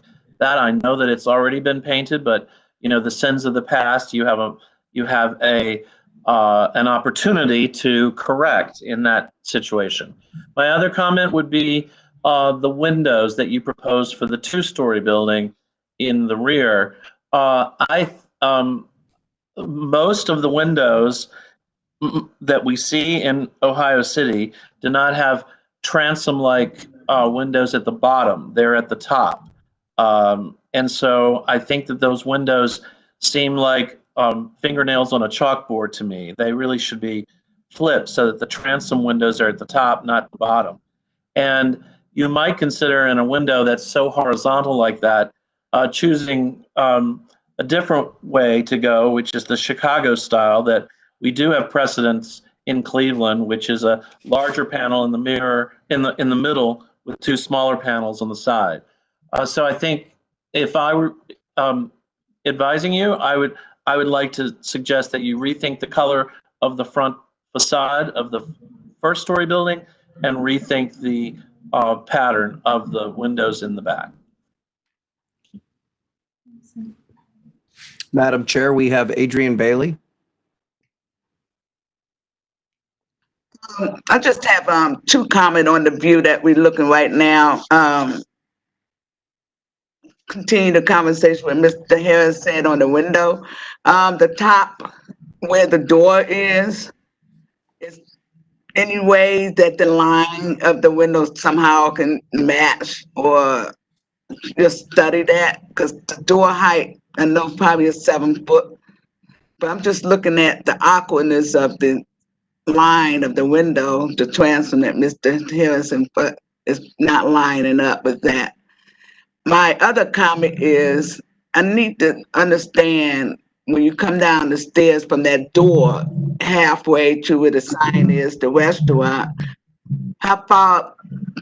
that. I know that it's already been painted, but the sins of the past, you have an opportunity to correct in that situation. My other comment would be the windows that you proposed for the two-story building in the rear. Most of the windows that we see in Ohio City do not have transom-like windows at the bottom. They're at the top. And so I think that those windows seem like fingernails on a chalkboard to me. They really should be flipped so that the transom windows are at the top, not the bottom. And you might consider in a window that's so horizontal like that, choosing a different way to go, which is the Chicago style that we do have precedents in Cleveland, which is a larger panel in the mirror in the middle with two smaller panels on the side. So I think if I were advising you, I would like to suggest that you rethink the color of the front facade of the first story building and rethink the pattern of the windows in the back. Madam Chair, we have Adrian Bailey. I just have two comments on the view that we're looking right now. Continue the conversation with Mr. Harris said on the window. The top where the door is any way that the line of the window somehow can match, or just study that, because the door height, I know probably is 7 foot, but I'm just looking at the awkwardness of the line of the window, the transom that Mr. Harrison put is not lining up with that. My other comment is I need to understand when you come down the stairs from that door halfway to where the sign is, the restaurant, how far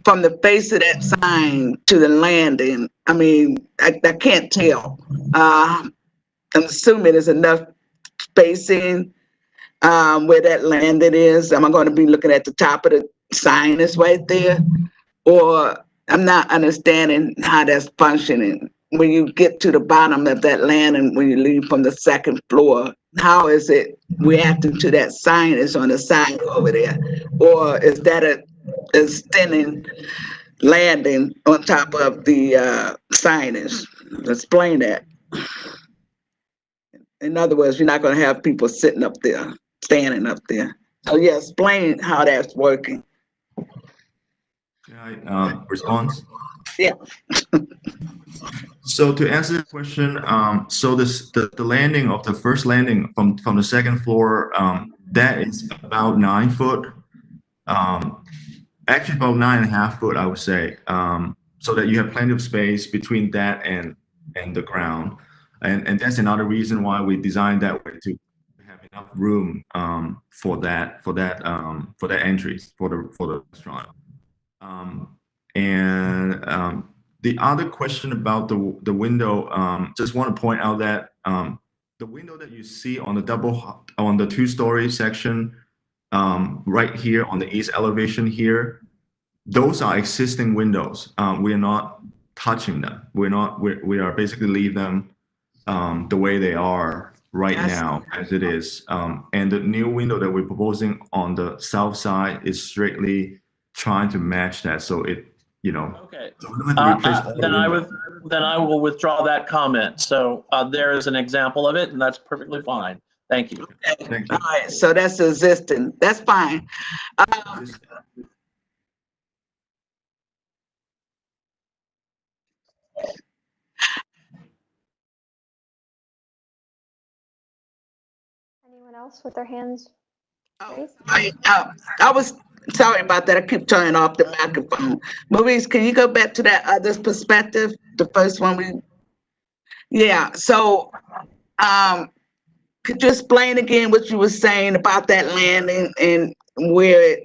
from the face of that sign to the landing? I mean, I can't tell. I'm assuming there's enough spacing where that landing is. Am I going to be looking at the top of the sign is right there? Or I'm not understanding how that's functioning. When you get to the bottom of that landing, when you leave from the second floor, how is it reacting to that sign that's on the side over there? Or is that a extending landing on top of the signage? Explain that. In other words, you're not going to have people sitting up there, standing up there. So yeah, explain how that's working. Can I respond? Yeah. So to answer the question, so the landing of the first landing from the second floor, that is about 9 foot. Actually about 9.5 foot, I would say. So that you have plenty of space between that and the ground. And that's another reason why we designed that way, to have enough room for that entry for the restaurant. The other question about the window, just want to point out that the window that you see on the two-story section right here on the east elevation here, those are existing windows. We are not touching them. We are basically leave them the way they are right now as it is. And the new window that we're proposing on the south side is strictly trying to match that. So it, Okay. Then I will withdraw that comment. So there is an example of it, and that's perfectly fine. Thank you. Okay. All right. So that's existing. That's fine. Anyone else with their hands raised? I was sorry about that. I keep turning off the microphone. Maurice, can you go back to that other perspective? The first one yeah. So, could you explain again what you were saying about that landing and where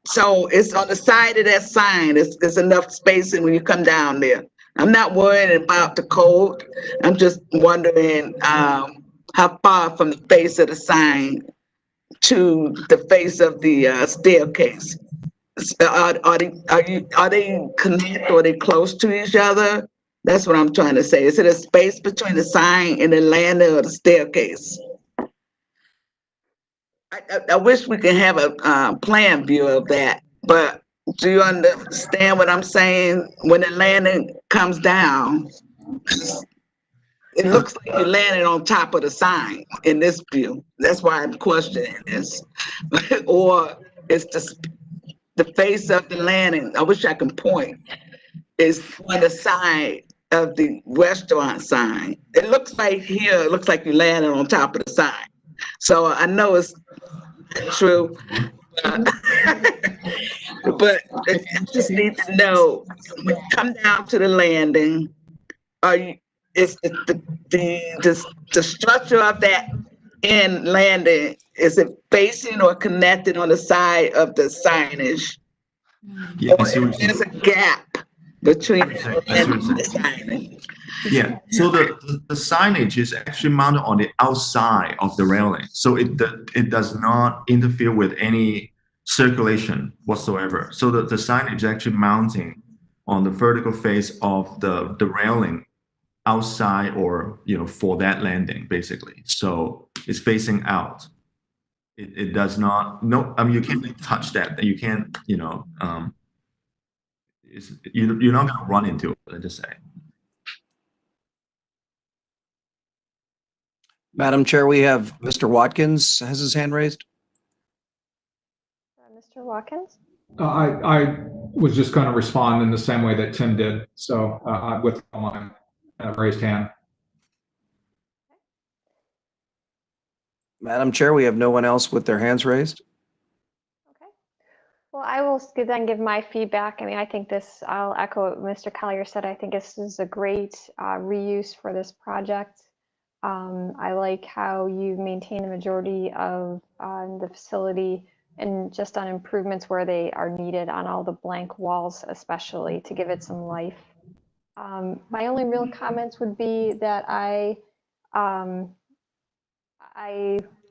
so it's on the side of that sign. It's enough spacing when you come down there. I'm not worried about the code. I'm just wondering how far from the face of the sign to the face of the staircase. Are they connected or are they close to each other? That's what I'm trying to say. Is it a space between the sign and the landing or the staircase? I wish we could have a plan view of that, but do you understand what I'm saying? When the landing comes down, it looks like you're landing on top of the sign in this view. That's why I'm questioning this. Or it's the face of the landing. I wish I could point. Is on the side of the restaurant sign. It looks like here, it looks like you're landing on top of the sign. So I know it's true. But I just need to know, when you come down to the landing, is the structure of that end landing, is it facing or connected on the side of the signage? Yeah, I Or see what if you're there's a gap between the I see landing what and you're the saying. signage? Yeah, so the signage is actually mounted on the outside of the railing, so it does not interfere with any circulation whatsoever. So the signage is actually mounting on the vertical face of the railing outside, or for that landing basically. So it's facing out. It does not, no, I mean, you can't really touch that. You can't, you're not going to run into it, let's just say. Madam Chair, we have Mr. Watkins has his hand raised. Mr. Watkins? I was just going to respond in the same way that Tim did. So I withdraw my raised hand. Madam Chair, we have no one else with their hands raised. Well, I will then give my feedback. I mean, I think this, I'll echo what Mr. Collier said. I think this is a great reuse for this project. I like how you maintain the majority of the facility and just on improvements where they are needed on all the blank walls, especially to give it some life. My only real comments would be that I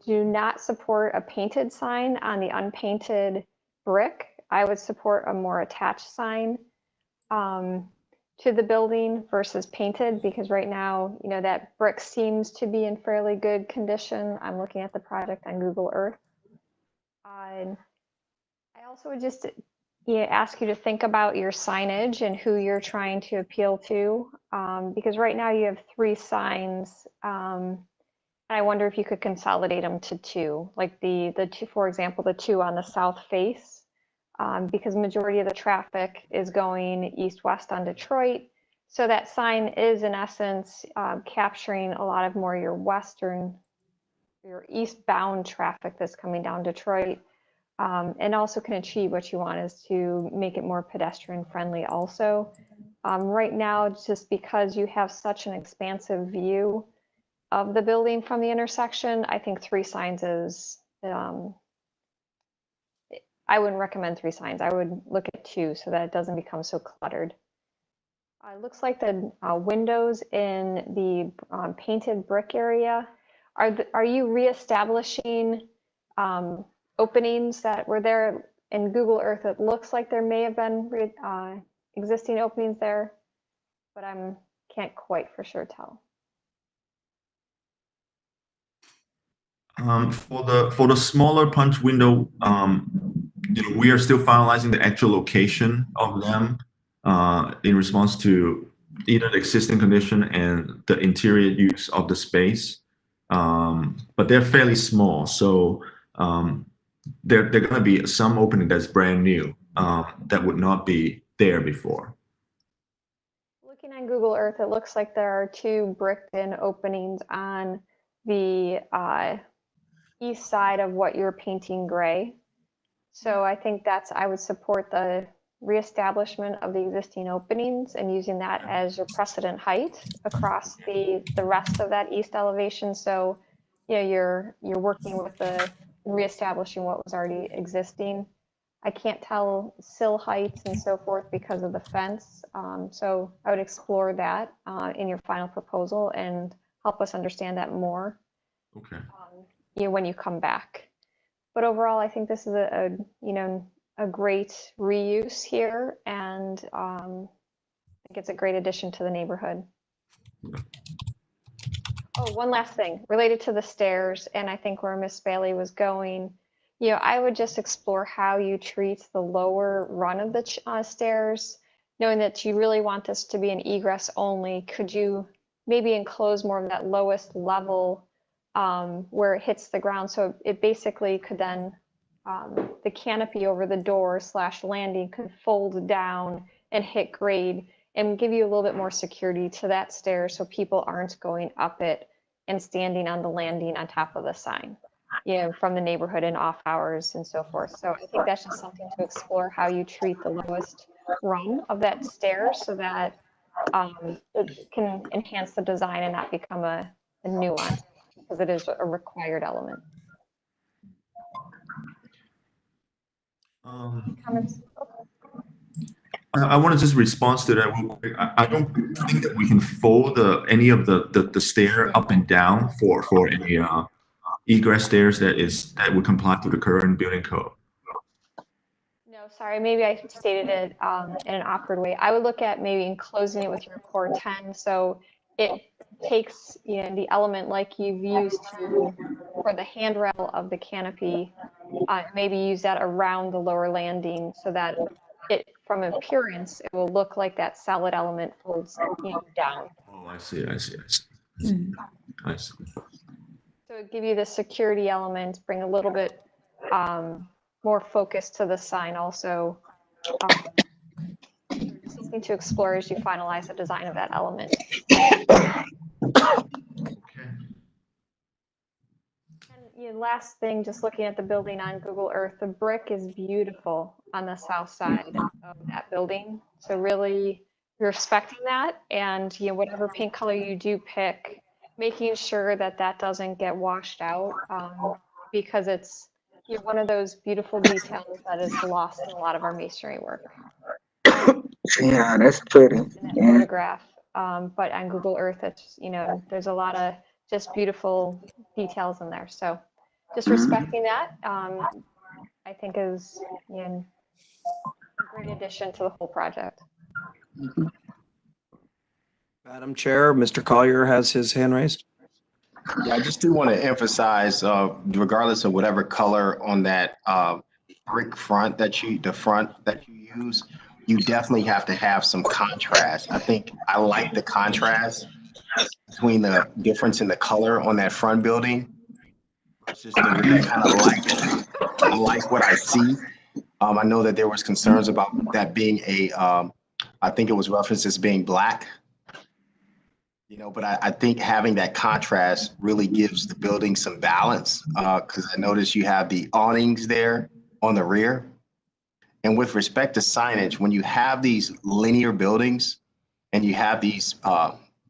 do not support a painted sign on the unpainted brick. I would support a more attached sign to the building versus painted, because right now, that brick seems to be in fairly good condition. I'm looking at the project on Google Earth. I also would just ask you to think about your signage and who you're trying to appeal to, because right now you have 3 signs. I wonder if you could consolidate them to 2, like the 2, for example, the 2 on the south face, because majority of the traffic is going east-west on Detroit. So that sign is in essence capturing a lot of more your eastbound traffic that's coming down Detroit, and also can achieve what you want, is to make it more pedestrian friendly also. Right now, just because you have such an expansive view of the building from the intersection, I think 3 signs is, I wouldn't recommend 3 signs. I would look at 2 so that it doesn't become so cluttered. It looks like the windows in the painted brick area, are you reestablishing openings that were there in Google Earth? It looks like there may have been existing openings there, but can't quite for sure tell. For the smaller punch window, we are still finalizing the actual location of them in response to either the existing condition and the interior use of the space. But they're fairly small, so they're going to be some opening that's brand new that would not be there before. Looking on Google Earth, it looks like there are 2 bricked-in openings on the east side of what you're painting gray. So I think I would support the reestablishment of the existing openings and using that as your precedent height across the rest of that east elevation. So you're working with the reestablishing what was already existing. I can't tell sill heights and so forth because of the fence. So I would explore that in your final proposal and help us understand that more. Okay. When you come back. But overall, I think this is a a great reuse here, and I think it's a great addition to the neighborhood. Oh, one last thing related to the stairs, and I think where Miss Bailey was going, you know, I would just explore how you treat the lower run of the stairs, knowing that you really want this to be an egress only. Could you maybe enclose more of that lowest level where it hits the ground? So it basically could then, the canopy over the door / landing could fold down and hit grade and give you a little bit more security to that stair, so people aren't going up it and standing on the landing on top of the sign, you know, from the neighborhood in off hours and so forth. So I think that's just something to explore, how you treat the lowest run of that stair so that it can enhance the design and not become a nuance, because it is a required element. Comments? I want to just respond to that real quick. I don't think that we can fold any of the stair up and down for any egress stairs that would comply to the current building code. No, sorry, maybe I stated it in an awkward way. I would look at maybe enclosing it with your core 10, so it takes, you know, the element like you've used for the handrail of the canopy, maybe use that around the lower landing so that it, from appearance, it will look like that solid element folds, you know, down. Oh, I see. I see. So it give you the security element, bring a little bit more focus to the sign also. Something to explore as you finalize the design of that element. And last thing, just looking at the building on Google Earth, the brick is beautiful on the south side of that building. So really respecting that, and you know, whatever paint color you do pick, making sure that that doesn't get washed out, because it's, you know, one of those beautiful details that is lost in a lot of our masonry work. Yeah, that's pretty. In that Yeah. photograph, but on Google Earth, it's, you know, there's a lot of just beautiful details in there. So just respecting that, I think is, you know, a great addition to the whole project. Madam Chair, Mr. Collier has his hand raised. Yeah, I just do want to emphasize, regardless of whatever color on that brick front that you use, you definitely have to have some contrast. I think I like the contrast between the difference in the color on that front building versus the rear. I like what I see. I know that there was concerns about that being I think it was referenced as being black. You know, but I think having that contrast really gives the building some balance, because I noticed you have the awnings there on the rear. And with respect to signage, when you have these linear buildings and you have these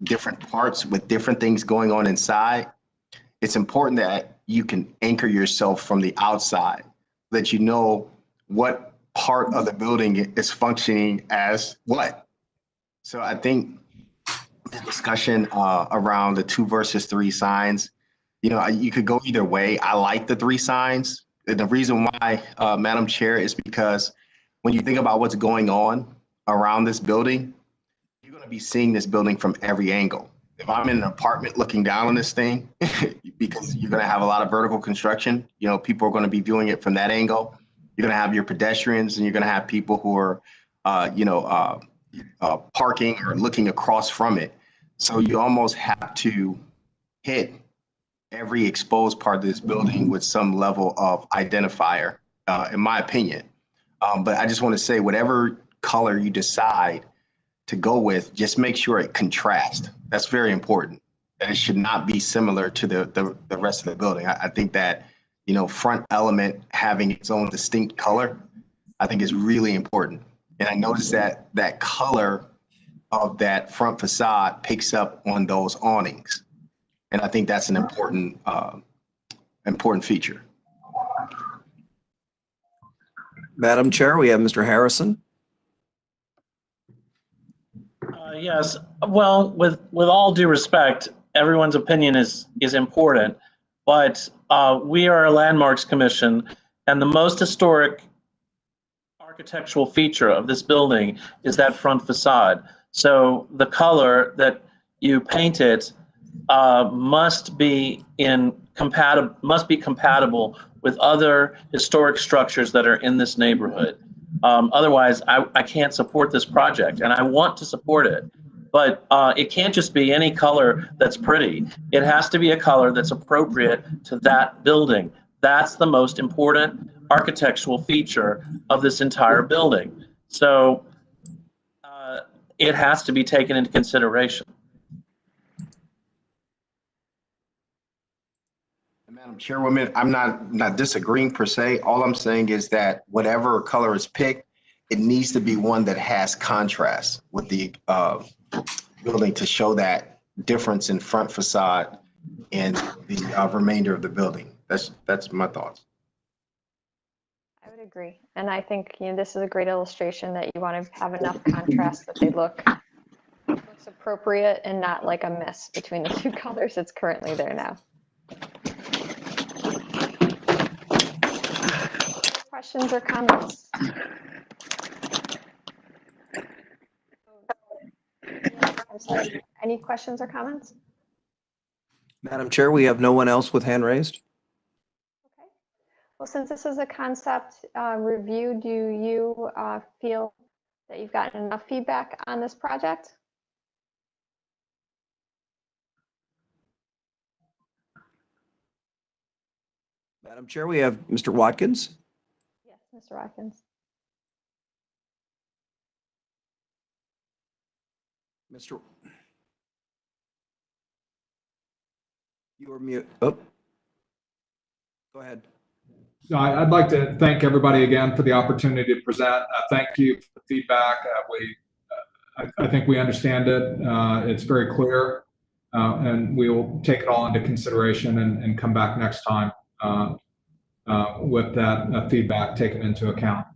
different parts with different things going on inside, it's important that you can anchor yourself from the outside, that you know what part of the building is functioning as what. So I think the discussion around the 2 versus 3 signs, you know, you could go either way. I like the 3 signs. And the reason why, Madam Chair, is because when you think about what's going on around this building, you're going to be seeing this building from every angle. If I'm in an apartment looking down on this thing, because you're going to have a lot of vertical construction, you know, people are going to be viewing it from that angle. You're going to have your pedestrians, and you're going to have people who are, parking or looking across from it. So you almost have to hit every exposed part of this building with some level of identifier, in my opinion. But I just want to say, whatever color you decide to go with, just make sure it contrasts. That's very important. And it should not be similar to the rest of the building. I think that, you know, front element having its own distinct color, I think is really important. And I noticed that that color of that front facade picks up on those awnings. And I think that's an important feature. Madam Chair, we have Mr. Harrison. Yes, well, with all due respect, everyone's opinion is important, but we are a landmarks commission, and the most historic architectural feature of this building is that front facade. So the color that you painted must be compatible with other historic structures that are in this neighborhood. Otherwise, I can't support this project, and I want to support it. But it can't just be any color that's pretty. It has to be a color that's appropriate to that building. That's the most important architectural feature of this entire building. So it has to be taken into consideration. Madam Chairwoman, I'm not disagreeing per se. All I'm saying is that whatever color is picked, it needs to be one that has contrast with the building to show that difference in front facade and the remainder of the building. That's my thoughts. I would agree. And I think, this is a great illustration that you want to have enough contrast that they looks appropriate and not like a mess between the two colors that's currently there now. Questions or comments? I'm sorry. Any questions or comments? Madam Chair, we have no one else with hand raised. Well, since this is a concept review, do you feel that you've gotten enough feedback on this project? Madam Chair, we have Mr. Watkins. Yes, Mr. Watkins. Mr. You are mute. Oh. Go ahead. So I'd like to thank everybody again for the opportunity to present. Thank you for the feedback. I think we understand it. It's very clear, and we will take it all into consideration and come back next time with that feedback taken into account.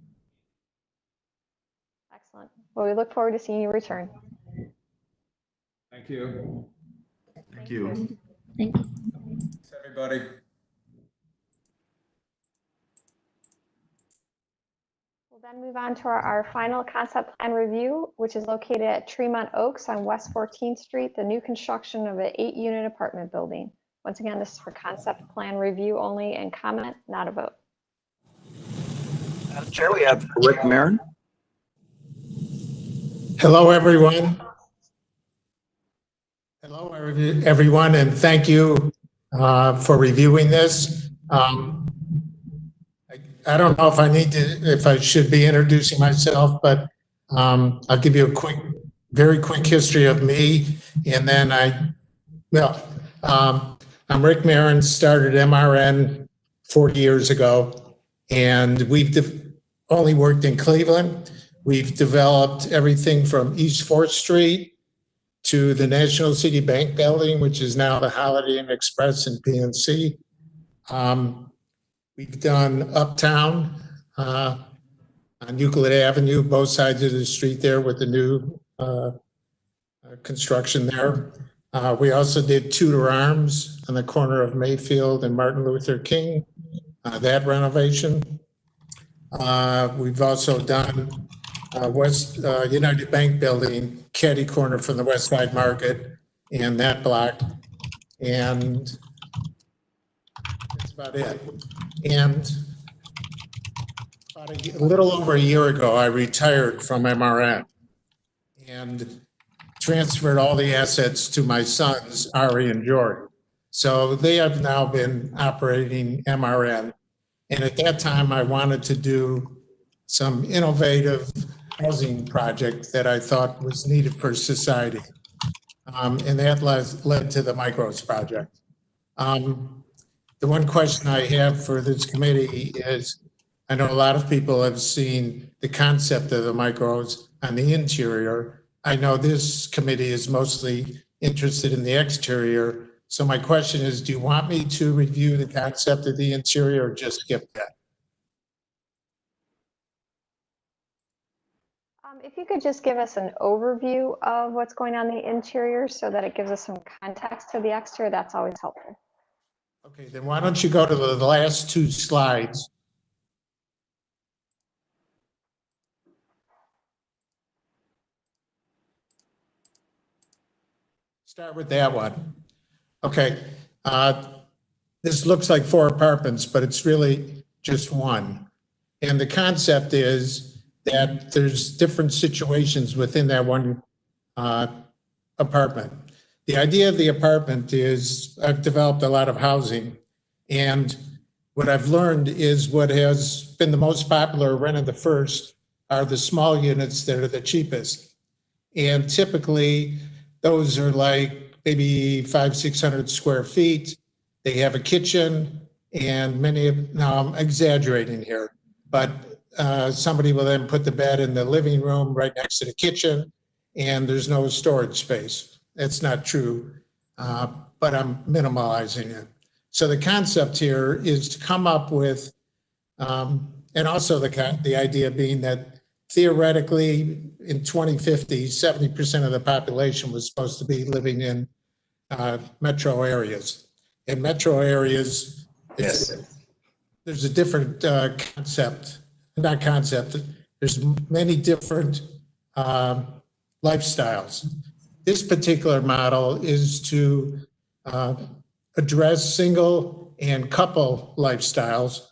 Excellent. Well, we look forward to seeing you return. Thank you. Thank you. Thank you. Thanks, everybody. We'll then move on to our final concept plan review, which is located at Tremont Oaks on West 14th Street, the new construction of an 8-unit apartment building. Once again, this is for concept plan review only and comment, not a vote. Madam Chair, we have Rick Marin. Hello, everyone. Hello, everyone, and thank you for reviewing this. I don't know if if I should be introducing myself, but I'll give you a very quick history of me, and then I'm Rick Marin, started MRN 40 years ago, and we've only worked in Cleveland. We've developed everything from East 4th Street to the National City Bank building, which is now the Holiday Inn Express and PNC. We've done Uptown on Euclid Avenue, both sides of the street there with the new construction there. We also did Tudor Arms on the corner of Mayfield and Martin Luther King, that renovation. We've also done West United Bank building, caddy corner from the West Side Market and that block. And that's about it. And about a little over a year ago, I retired from MRN and transferred all the assets to my sons, Ari and Jordan. So they have now been operating MRN. And at that time, I wanted to do some innovative housing project that I thought was needed for society. And that led to the Micros project. The one question I have for this committee is, I know a lot of people have seen the concept of the Micros on the interior. I know this committee is mostly interested in the exterior. So my question is, do you want me to review the concept of the interior or just skip that? If you could just give us an overview of what's going on in the interior so that it gives us some context to the exterior, that's always helpful. Okay, then why don't you go to the last two slides? Start with that one. Okay. This looks like 4 apartments, but it's really just one. And the concept is that there's different situations within that one apartment. The idea of the apartment is I've developed a lot of housing, and what I've learned is what has been the most popular, rented the first, are the small units that are the cheapest. And typically those are like maybe 500-600 square feet. They have a kitchen, and now I'm exaggerating here, but somebody will then put the bed in the living room right next to the kitchen, and there's no storage space. That's not true, but I'm minimalizing it. So the concept here is to come up with, and also the idea being that theoretically in 2050, 70% of the population was supposed to be living in metro areas. In metro areas, there's a different there's many different lifestyles. This particular model is to address single and couple lifestyles,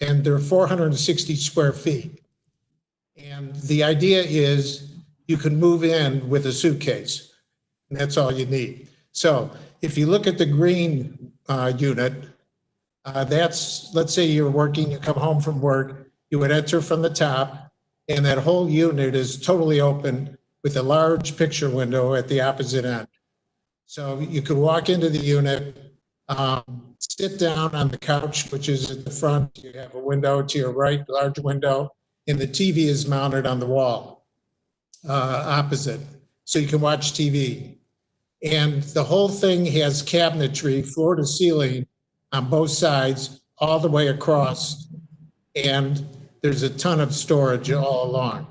and they're 460 square feet. And the idea is you can move in with a suitcase, and that's all you need. So if you look at the green unit, that's, let's say you're working, you come home from work, you would enter from the top, and that whole unit is totally open with a large picture window at the opposite end. So you could walk into the unit, sit down on the couch, which is at the front. You have a window to your right, large window, and the TV is mounted on the wall opposite. So you can watch TV. And the whole thing has cabinetry, floor to ceiling, on both sides, all the way across. And there's a ton of storage all along.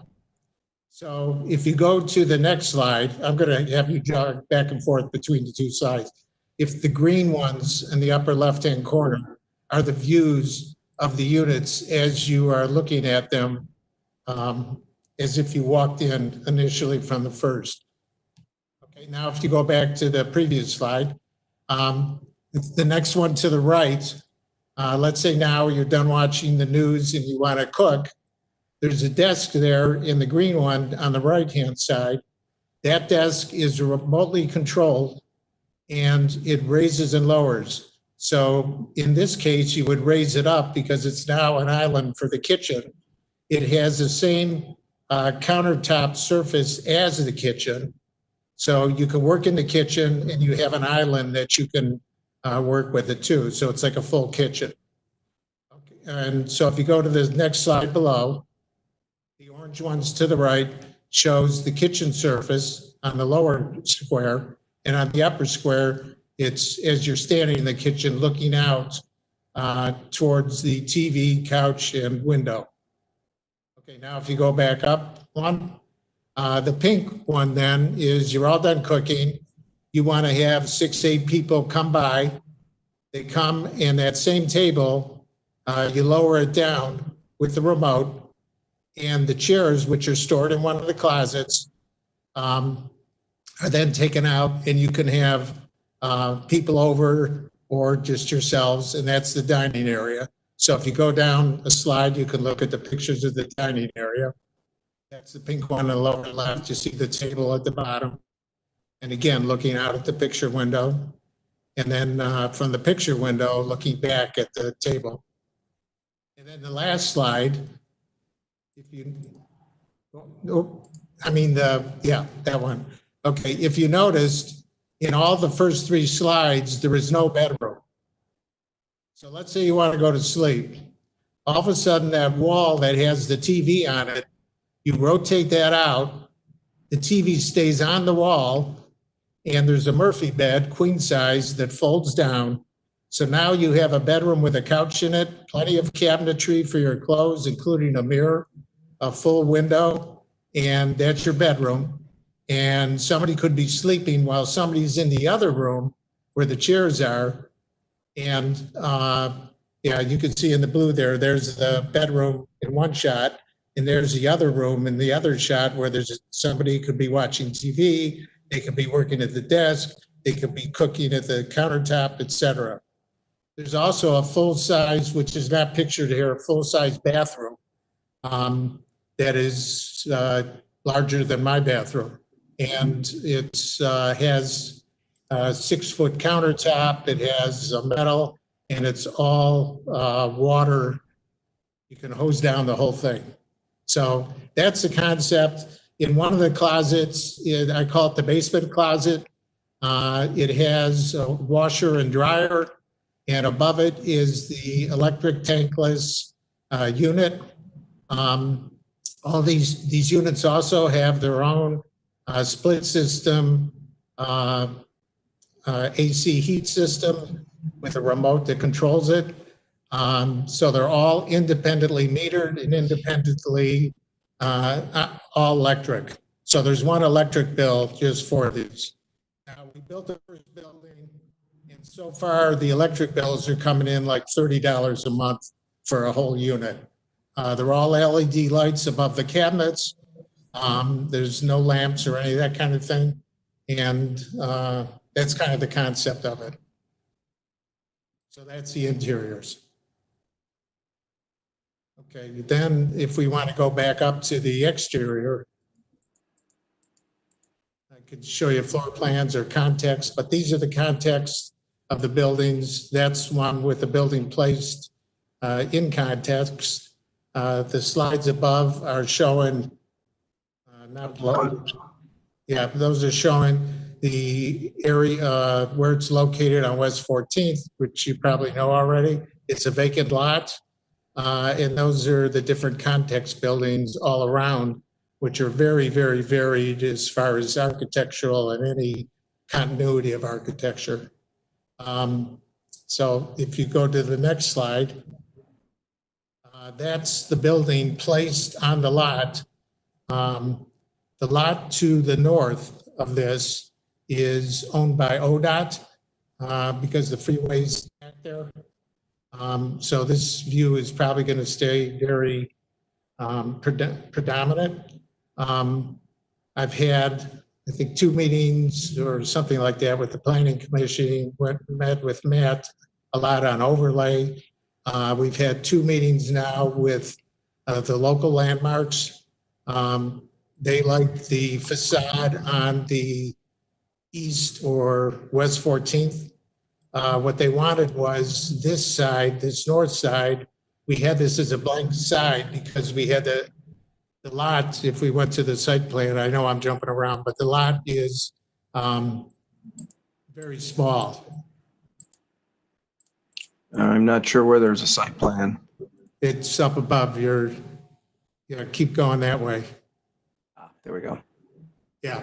So if you go to the next slide, I'm going to have you jog back and forth between the 2 slides. If the green ones in the upper left-hand corner are the views of the units as you are looking at them, as if you walked in initially from the first. Okay, now if you go back to the previous slide, the next one to the right, let's say now you're done watching the news and you want to cook. There's a desk there in the green one on the right-hand side. That desk is remotely controlled, and it raises and lowers. So in this case, you would raise it up because it's now an island for the kitchen. It has the same countertop surface as the kitchen. So you can work in the kitchen and you have an island that you can work with it too. So it's like a full kitchen. Okay. And so if you go to the next slide below, the orange ones to the right shows the kitchen surface on the lower square, and on the upper square, it's as you're standing in the kitchen looking out towards the TV, couch, and window. Okay, now if you go back up one, the pink one then is you're all done cooking. You want to have 6, 8 people come by. They come, and that same table, you lower it down with the remote, and the chairs, which are stored in one of the closets, are then taken out, and you can have people over or just yourselves, and that's the dining area. So if you go down a slide, you can look at the pictures of the dining area. That's the pink one on the lower left. You see the table at the bottom. And again, looking out at the picture window. And then from the picture window, looking back at the table. And then the last slide, if you, yeah, that one. Okay, if you noticed, in all the first 3 slides, there is no bedroom. So let's say you want to go to sleep. All of a sudden, that wall that has the TV on it, you rotate that out, the TV stays on the wall, and there's a Murphy bed, queen size, that folds down. So now you have a bedroom with a couch in it, plenty of cabinetry for your clothes, including a mirror, a full window, and that's your bedroom. And somebody could be sleeping while somebody's in the other room where the chairs are. And yeah, you can see in the blue there's the bedroom in one shot, and there's the other room in the other shot where there's somebody could be watching TV, They could be working at the desk. They could be cooking at the countertop, etc. There's also a full-size, which is not pictured here, a full-size bathroom that is larger than my bathroom. And it has a 6-foot countertop. It has a metal, and it's all water. You can hose down the whole thing. So that's the concept. In one of the closets, I call it the basement closet. It has a washer and dryer, and above it is the electric tankless unit. All these units also have their own split system, AC heat system with a remote that controls it. So they're all independently metered and independently all electric. So there's one electric bill just for these. Now, we built the first building, and so far the electric bills are coming in like $30 a month for a whole unit. They're all LED lights above the cabinets. There's no lamps or any of that kind of thing. And that's kind of the concept of it. So that's the interiors. Okay, then if we want to go back up to the exterior, I could show you floor plans or context, but these are the context of the buildings. That's one with the building placed in context. The slides above are showing, not below. Yeah, those are showing the area where it's located on West 14th, which you probably know already. It's a vacant lot. And those are the different context buildings all around, which are very, very varied as far as architectural and any continuity of architecture. So if you go to the next slide, that's the building placed on the lot. The lot to the north of this is owned by ODOT because the freeway's back there. So this view is probably going to stay very predominant. I've had, I think, 2 meetings or something like that with the Planning Commission, met with Matt a lot on overlay. We've had 2 meetings now with the local landmarks. They like the facade on the east or West 14th. What they wanted was this side, this north side. We had this as a blank side because we had the lot, if we went to the site plan, I know I'm jumping around, but the lot is very small. I'm not sure where there's a site plan. It's up above your, keep going that way. There we go. Yeah.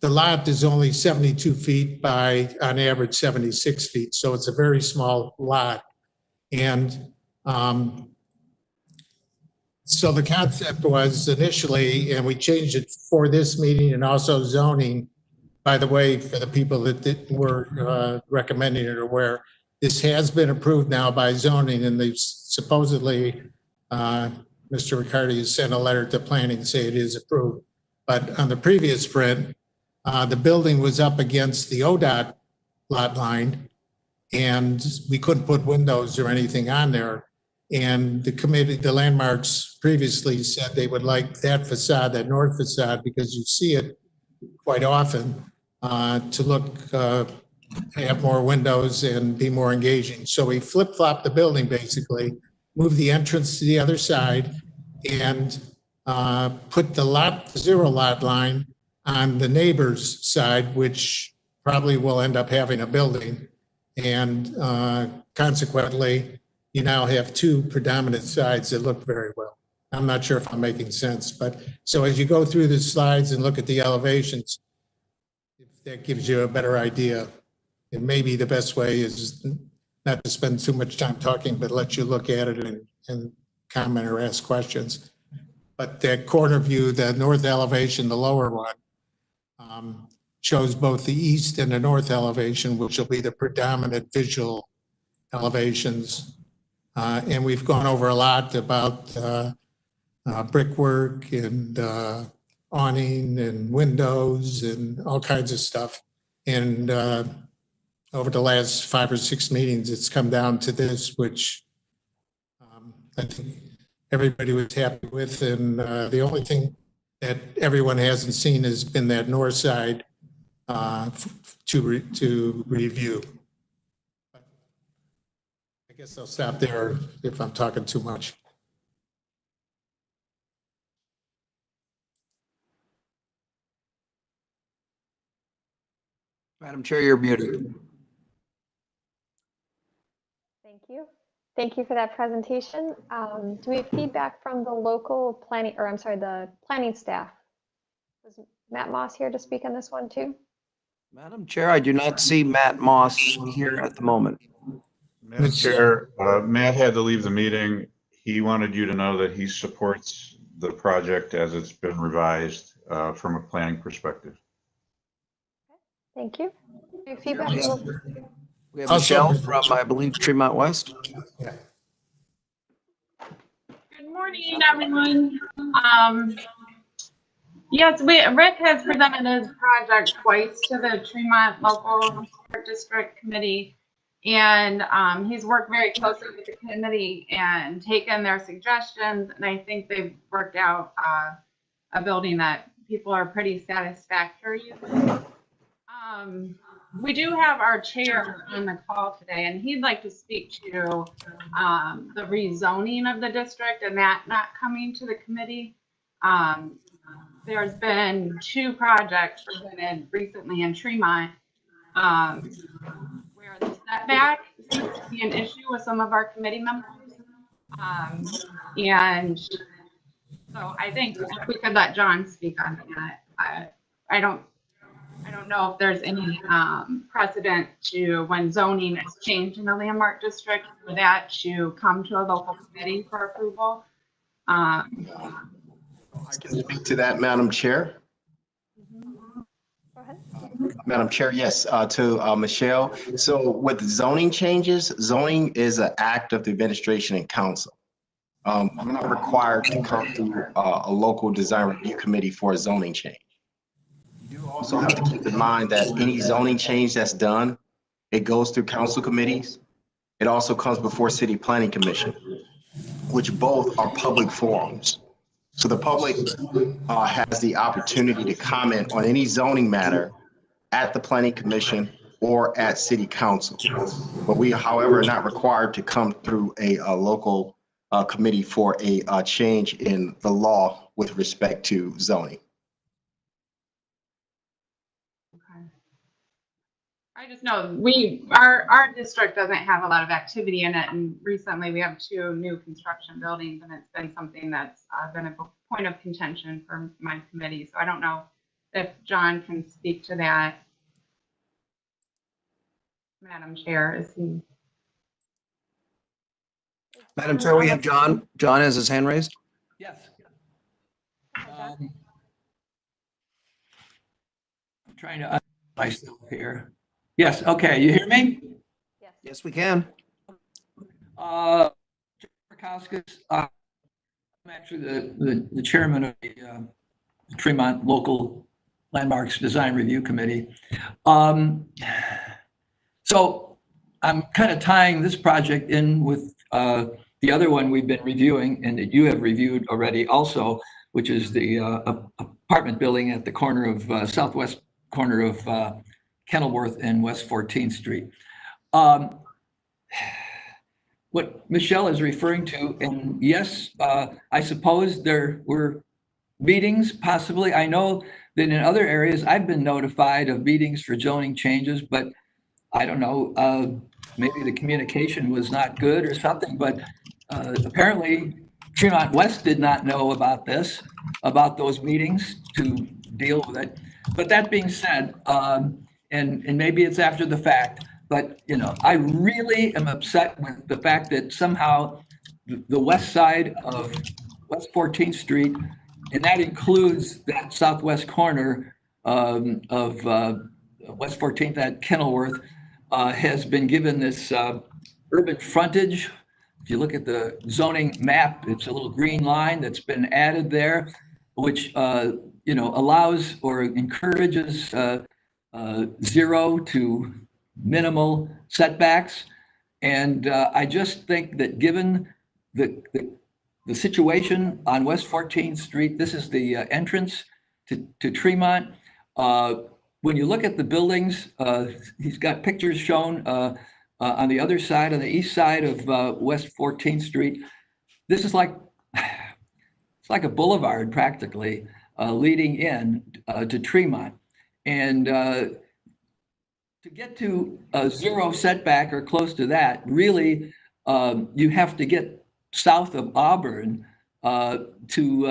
The lot is only 72 feet by, on average, 76 feet. So it's a very small lot. And so the concept was initially, and we changed it for this meeting and also zoning, by the way, for the people that were recommending it or aware, this has been approved now by zoning, and they've supposedly, Mr. Riccardi has sent a letter to planning to say it is approved. But on the previous print, the building was up against the ODOT lot line, and we couldn't put windows or anything on there. And the committee, the landmarks previously said they would like that facade, that north facade, because you see it quite often, to look, have more windows and be more engaging. So we flip-flopped the building basically, moved the entrance to the other side, and put the lot, zero lot line on the neighbor's side, which probably will end up having a building. And consequently, you now have 2 predominant sides that look very well. I'm not sure if I'm making sense, but so as you go through the slides and look at the elevations, if that gives you a better idea. And maybe the best way is not to spend too much time talking, but let you look at it and comment or ask questions. But that corner view, the north elevation, the lower one, shows both the east and the north elevation, which will be the predominant visual elevations. And we've gone over a lot about brickwork and awning and windows and all kinds of stuff. And over the last 5 or 6 meetings, it's come down to this, which I think everybody was happy with. And the only thing that everyone hasn't seen has been that north side to review. I guess I'll stop there if I'm talking too much. Madam Chair, you're muted. Thank you. Thank you for that presentation. Do we have feedback from the local planning, or I'm sorry, the planning staff? Is Matt Moss here to speak on this one too? Madam Chair, I do not see Matt Moss here at the moment. Madam Chair, Matt had to leave the meeting. He wanted you to know that he supports the project as it's been revised from a planning perspective. Thank you. Do we have feedback? We have Michelle from, I believe, Tremont West. Good morning, everyone. Yes, Rick has presented his project twice to the Tremont Local District Committee, and he's worked very closely with the committee and taken their suggestions, and I think they've worked out a building that people are pretty satisfactory with. We do have our chair on the call today, and he'd like to speak to the rezoning of the district and that not coming to the committee. There's been 2 projects presented recently in Tremont where the setback seems to be an issue with some of our committee members. And so I think if we could let John speak on that. I don't know if there's any precedent to when zoning is changed in the landmark district for that to come to a local committee for approval. I can speak to that, Madam Chair. Go ahead. Madam Chair, yes, to Michelle. So with zoning changes, zoning is an act of the administration and council. We're not required to come to a local design review committee for a zoning change. You do also have to keep in mind that any zoning change that's done, it goes through council committees. It also comes before City Planning Commission, which both are public forums. So the public has the opportunity to comment on any zoning matter at the Planning Commission or at City Council. But we, however, are not required to come through a local committee for a change in the law with respect to zoning. I just know our district doesn't have a lot of activity in it, and recently we have 2 new construction buildings, and it's been something that's been a point of contention for my committee. So I don't know if John can speak to that. Madam Chair, is he? Madam Chair, we have John. John has his hand raised. Yes. I'm trying to unmute myself here. Yes, okay, you hear me? Yes, we can. Markowskis, I'm actually the chairman of the Tremont Local Landmarks Design Review Committee. So I'm kind of tying this project in with the other one we've been reviewing and that you have reviewed already also, which is the apartment building at the corner of southwest corner of Kenilworth and West 14th Street. What Michelle is referring to, and yes, I suppose there were meetings possibly. I know that in other areas I've been notified of meetings for zoning changes, but I don't know, maybe the communication was not good or something, but apparently Tremont West did not know about this, about those meetings to deal with it. But that being said, and maybe it's after the fact, but you know, I really am upset with the fact that somehow the west side of West 14th Street, and that includes that southwest corner of West 14th at Kenilworth, has been given this urban frontage. If you look at the zoning map, it's a little green line that's been added there. which, allows or encourages zero to minimal setbacks. And I just think that given the situation on West 14th Street, this is the entrance to Tremont. When you look at the buildings, he's got pictures shown on the other side, on the east side of West 14th Street. This is like, it's like a boulevard practically leading in to Tremont. And to get to a zero setback or close to that, really, you have to get south of Auburn to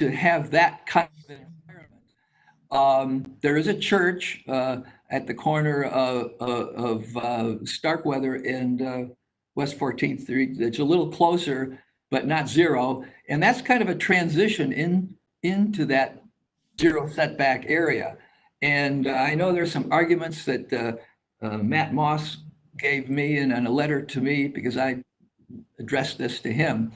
have that kind of environment. There is a church at the corner of Starkweather and West 14th Street. It's a little closer, but not zero. And that's kind of a transition into that zero setback area. And I know there's some arguments that Matt Moss gave me in a letter to me because I addressed this to him.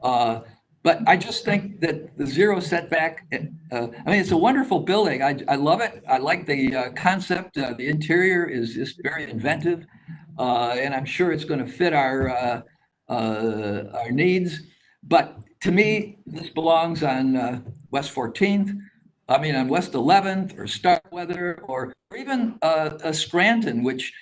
But I just think that the zero setback, it's a wonderful building. I love it. I like the concept. The interior is just very inventive. And I'm sure it's going to fit our needs. But to me, this belongs on West 14th. On West 11th or Starkweather or even a Scranton, which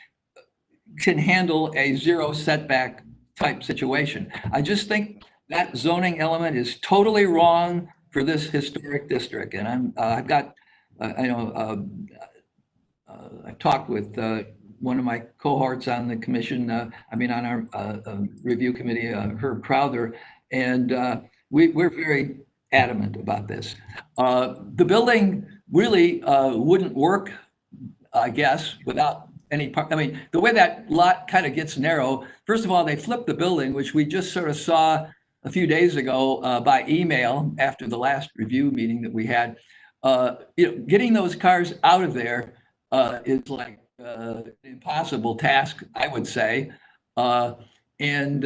can handle a zero setback type situation. I just think that zoning element is totally wrong for this historic district. And I've talked with one of my cohorts on the commission, on our review committee, Herb Crowther, and we're very adamant about this. The building really wouldn't work, I guess, without any part. The way that lot kind of gets narrow, first of all, they flipped the building, which we just sort of saw a few days ago by email after the last review meeting that we had. Getting those cars out of there is like an impossible task, I would say. And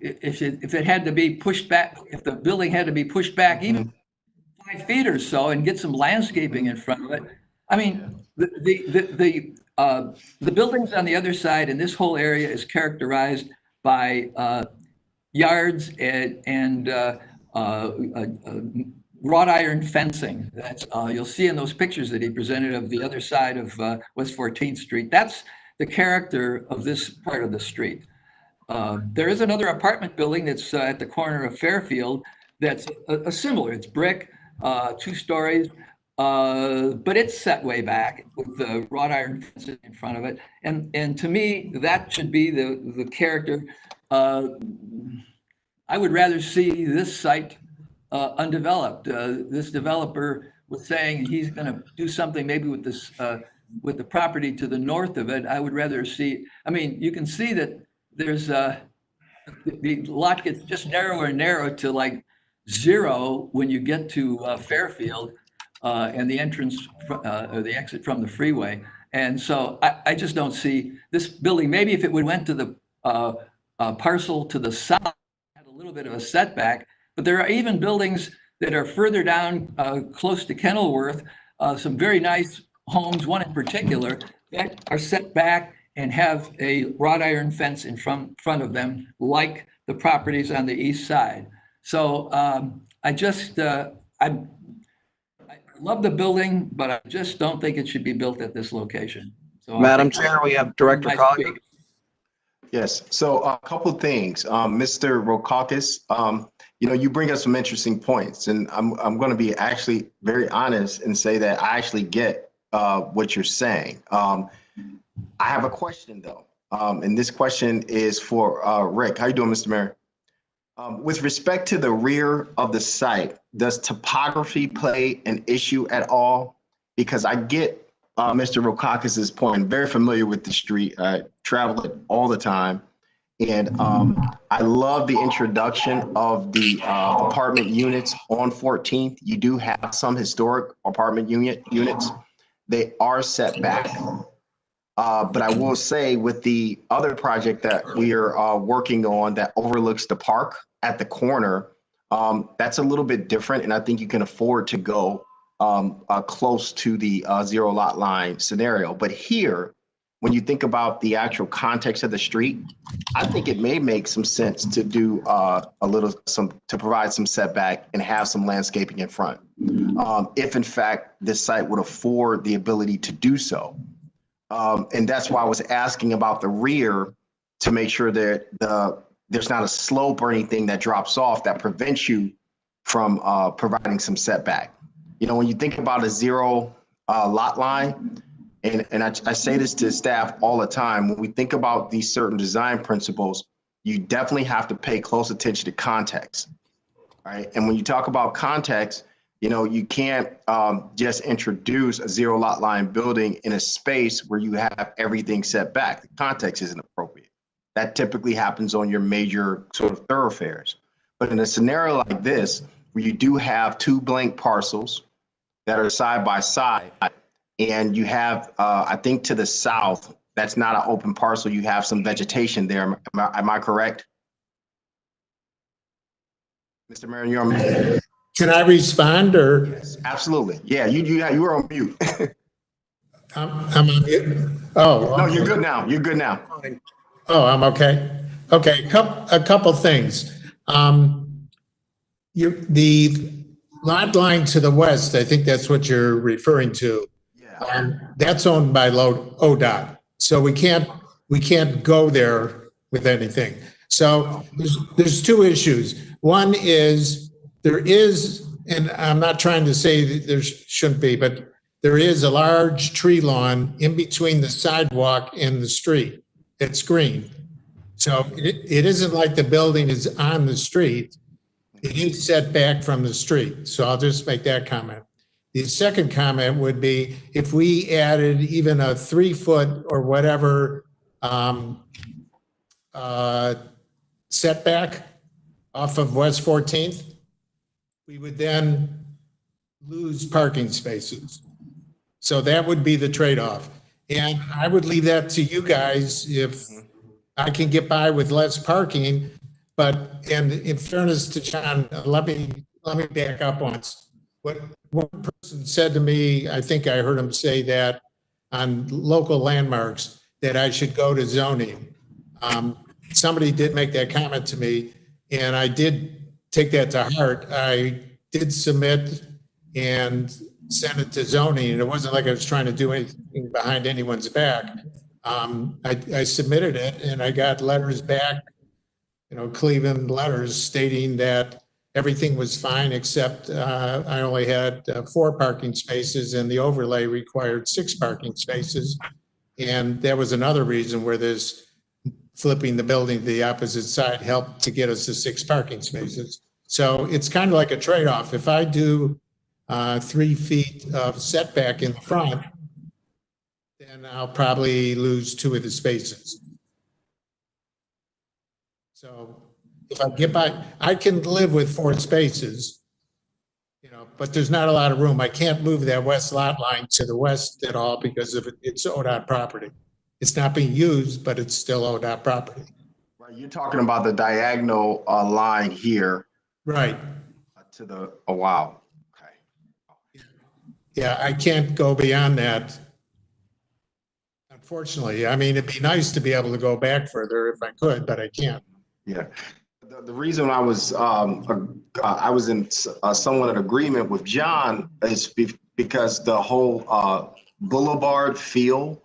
if it had to be pushed back, if the building had to be pushed back even 5 feet or so and get some landscaping in front of it, the buildings on the other side and this whole area is characterized by yards and wrought iron fencing. That's you'll see in those pictures that he presented of the other side of West 14th Street. That's the character of this part of the street. There is another apartment building that's at the corner of Fairfield that's a similar. It's brick, 2 stories, but it's set way back with the wrought iron fence in front of it. And to me, that should be the character. I would rather see this site undeveloped. This developer was saying he's going to do something maybe with this with the property to the north of it. I would rather see. You can see that there's the lot gets just narrower and narrower to like zero when you get to Fairfield and the entrance or the exit from the freeway. And so I just don't see this building. Maybe if it went to the parcel to the south, had a little bit of a setback, but there are even buildings that are further down close to Kenilworth, some very nice homes, one in particular, that are set back and have a wrought iron fence in front of them, like the properties on the east side. So I love the building, but I just don't think it should be built at this location. So Madam Chair, we have Director Collier. Yes, so a couple of things. Mr. Roukakis, you bring up some interesting points, and I'm going to be actually very honest and say that I actually get what you're saying. I have a question though, and this question is for Rick. How you doing, Mr. Mayor? With respect to the rear of the site, does topography play an issue at all? Because I get Mr. Roukakis's point. I'm very familiar with the street. I travel it all the time. And I love the introduction of the apartment units on 14th. You do have some historic apartment units. They are set back. But I will say with the other project that we are working on that overlooks the park at the corner That's a little bit different, and I think you can afford to go close to the zero lot line scenario. But here, when you think about the actual context of the street, I think it may make some sense to do to provide some setback and have some landscaping in front. If in fact this site would afford the ability to do so. And that's why I was asking about the rear, to make sure that there's not a slope or anything that drops off that prevents you from providing some setback. You know, when you think about a zero lot line, and I say this to staff all the time, when we think about these certain design principles, you definitely have to pay close attention to context, right? And when you talk about context, you know, you can't just introduce a zero lot line building in a space where you have everything set back. The context isn't appropriate. That typically happens on your major sort of thoroughfares. But in a scenario like this, where you do have two blank parcels that are side by side, and you have, I think to the south, that's not an open parcel, you have some vegetation there. Am I correct? Mr. Mayor, you're on mute. Can I respond, or? Yes, absolutely. Yeah, you were on mute. I'm on mute. Oh. No, you're good now. You're good now. Oh, I'm okay. Okay, a couple things. The lot line to the west, I think that's what you're referring to. That's owned by ODOT, so we can't go there with anything. So there's two issues. One is there is, and I'm not trying to say that there shouldn't be, but there is a large tree lawn in between the sidewalk and the street. It's green. So it isn't like the building is on the street. It is set back from the street. So I'll just make that comment. The second comment would be if we added even a 3 foot or whatever setback off of West 14th, we would then lose parking spaces. So that would be the trade-off. And I would leave that to you guys if I can get by with less parking. But, and in fairness to John, let me back up once. What one person said to me, I think I heard him say that on local landmarks, that I should go to zoning. Somebody did make that comment to me, and I did take that to heart. I did submit and send it to zoning, and it wasn't like I was trying to do anything behind anyone's back. I submitted it, and I got letters back, you know, Cleveland letters stating that everything was fine, except I only had 4 parking spaces, and the overlay required 6 parking spaces. And that was another reason where this flipping the building to the opposite side helped to get us to 6 parking spaces. So it's kind of like a trade-off. If I do 3 feet of setback in the front, then I'll probably lose 2 of the spaces. So if I get by, I can live with 4 spaces, you know, but there's not a lot of room. I can't move that west lot line to the west at all because of it's ODOT property. It's not being used, but it's still ODOT property. Right, you're talking about the diagonal line here. Right. To the, oh, wow. Okay. Yeah, I can't go beyond that. Unfortunately, I mean, it'd be nice to be able to go back further if I could, but I can't. Yeah. The reason I was in somewhat in agreement with John is because the whole boulevard feel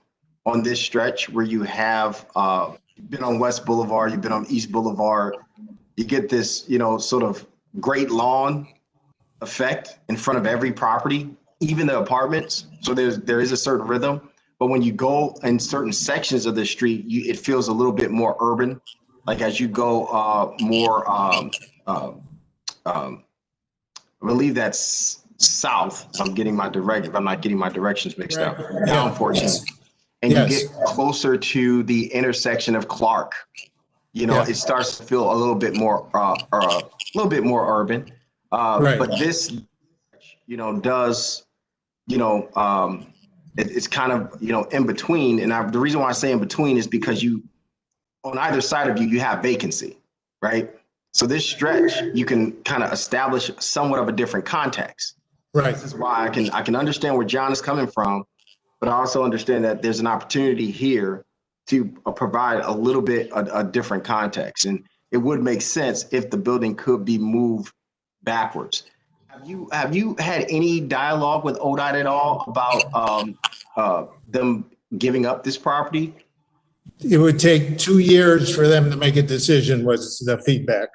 on this stretch where you have, you've been on West Boulevard, you've been on East Boulevard, you get this, you know, sort of great lawn effect in front of every property, even the apartments. So there is a certain rhythm, but when you go in certain sections of the street, it feels a little bit more urban. Like as you go more, I believe that's south. If I'm not getting my directions mixed up. Down 14. And you get closer to the intersection of Clark. You know, it starts to feel a little bit more urban. But this, you know, does, you know, it's kind of, you know, in between. And the reason why I say in between is because on either side of you, you have vacancy, right? So this stretch, you can kind of establish somewhat of a different context. Right. This is why I can understand where John is coming from, but I also understand that there's an opportunity here to provide a little bit a different context. And it would make sense if the building could be moved backwards. Have you had any dialogue with ODOT at all about them giving up this property? It would take 2 years for them to make a decision was the feedback.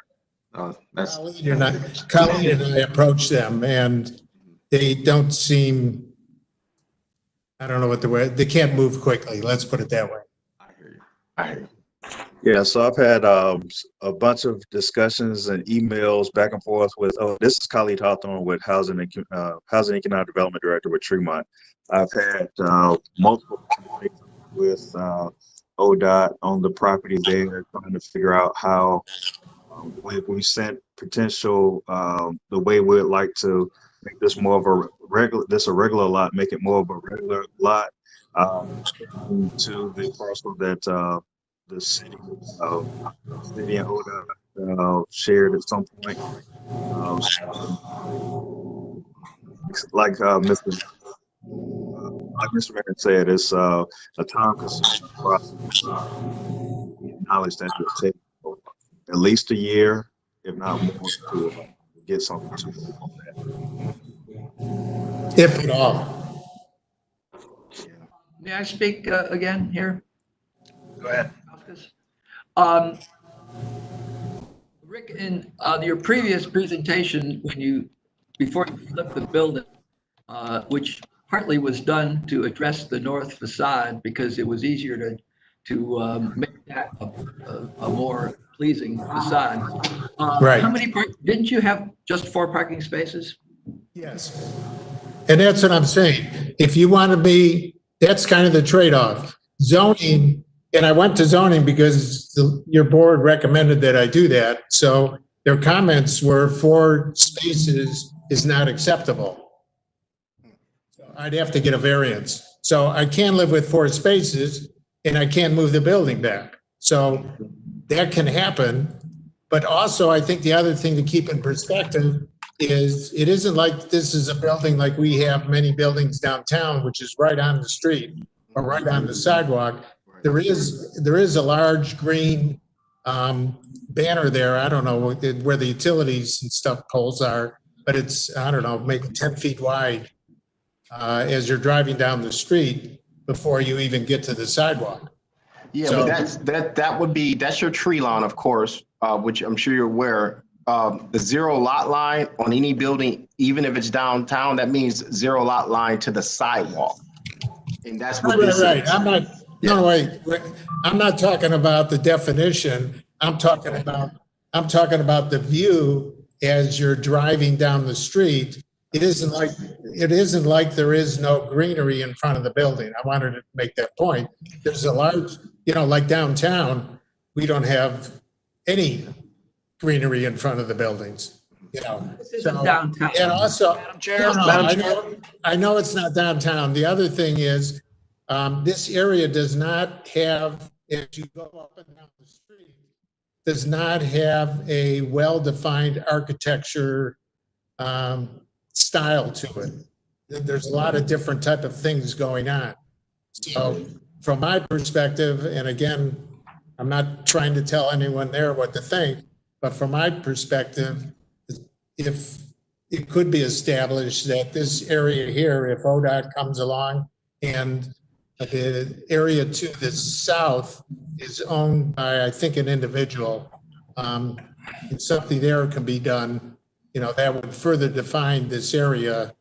Colleen and I approached them and they don't seem, I don't know what the word, they can't move quickly. Let's put it that way. I hear you. Yeah, so I've had a bunch of discussions and emails back and forth with, this is Khalid Hawthorne with Housing and Economic Development Director with Tremont. I've had multiple meetings with ODOT on the property there, trying to figure out how we sent potential, the way we'd like to make this more of a regular lot, make it more of a regular lot to the parcel that the city and ODOT shared at some point. Like Mr. Mayor said, it's a time-consuming process. Knowledge that it takes at least a year, if not more, to get something to on that. If at all. May I speak again here? Go ahead. Rick, in your previous presentation, before you flipped the building, which partly was done to address the north facade because it was easier to make that a more pleasing facade. Right. How many didn't you have just 4 parking spaces? Yes. And that's what I'm saying. If you want to be, that's kind of the trade-off. Zoning, and I went to zoning because your board recommended that I do that. So their comments were 4 spaces is not acceptable. So I'd have to get a variance. So I can live with 4 spaces and I can't move the building back. So that can happen. But also I think the other thing to keep in perspective is it isn't like this is a building like we have many buildings downtown, which is right on the street or right on the sidewalk. There is a large green banner there. I don't know where the utilities and stuff poles are, but it's, I don't know, maybe 10 feet wide as you're driving down the street before you even get to the sidewalk. Yeah, So- but that's your tree line, of course, which I'm sure you're aware. The 0 lot line on any building, even if it's downtown, that means 0 lot line to the sidewalk. And that's what this Right. is. I'm not, no, wait, I'm not talking about the definition. I'm talking about the view as you're driving down the street. It isn't like there is no greenery in front of the building. I wanted to make that point. There's a large, like downtown, we don't have any greenery in front of the buildings, This isn't downtown. And also, Madam Chair, I know it's not downtown. The other thing is, this area does not have, as you go up and down the street, does not have a well-defined architecture style to it. There's a lot of different type of things going on. So from my perspective, and again, I'm not trying to tell anyone there what to think, but from my perspective, if it could be established that this area here, if ODOT comes along and the area to the south is owned by, I think, an individual, and something there can be done, that would further define this area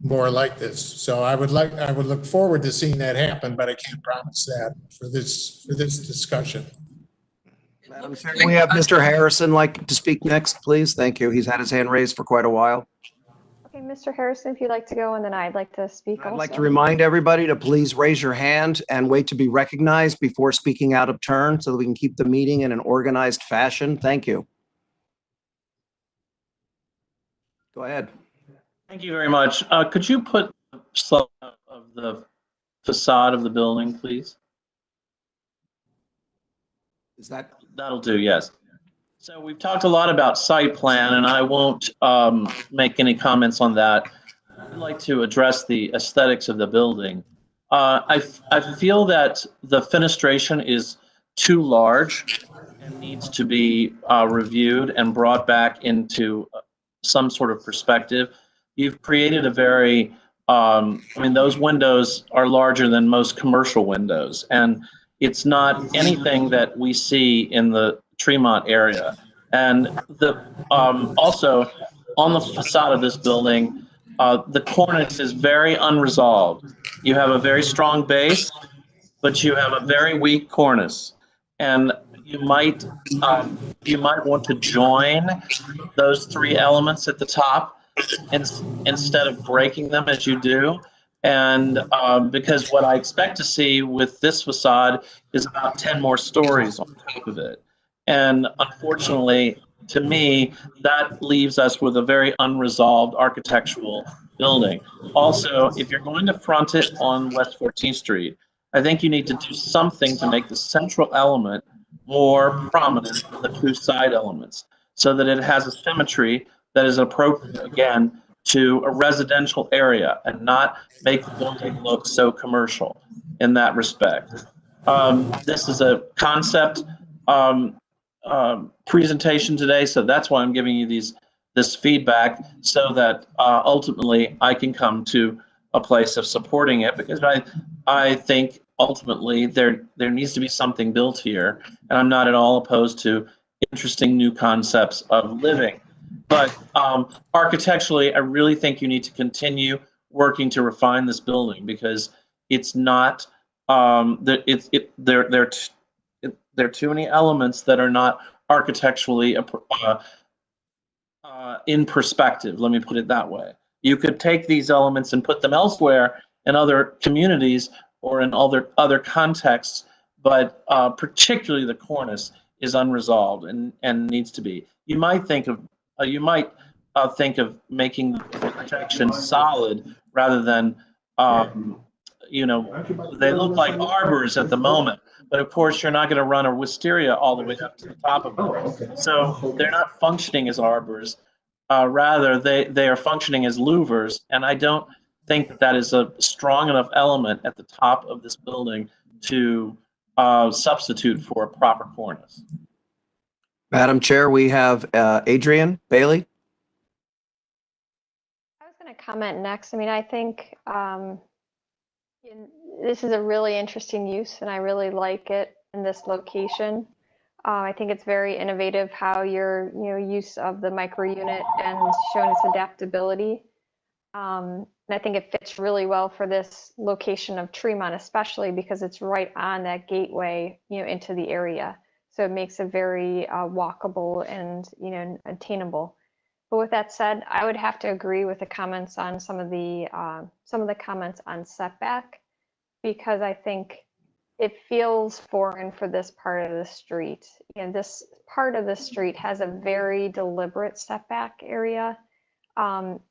more like this. So I would look forward to seeing that happen, but I can't promise that for this discussion. Madam Chair, we have Mr. Harrison like to speak next, please. Thank you. He's had his hand raised for quite a while. Okay, Mr. Harrison, if you'd like to go, and then I'd like to speak also. I'd like to remind everybody to please raise your hand and wait to be recognized before speaking out of turn so that we can keep the meeting in an organized fashion. Thank you. Go ahead. Thank you very much. Could you put a slide of the facade of the building, please? Is that? That'll do, yes. So we've talked a lot about site plan, and I won't make any comments on that. I'd like to address the aesthetics of the building. I feel that the fenestration is too large and needs to be reviewed and brought back into some sort of perspective. You've created a very, I mean, those windows are larger than most commercial windows, and it's not anything that we see in the Tremont area. And the also on the facade of this building, the cornice is very unresolved. You have a very strong base, but you have a very weak cornice, and you might want to join those three elements at the top instead of breaking them as you do. And because what I expect to see with this facade is about 10 more stories on top of it. And unfortunately, to me, that leaves us with a very unresolved architectural building. Also, if you're going to front it on West 14th Street, I think you need to do something to make the central element more prominent than the two side elements, so that it has a symmetry that is appropriate, again, to a residential area and not make the building look so commercial in that respect. This is a concept presentation today, so that's why I'm giving you this feedback, so that ultimately I can come to a place of supporting it, because I think ultimately there needs to be something built here, and I'm not at all opposed to interesting new concepts of living. But architecturally, I really think you need to continue working to refine this building, because it's not there are too many elements that are not architecturally in perspective. Let me put it that way. You could take these elements and put them elsewhere in other communities or in other contexts, but particularly the cornice is unresolved and needs to be. You might think of making the protection solid rather than they look like arbors at the moment, but of course you're not going to run a wisteria all the way up to the top of them. So they're not functioning as arbors. Rather, they are functioning as louvers, and I don't think that is a strong enough element at the top of this building to substitute for a proper cornice. Madam Chair, we have Adrian Bailey. I was going to comment next. I mean, I think this is a really interesting use, and I really like it in this location. I think it's very innovative how your use of the micro unit and showing its adaptability. And I think it fits really well for this location of Tremont, especially because it's right on that gateway, into the area. So it makes it very walkable and attainable. But with that said, I would have to agree with the comments on some of the comments on setback, because I think it feels foreign for this part of the street. And this part of the street has a very deliberate setback area.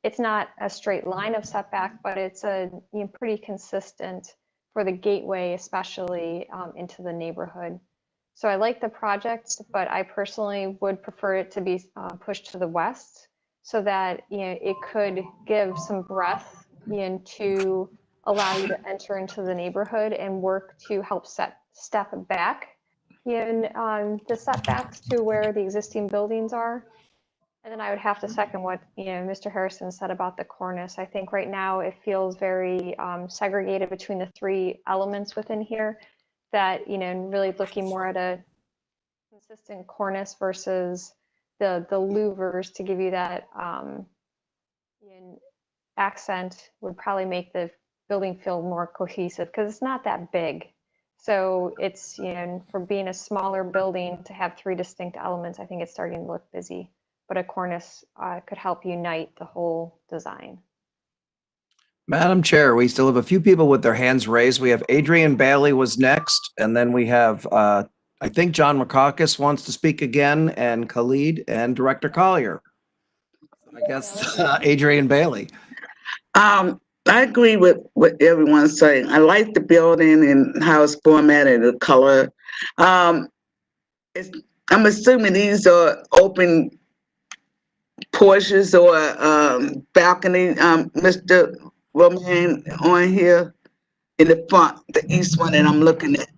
It's not a straight line of setback, but it's pretty consistent for the gateway, especially into the neighborhood. So I like the project, but I personally would prefer it to be pushed to the west, so that it could give some breadth to allow you to enter into the neighborhood and work to help step back in the setbacks to where the existing buildings are. And then I would have to second what Mr. Harrison said about the cornice. I think right now it feels very segregated between the three elements within here, that really looking more at a consistent cornice versus the louvers to give you that accent would probably make the building feel more cohesive, because it's not that big. So it's, for being a smaller building to have three distinct elements, I think it's starting to look busy, but a cornice could help unite the whole design. Madam Chair, we still have a few people with their hands raised. We have Adrian Bailey was next, and then we have, I think John Makakis wants to speak again, and Khalid and Director Collier. I guess Adrian Bailey. I agree with what everyone's saying. I like the building and how it's formatted, the color. I I'm assuming these are open porches or balcony, Mr. Romain, on here in the front, the east one that I'm looking at.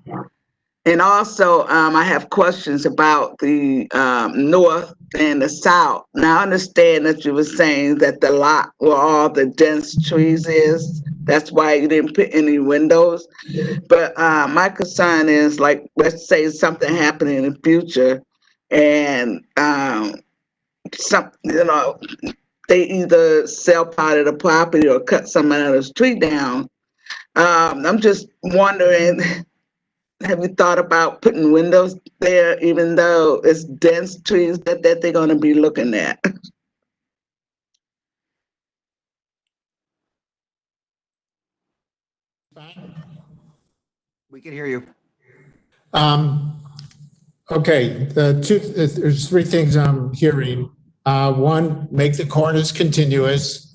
And also, I have questions about the north and the south. Now, I understand that you were saying that the lot where all the dense trees is, that's why you didn't put any windows. But my concern is, like, let's say something happening in the future and they either sell part of the property or cut some of the tree down. I'm just wondering, have you thought about putting windows there, even though it's dense trees that they're going to be looking at? We can hear you. Okay, there's three things I'm hearing. One, make the corners continuous.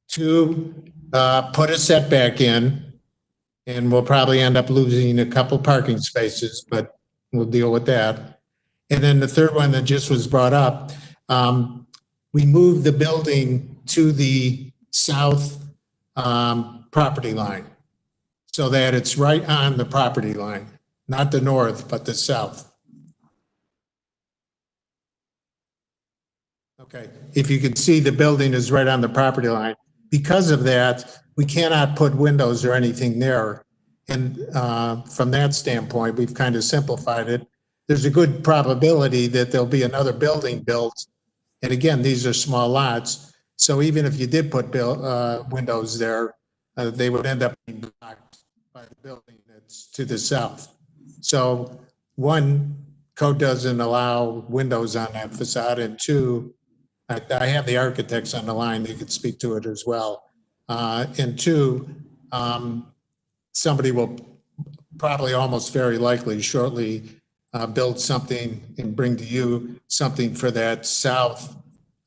Two, put a setback in, and we'll probably end up losing a couple parking spaces, but we'll deal with that. And then the third one that just was brought up, we moved the building to the south property line so that it's right on the property line, not the north, but the south. Okay, if you can see, the building is right on the property line. Because of that, we cannot put windows or anything there. And from that standpoint, we've kind of simplified it. There's a good probability that there'll be another building built. And again, these are small lots. So even if you did put windows there, they would end up being blocked by the building that's to the south. So one, code doesn't allow windows on that facade, and two, I have the architects on the line, they could speak to it as well. And two, somebody will probably, almost very likely, shortly build something and bring to you something for that south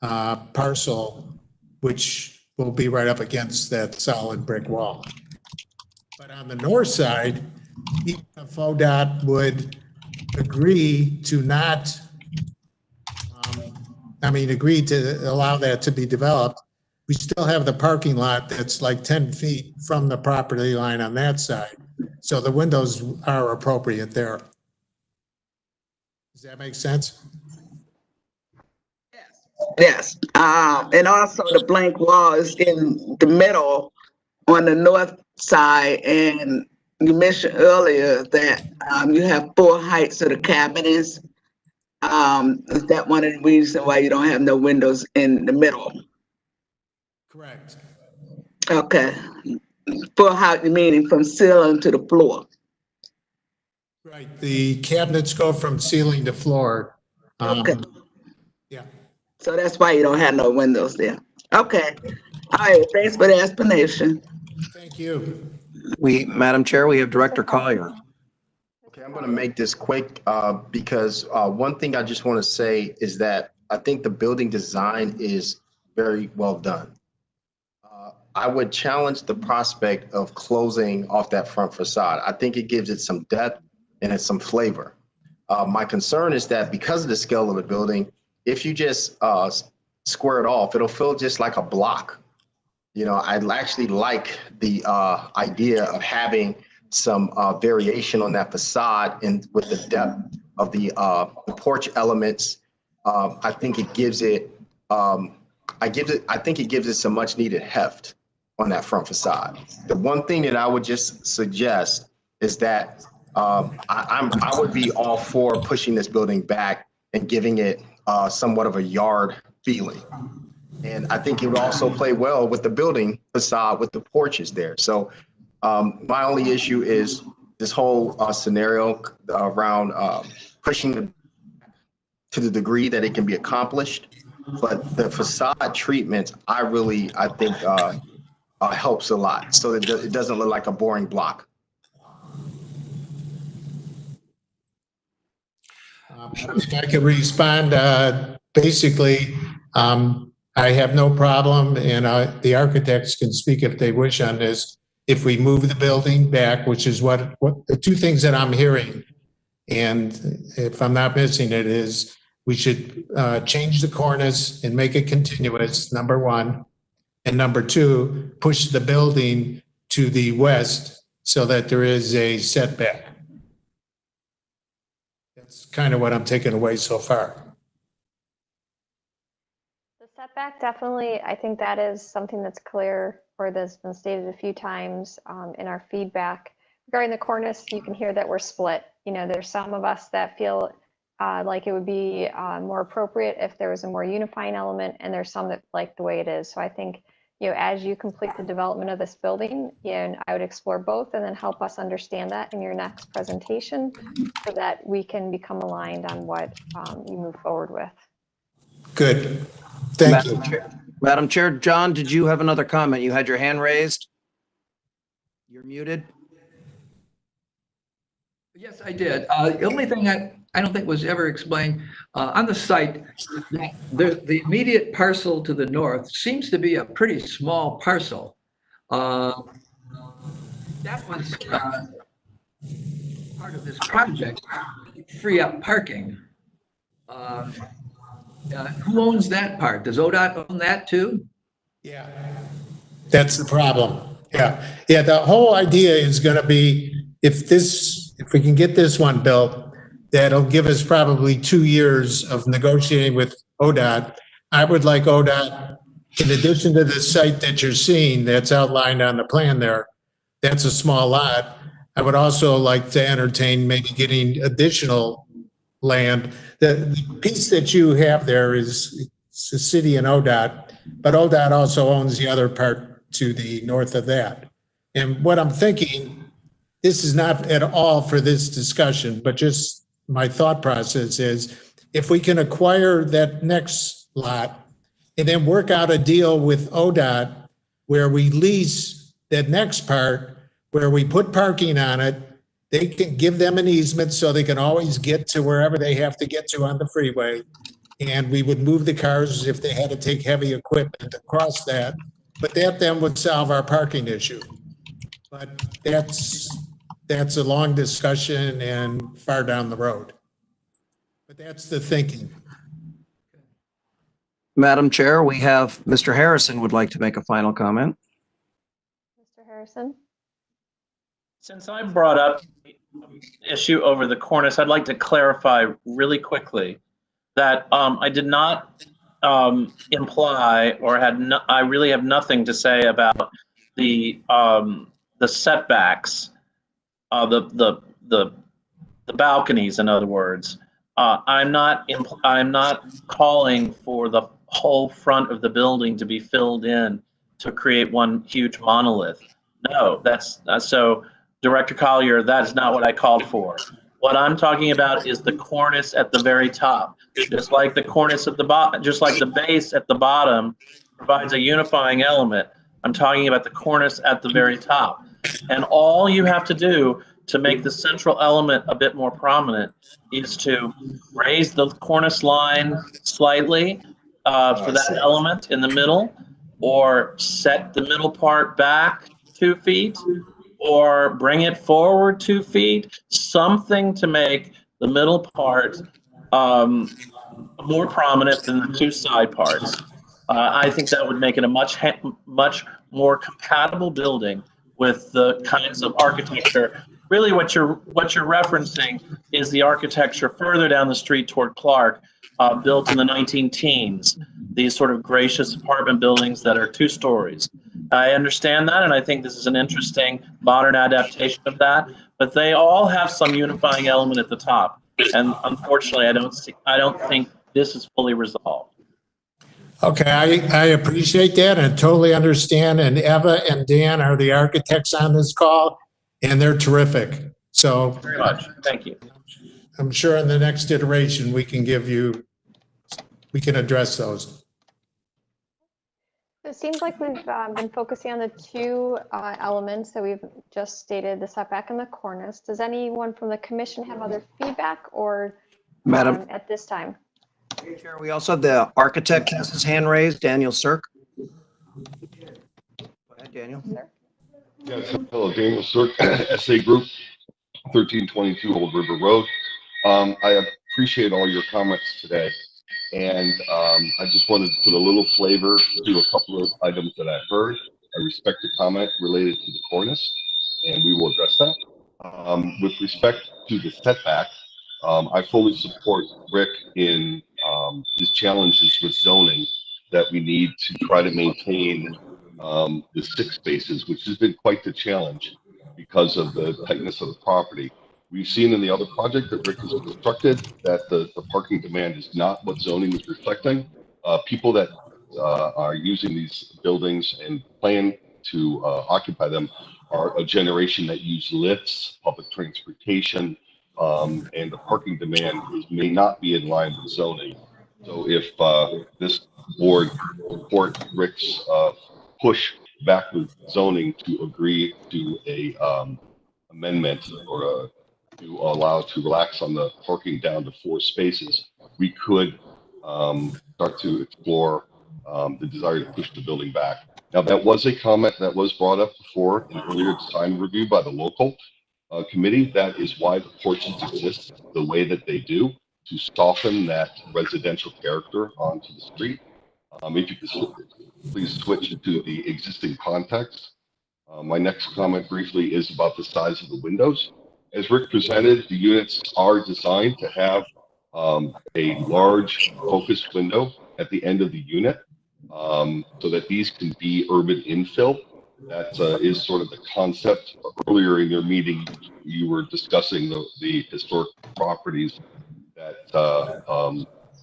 parcel, which will be right up against that solid brick wall. But on the north side, even if ODOT would agree to not, agree to allow that to be developed, we still have the parking lot that's like 10 feet from the property line on that side. So the windows are appropriate there. Does that make sense? Yes. And also the blank wall is in the middle on the north side. And you mentioned earlier that you have 4 heights of the cabinets. Is that one of the reasons why you don't have no windows in the middle? Correct. Okay. 4 height, meaning from ceiling to the floor. Right. The cabinets go from ceiling to floor. Okay. Yeah. So that's why you don't have no windows there. Okay. All right. Thanks for the explanation. Thank you. Madam Chair, we have Director Collier. Okay, I'm going to make this quick because one thing I just want to say is that I think the building design is very well done. I would challenge the prospect of closing off that front facade. I think it gives it some depth and it's some flavor. My concern is that because of the scale of the building, if you just square it off, it'll feel just like a block. You know, I'd actually like the idea of having some variation on that facade and with the depth of the porch elements. I think it gives it, I think it gives it some much needed heft on that front facade. The one thing that I would just suggest is that I would be all for pushing this building back and giving it somewhat of a yard feeling. And I think it would also play well with the building facade with the porches there. So my only issue is this whole scenario around pushing to the degree that it can be accomplished. But the facade treatment, I think helps a lot so that it doesn't look like a boring block. If I could respond, basically, I have no problem, and the architects can speak if they wish on this. If we move the building back, which is what the two things that I'm hearing, And if I'm not missing it, is we should change the cornice and make it continuous, number one. And number two, push the building to the west so that there is a setback. That's kind of what I'm taking away so far. The setback, definitely, I think that is something that's clear or that's been stated a few times in our feedback. Regarding the cornice, you can hear that we're split. You know, there's some of us that feel like it would be more appropriate if there was a more unifying element, and there's some that like the way it is. So I think, you know, as you complete the development of this building, and I would explore both and then help us understand that in your next presentation so that we can become aligned on what you move forward with. Good. Thank you. Madam Chair, John, did you have another comment? You had your hand raised. You're muted. Yes, I did. The only thing I don't think was ever explained on the site, the immediate parcel to the north seems to be a pretty small parcel. That was part of this project, free up parking. Who owns that part? Does ODOT own that too? Yeah, that's the problem. Yeah, the whole idea is going to be if we can get this one built, that'll give us probably 2 years of negotiating with ODOT. I would like ODOT, in addition to the site that you're seeing that's outlined on the plan there, that's a small lot. I would also like to entertain maybe getting additional land. The piece that you have there is the city and ODOT, but ODOT also owns the other part to the north of that. And what I'm thinking, this is not at all for this discussion, but just my thought process is if we can acquire that next lot and then work out a deal with ODOT where we lease that next part, where we put parking on it, they can give them an easement so they can always get to wherever they have to get to on the freeway. And we would move the cars if they had to take heavy equipment across that. But that then would solve our parking issue. But that's a long discussion and far down the road. But that's the thinking. Madam Chair, we have Mr. Harrison would like to make a final comment. Mr. Harrison? Since I brought up the issue over the cornice, I'd like to clarify really quickly that I did not imply or I really have nothing to say about the setbacks, the balconies, in other words. I'm not calling for the whole front of the building to be filled in to create one huge monolith. No, that's so. Director Collier, that is not what I called for. What I'm talking about is the cornice at the very top. Just like the cornice at the bottom, just like the base at the bottom provides a unifying element. I'm talking about the cornice at the very top. And all you have to do to make the central element a bit more prominent is to raise the cornice line slightly for that element in the middle, or set the middle part back 2 feet, or bring it forward 2 feet, something to make the middle part more prominent than the two side parts. I think that would make it a much more compatible building with the kinds of architecture. Really what you're referencing is the architecture further down the street toward Clark, built in the 19-teens. These sort of gracious apartment buildings that are 2 stories. I understand that, and I think this is an interesting modern adaptation of that, but they all have some unifying element at the top. And unfortunately, I don't think this is fully resolved. Okay, I appreciate that and totally understand. And Eva and Dan are the architects on this call, and they're terrific. So very much. Thank you. I'm sure in the next iteration we can address those. It seems like we've been focusing on the 2 elements that we've just stated, the setback and the cornice. Does anyone from the commission have other feedback or Madam at this time? Chair, we also have the architect has his hand raised, Daniel Sirk. Go ahead, Daniel. Yes, hello, Daniel Sirk, SA Group, 1322 Old River Road. I appreciate all your comments today. And I just wanted to put a little flavor to a couple of items that I heard. I respect the comment related to the cornice, and we will address that. With respect to the setback, I fully support Rick in his challenges with zoning, that we need to try to maintain the 6 spaces, which has been quite the challenge because of the tightness of the property. We've seen in the other project that Rick has constructed that the parking demand is not what zoning is reflecting. People that are using these buildings and plan to occupy them are a generation that use lifts, public transportation, and the parking demand may not be in line with zoning. So if this board support Rick's push back with zoning to agree to a amendment or to allow to relax on the parking down to 4 spaces, we could start to explore the desire to push the building back. Now, that was a comment that was brought up before in earlier design review by the local committee. That is why the porches exist the way that they do, to soften that residential character onto the street. If you could please switch to the existing context. My next comment briefly is about the size of the windows. As Rick presented, the units are designed to have a large focused window at the end of the unit, so that these can be urban infill. That is sort of the concept. Earlier in your meeting, you were discussing the historic properties that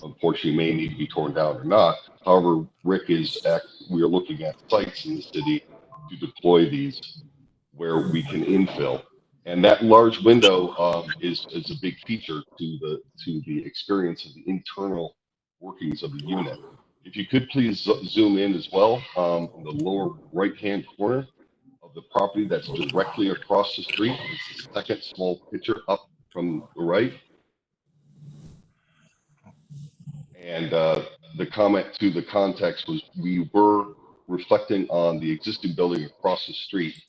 unfortunately may need to be torn down or not. However, Rick we are looking at sites in the city to deploy these where we can infill. And that large window is a big feature to the experience of the internal workings of the unit. If you could please zoom in as well, in the lower right-hand corner of the property that's directly across the street. It's the second small picture up from the right. And the comment to the context was we were reflecting on the existing building across the street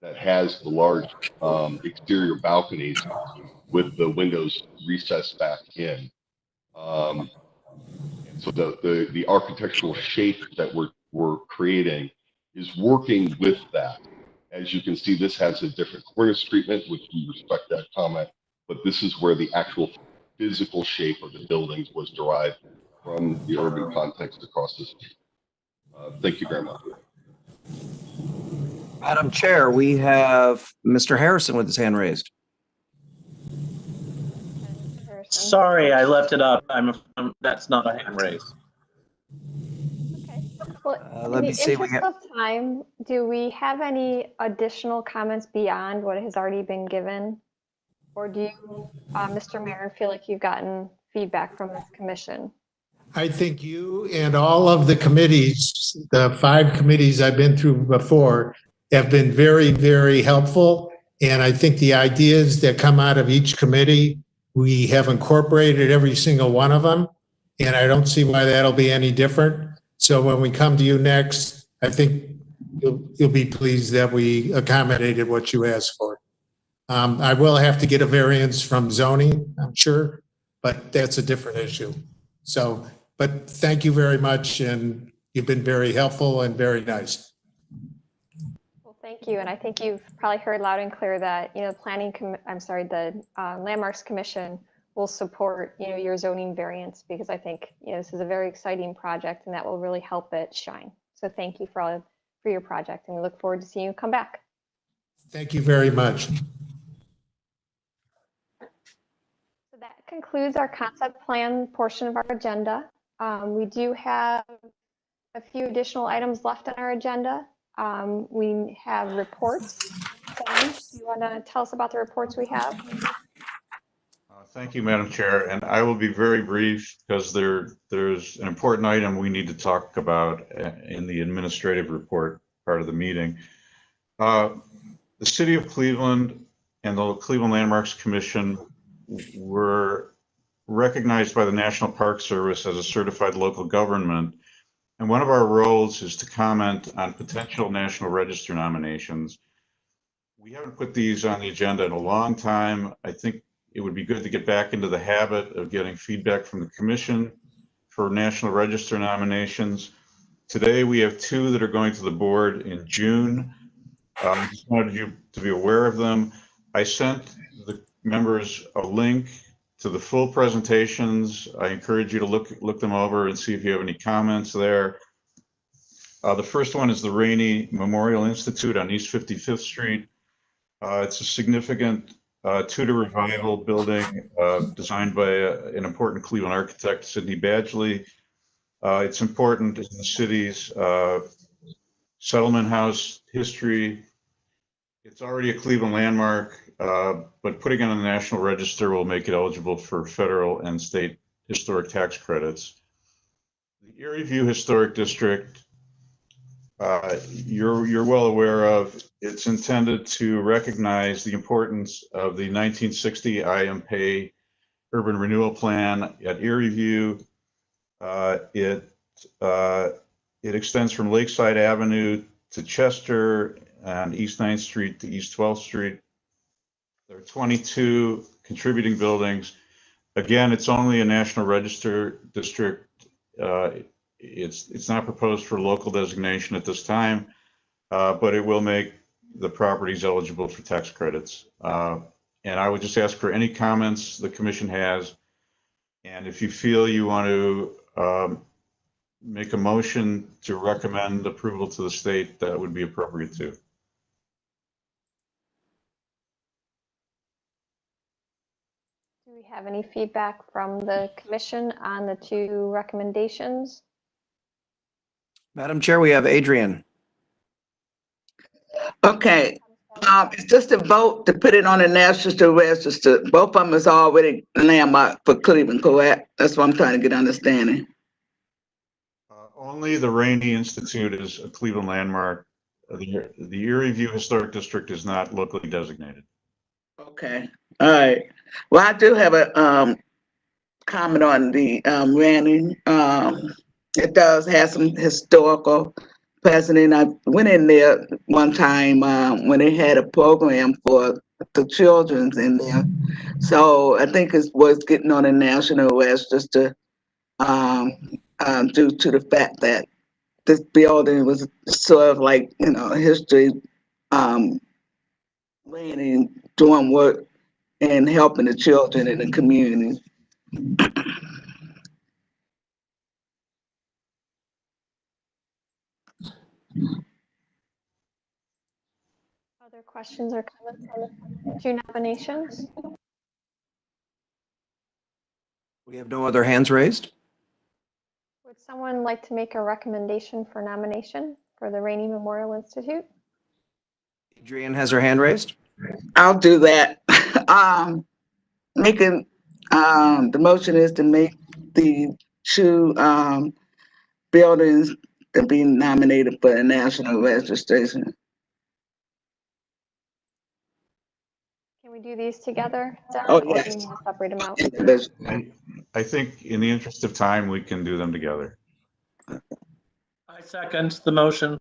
that has the large exterior balconies with the windows recessed back in. So the architectural shape that we're creating is working with that. As you can see, this has a different cornice treatment, which we respect that comment, but this is where the actual physical shape of the buildings was derived from the urban context across the street. Thank you very much. Madam Chair, we have Mr. Harrison with his hand raised. Sorry, I left it up. That's not a hand raise. Okay. Well, Let in me the see. interest of time, do we have any additional comments beyond what has already been given? Or do you, Mr. Mayor, feel like you've gotten feedback from this commission? I think you and all of the committees, the 5 committees I've been through before, have been very, very helpful. And I think the ideas that come out of each committee, we have incorporated every single one of them. And I don't see why that'll be any different. So when we come to you next, I think you'll be pleased that we accommodated what you asked for. I will have to get a variance from zoning, I'm sure, but that's a different issue. So, but thank you very much, and you've been very helpful and very nice. Well, thank you. And I think you've probably heard loud and clear that, the Landmarks Commission will support, your zoning variance, because I think, this is a very exciting project and that will really help it shine. So thank you for your project, and we look forward to seeing you come back. Thank you very much. So that concludes our concept plan portion of our agenda. We do have a few additional items left on our agenda. We have reports. Don, do you want to tell us about the reports we have? Thank you, Madam Chair, and I will be very brief because there's an important item we need to talk about in the administrative report part of the meeting. The City of Cleveland and the Cleveland Landmarks Commission were recognized by the National Park Service as a certified local government, and one of our roles is to comment on potential National Register nominations. We haven't put these on the agenda in a long time. I think it would be good to get back into the habit of getting feedback from the commission for National Register nominations. Today, we have 2 that are going to the board in June. I just wanted you to be aware of them. I sent the members a link to the full presentations. I encourage you to look them over and see if you have any comments there. The first one is the Rainey Memorial Institute on East 55th Street. It's a significant Tudor revival building designed by an important Cleveland architect, Sidney Badgley. It's important in the city's settlement house history. It's already a Cleveland landmark, but putting it on the National Register will make it eligible for federal and state historic tax credits. The Erie View Historic District, you're well aware of. It's intended to recognize the importance of the 1960 IMPA Urban Renewal Plan at Erie View. It extends from Lakeside Avenue to Chester and East 9th Street to East 12th Street. There are 22 contributing buildings. Again, it's only a National Register district. It's not proposed for local designation at this time, but it will make the properties eligible for tax credits. And I would just ask for any comments the commission has. And if you feel you want to make a motion to recommend approval to the state, that would be appropriate too. Do we have any feedback from the commission on the 2 recommendations? Madam Chair, we have Adrian. Okay, it's just a vote to put it on the National Register. Both of them is already landmark for Cleveland, correct? That's what I'm trying to get understanding. Only the Rainey Institute is a Cleveland landmark. The Erie View Historic District is not locally designated. Okay, all right. Well, I do have a comment on the Rainey. It does have some historical precedent. I went in there one time when they had a program for the children's in there. So I think it's worth getting on the National Register due to the fact that this building was sort of like, history, Rainey doing work and helping the children in the community. Other questions or comments on the 2 nominations? We have no other hands raised. Would someone like to make a recommendation for nomination for the Rainey Memorial Institute? Adrian has her hand raised. I'll do that. Making the motion is to make the 2 buildings to be nominated for the national registration. Can we do these together? Oh, Or do yes. we need to separate them out? I think in the interest of time, we can do them together. I second the motion.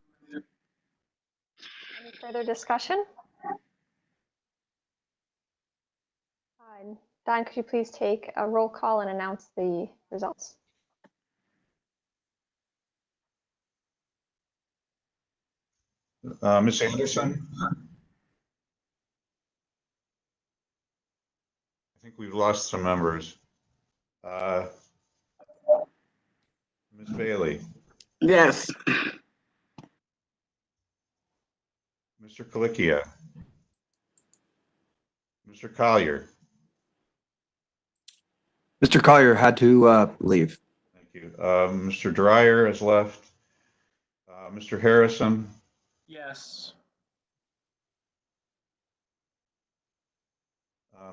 Any further discussion? Don, could you please take a roll call and announce the results? Ms. Anderson? I think we've lost some members. Ms. Bailey? Yes. Mr. Colicchia? Mr. Collier? Mr. Collier had to leave. Thank you. Mr. Dreyer has left. Mr. Harrison? Yes.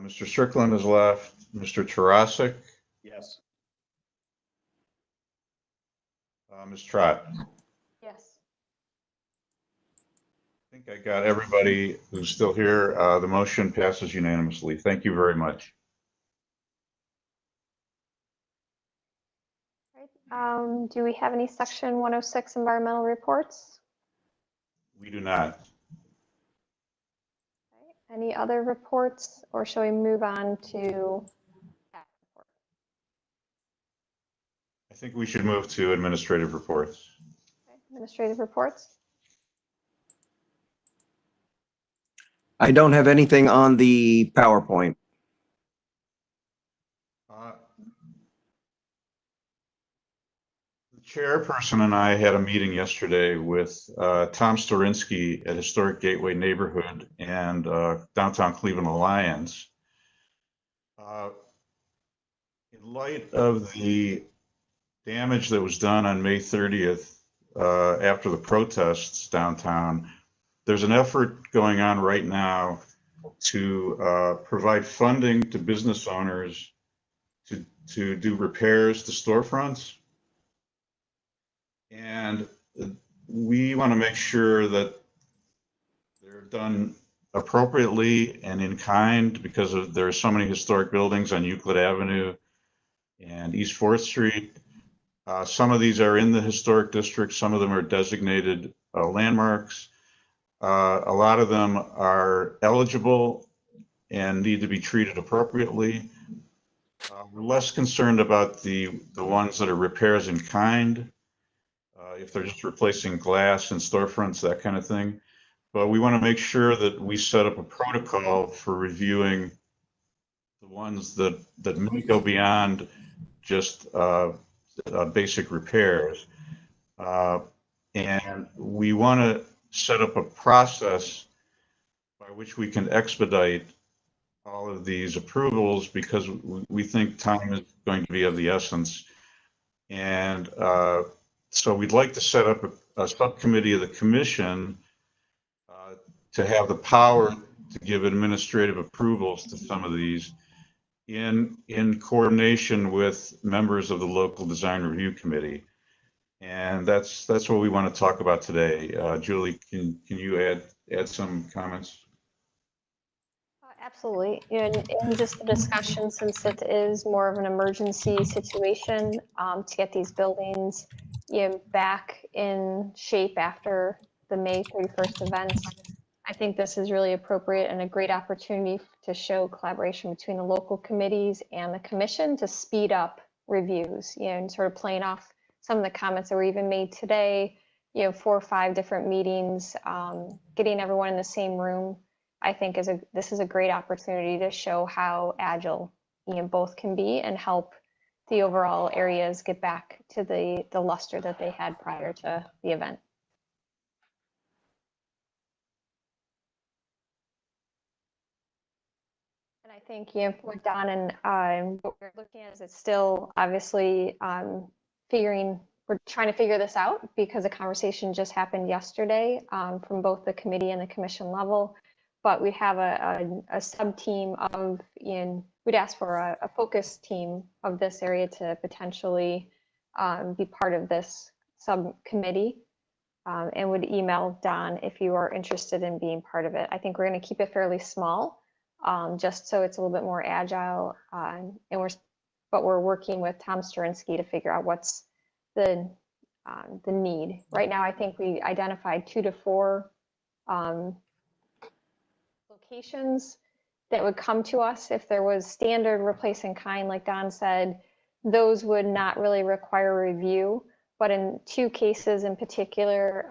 Mr. Strickland has left. Mr. Tarasik? Yes. Ms. Trott? Yes. I think I got everybody who's still here. The motion passes unanimously. Thank you very much. Do we have any Section 106 environmental reports? We do not. Any other reports, or shall we move on to I think we should move to administrative reports. administrative reports? I don't have anything on the PowerPoint. The chairperson and I had a meeting yesterday with Tom Storinsky at Historic Gateway Neighborhood and Downtown Cleveland Alliance. In light of the damage that was done on May 30th after the protests downtown, there's an effort going on right now to provide funding to business owners to do repairs to storefronts. And we want to make sure that they're done appropriately and in kind, because there are so many historic buildings on Euclid Avenue and East 4th Street. Some of these are in the historic district. Some of them are designated landmarks. A lot of them are eligible and need to be treated appropriately. We're less concerned about the ones that are repairs in kind, if they're just replacing glass and storefronts, that kind of thing. But we want to make sure that we set up a protocol for reviewing the ones that may go beyond just basic repairs. And we want to set up a process by which we can expedite all of these approvals, because we think time is going to be of the essence. And so we'd like to set up a subcommittee of the commission to have the power to give administrative approvals to some of these in coordination with members of the local design review committee. And that's what we want to talk about today. Julie, can you add some comments? Absolutely. In just the discussion, since it is more of an emergency situation, to get these buildings back in shape after the May 31st events, I think this is really appropriate and a great opportunity to show collaboration between the local committees and the commission to speed up reviews, and sort of playing off some of the comments that were even made today, 4 or 5 different meetings, getting everyone in the same room. I think this is a great opportunity to show how agile both can be and help the overall areas get back to the luster that they had prior to the event. And I think what Don and what we're looking at is it's still obviously we're trying to figure this out, because the conversation just happened yesterday from both the committee and the commission level. But we have a sub-team of, we'd ask for a focus team of this area to potentially be part of this subcommittee, and would email Don if you are interested in being part of it. I think we're going to keep it fairly small, just so it's a little bit more agile. But we're working with Tom Storinsky to figure out what's the need. Right now, I think we identified 2 to 4 locations that would come to us if there was standard replace in kind, like Don said. Those would not really require review, but in 2 cases in particular,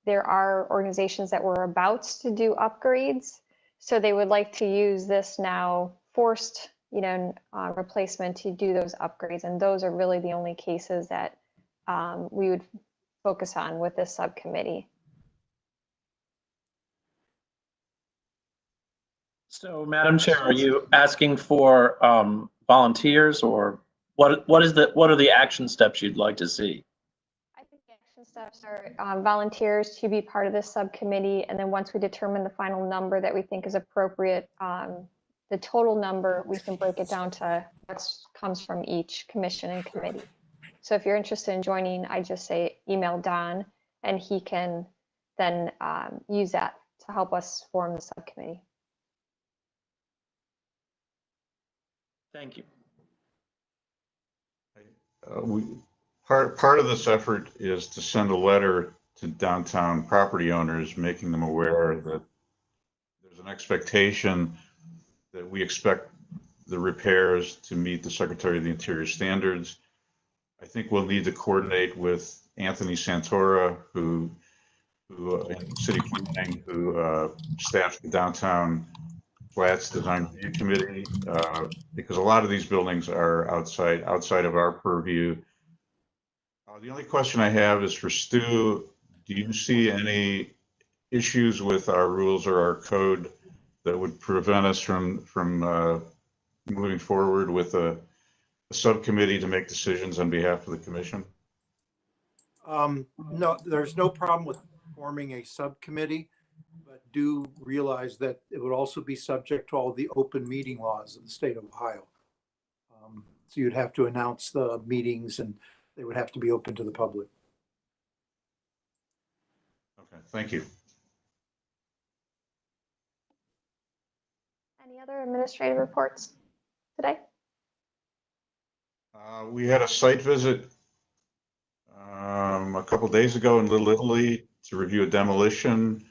there are organizations that were about to do upgrades, so they would like to use this now forced replacement to do those upgrades, and those are really the only cases that we would focus on with this subcommittee. So, Madam Chair, are you asking for volunteers, or what are the action steps you'd like to see? I think the action steps are volunteers to be part of this subcommittee, and then once we determine the final number that we think is appropriate, the total number, we can break it down to what comes from each commission and committee. So if you're interested in joining, I just say email Don, and he can then use that to help us form the subcommittee. Thank you. Part of this effort is to send a letter to downtown property owners, making them aware that there's an expectation that we expect the repairs to meet the Secretary of the Interior standards. I think we'll need to coordinate with Anthony Santora, who in city planning, who staffs the downtown Flats Design Review Committee, because a lot of these buildings are outside of our purview. The only question I have is for Stu. Do you see any issues with our rules or our code that would prevent us from moving forward with a subcommittee to make decisions on behalf of the commission? No, there's no problem with forming a subcommittee, but do realize that it would also be subject to all the open meeting laws of the state of Ohio. So you'd have to announce the meetings and they would have to be open to the public. Okay, thank you. Any other administrative reports today? We had a site visit a couple days ago in Little Italy to review a demolition.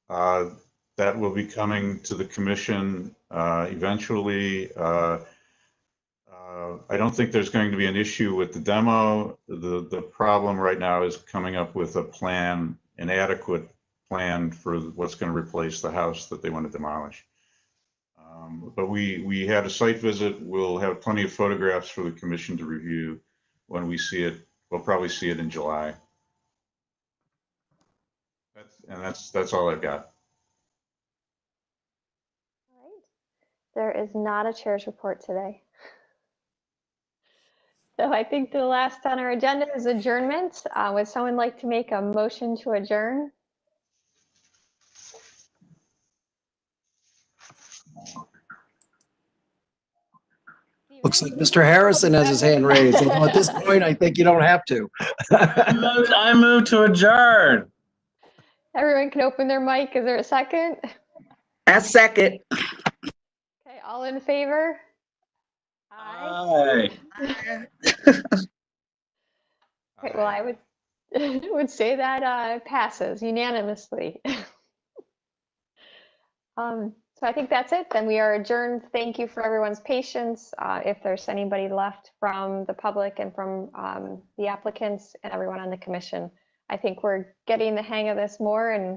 That will be coming to the commission eventually. I don't think there's going to be an issue with the demo. The problem right now is coming up with a plan, an adequate plan for what's going to replace the house that they want to demolish. But we had a site visit. We'll have plenty of photographs for the commission to review when we see it. We'll probably see it in July. That's all I've got. All right. There is not a chair's report today. So I think the last on our agenda is adjournment. Would someone like to make a motion to adjourn? Looks like Mr. Harrison has his hand raised. Although at this point, I think you don't have to. I move to adjourn. Everyone can open their mic. Is there a second? I second. Okay, all in favor? Aye. Okay, well, I would say that passes unanimously. So I think that's it. Then we are adjourned. Thank you for everyone's patience. If there's anybody left from the public and from the applicants and everyone on the commission, I think we're getting the hang of this more, and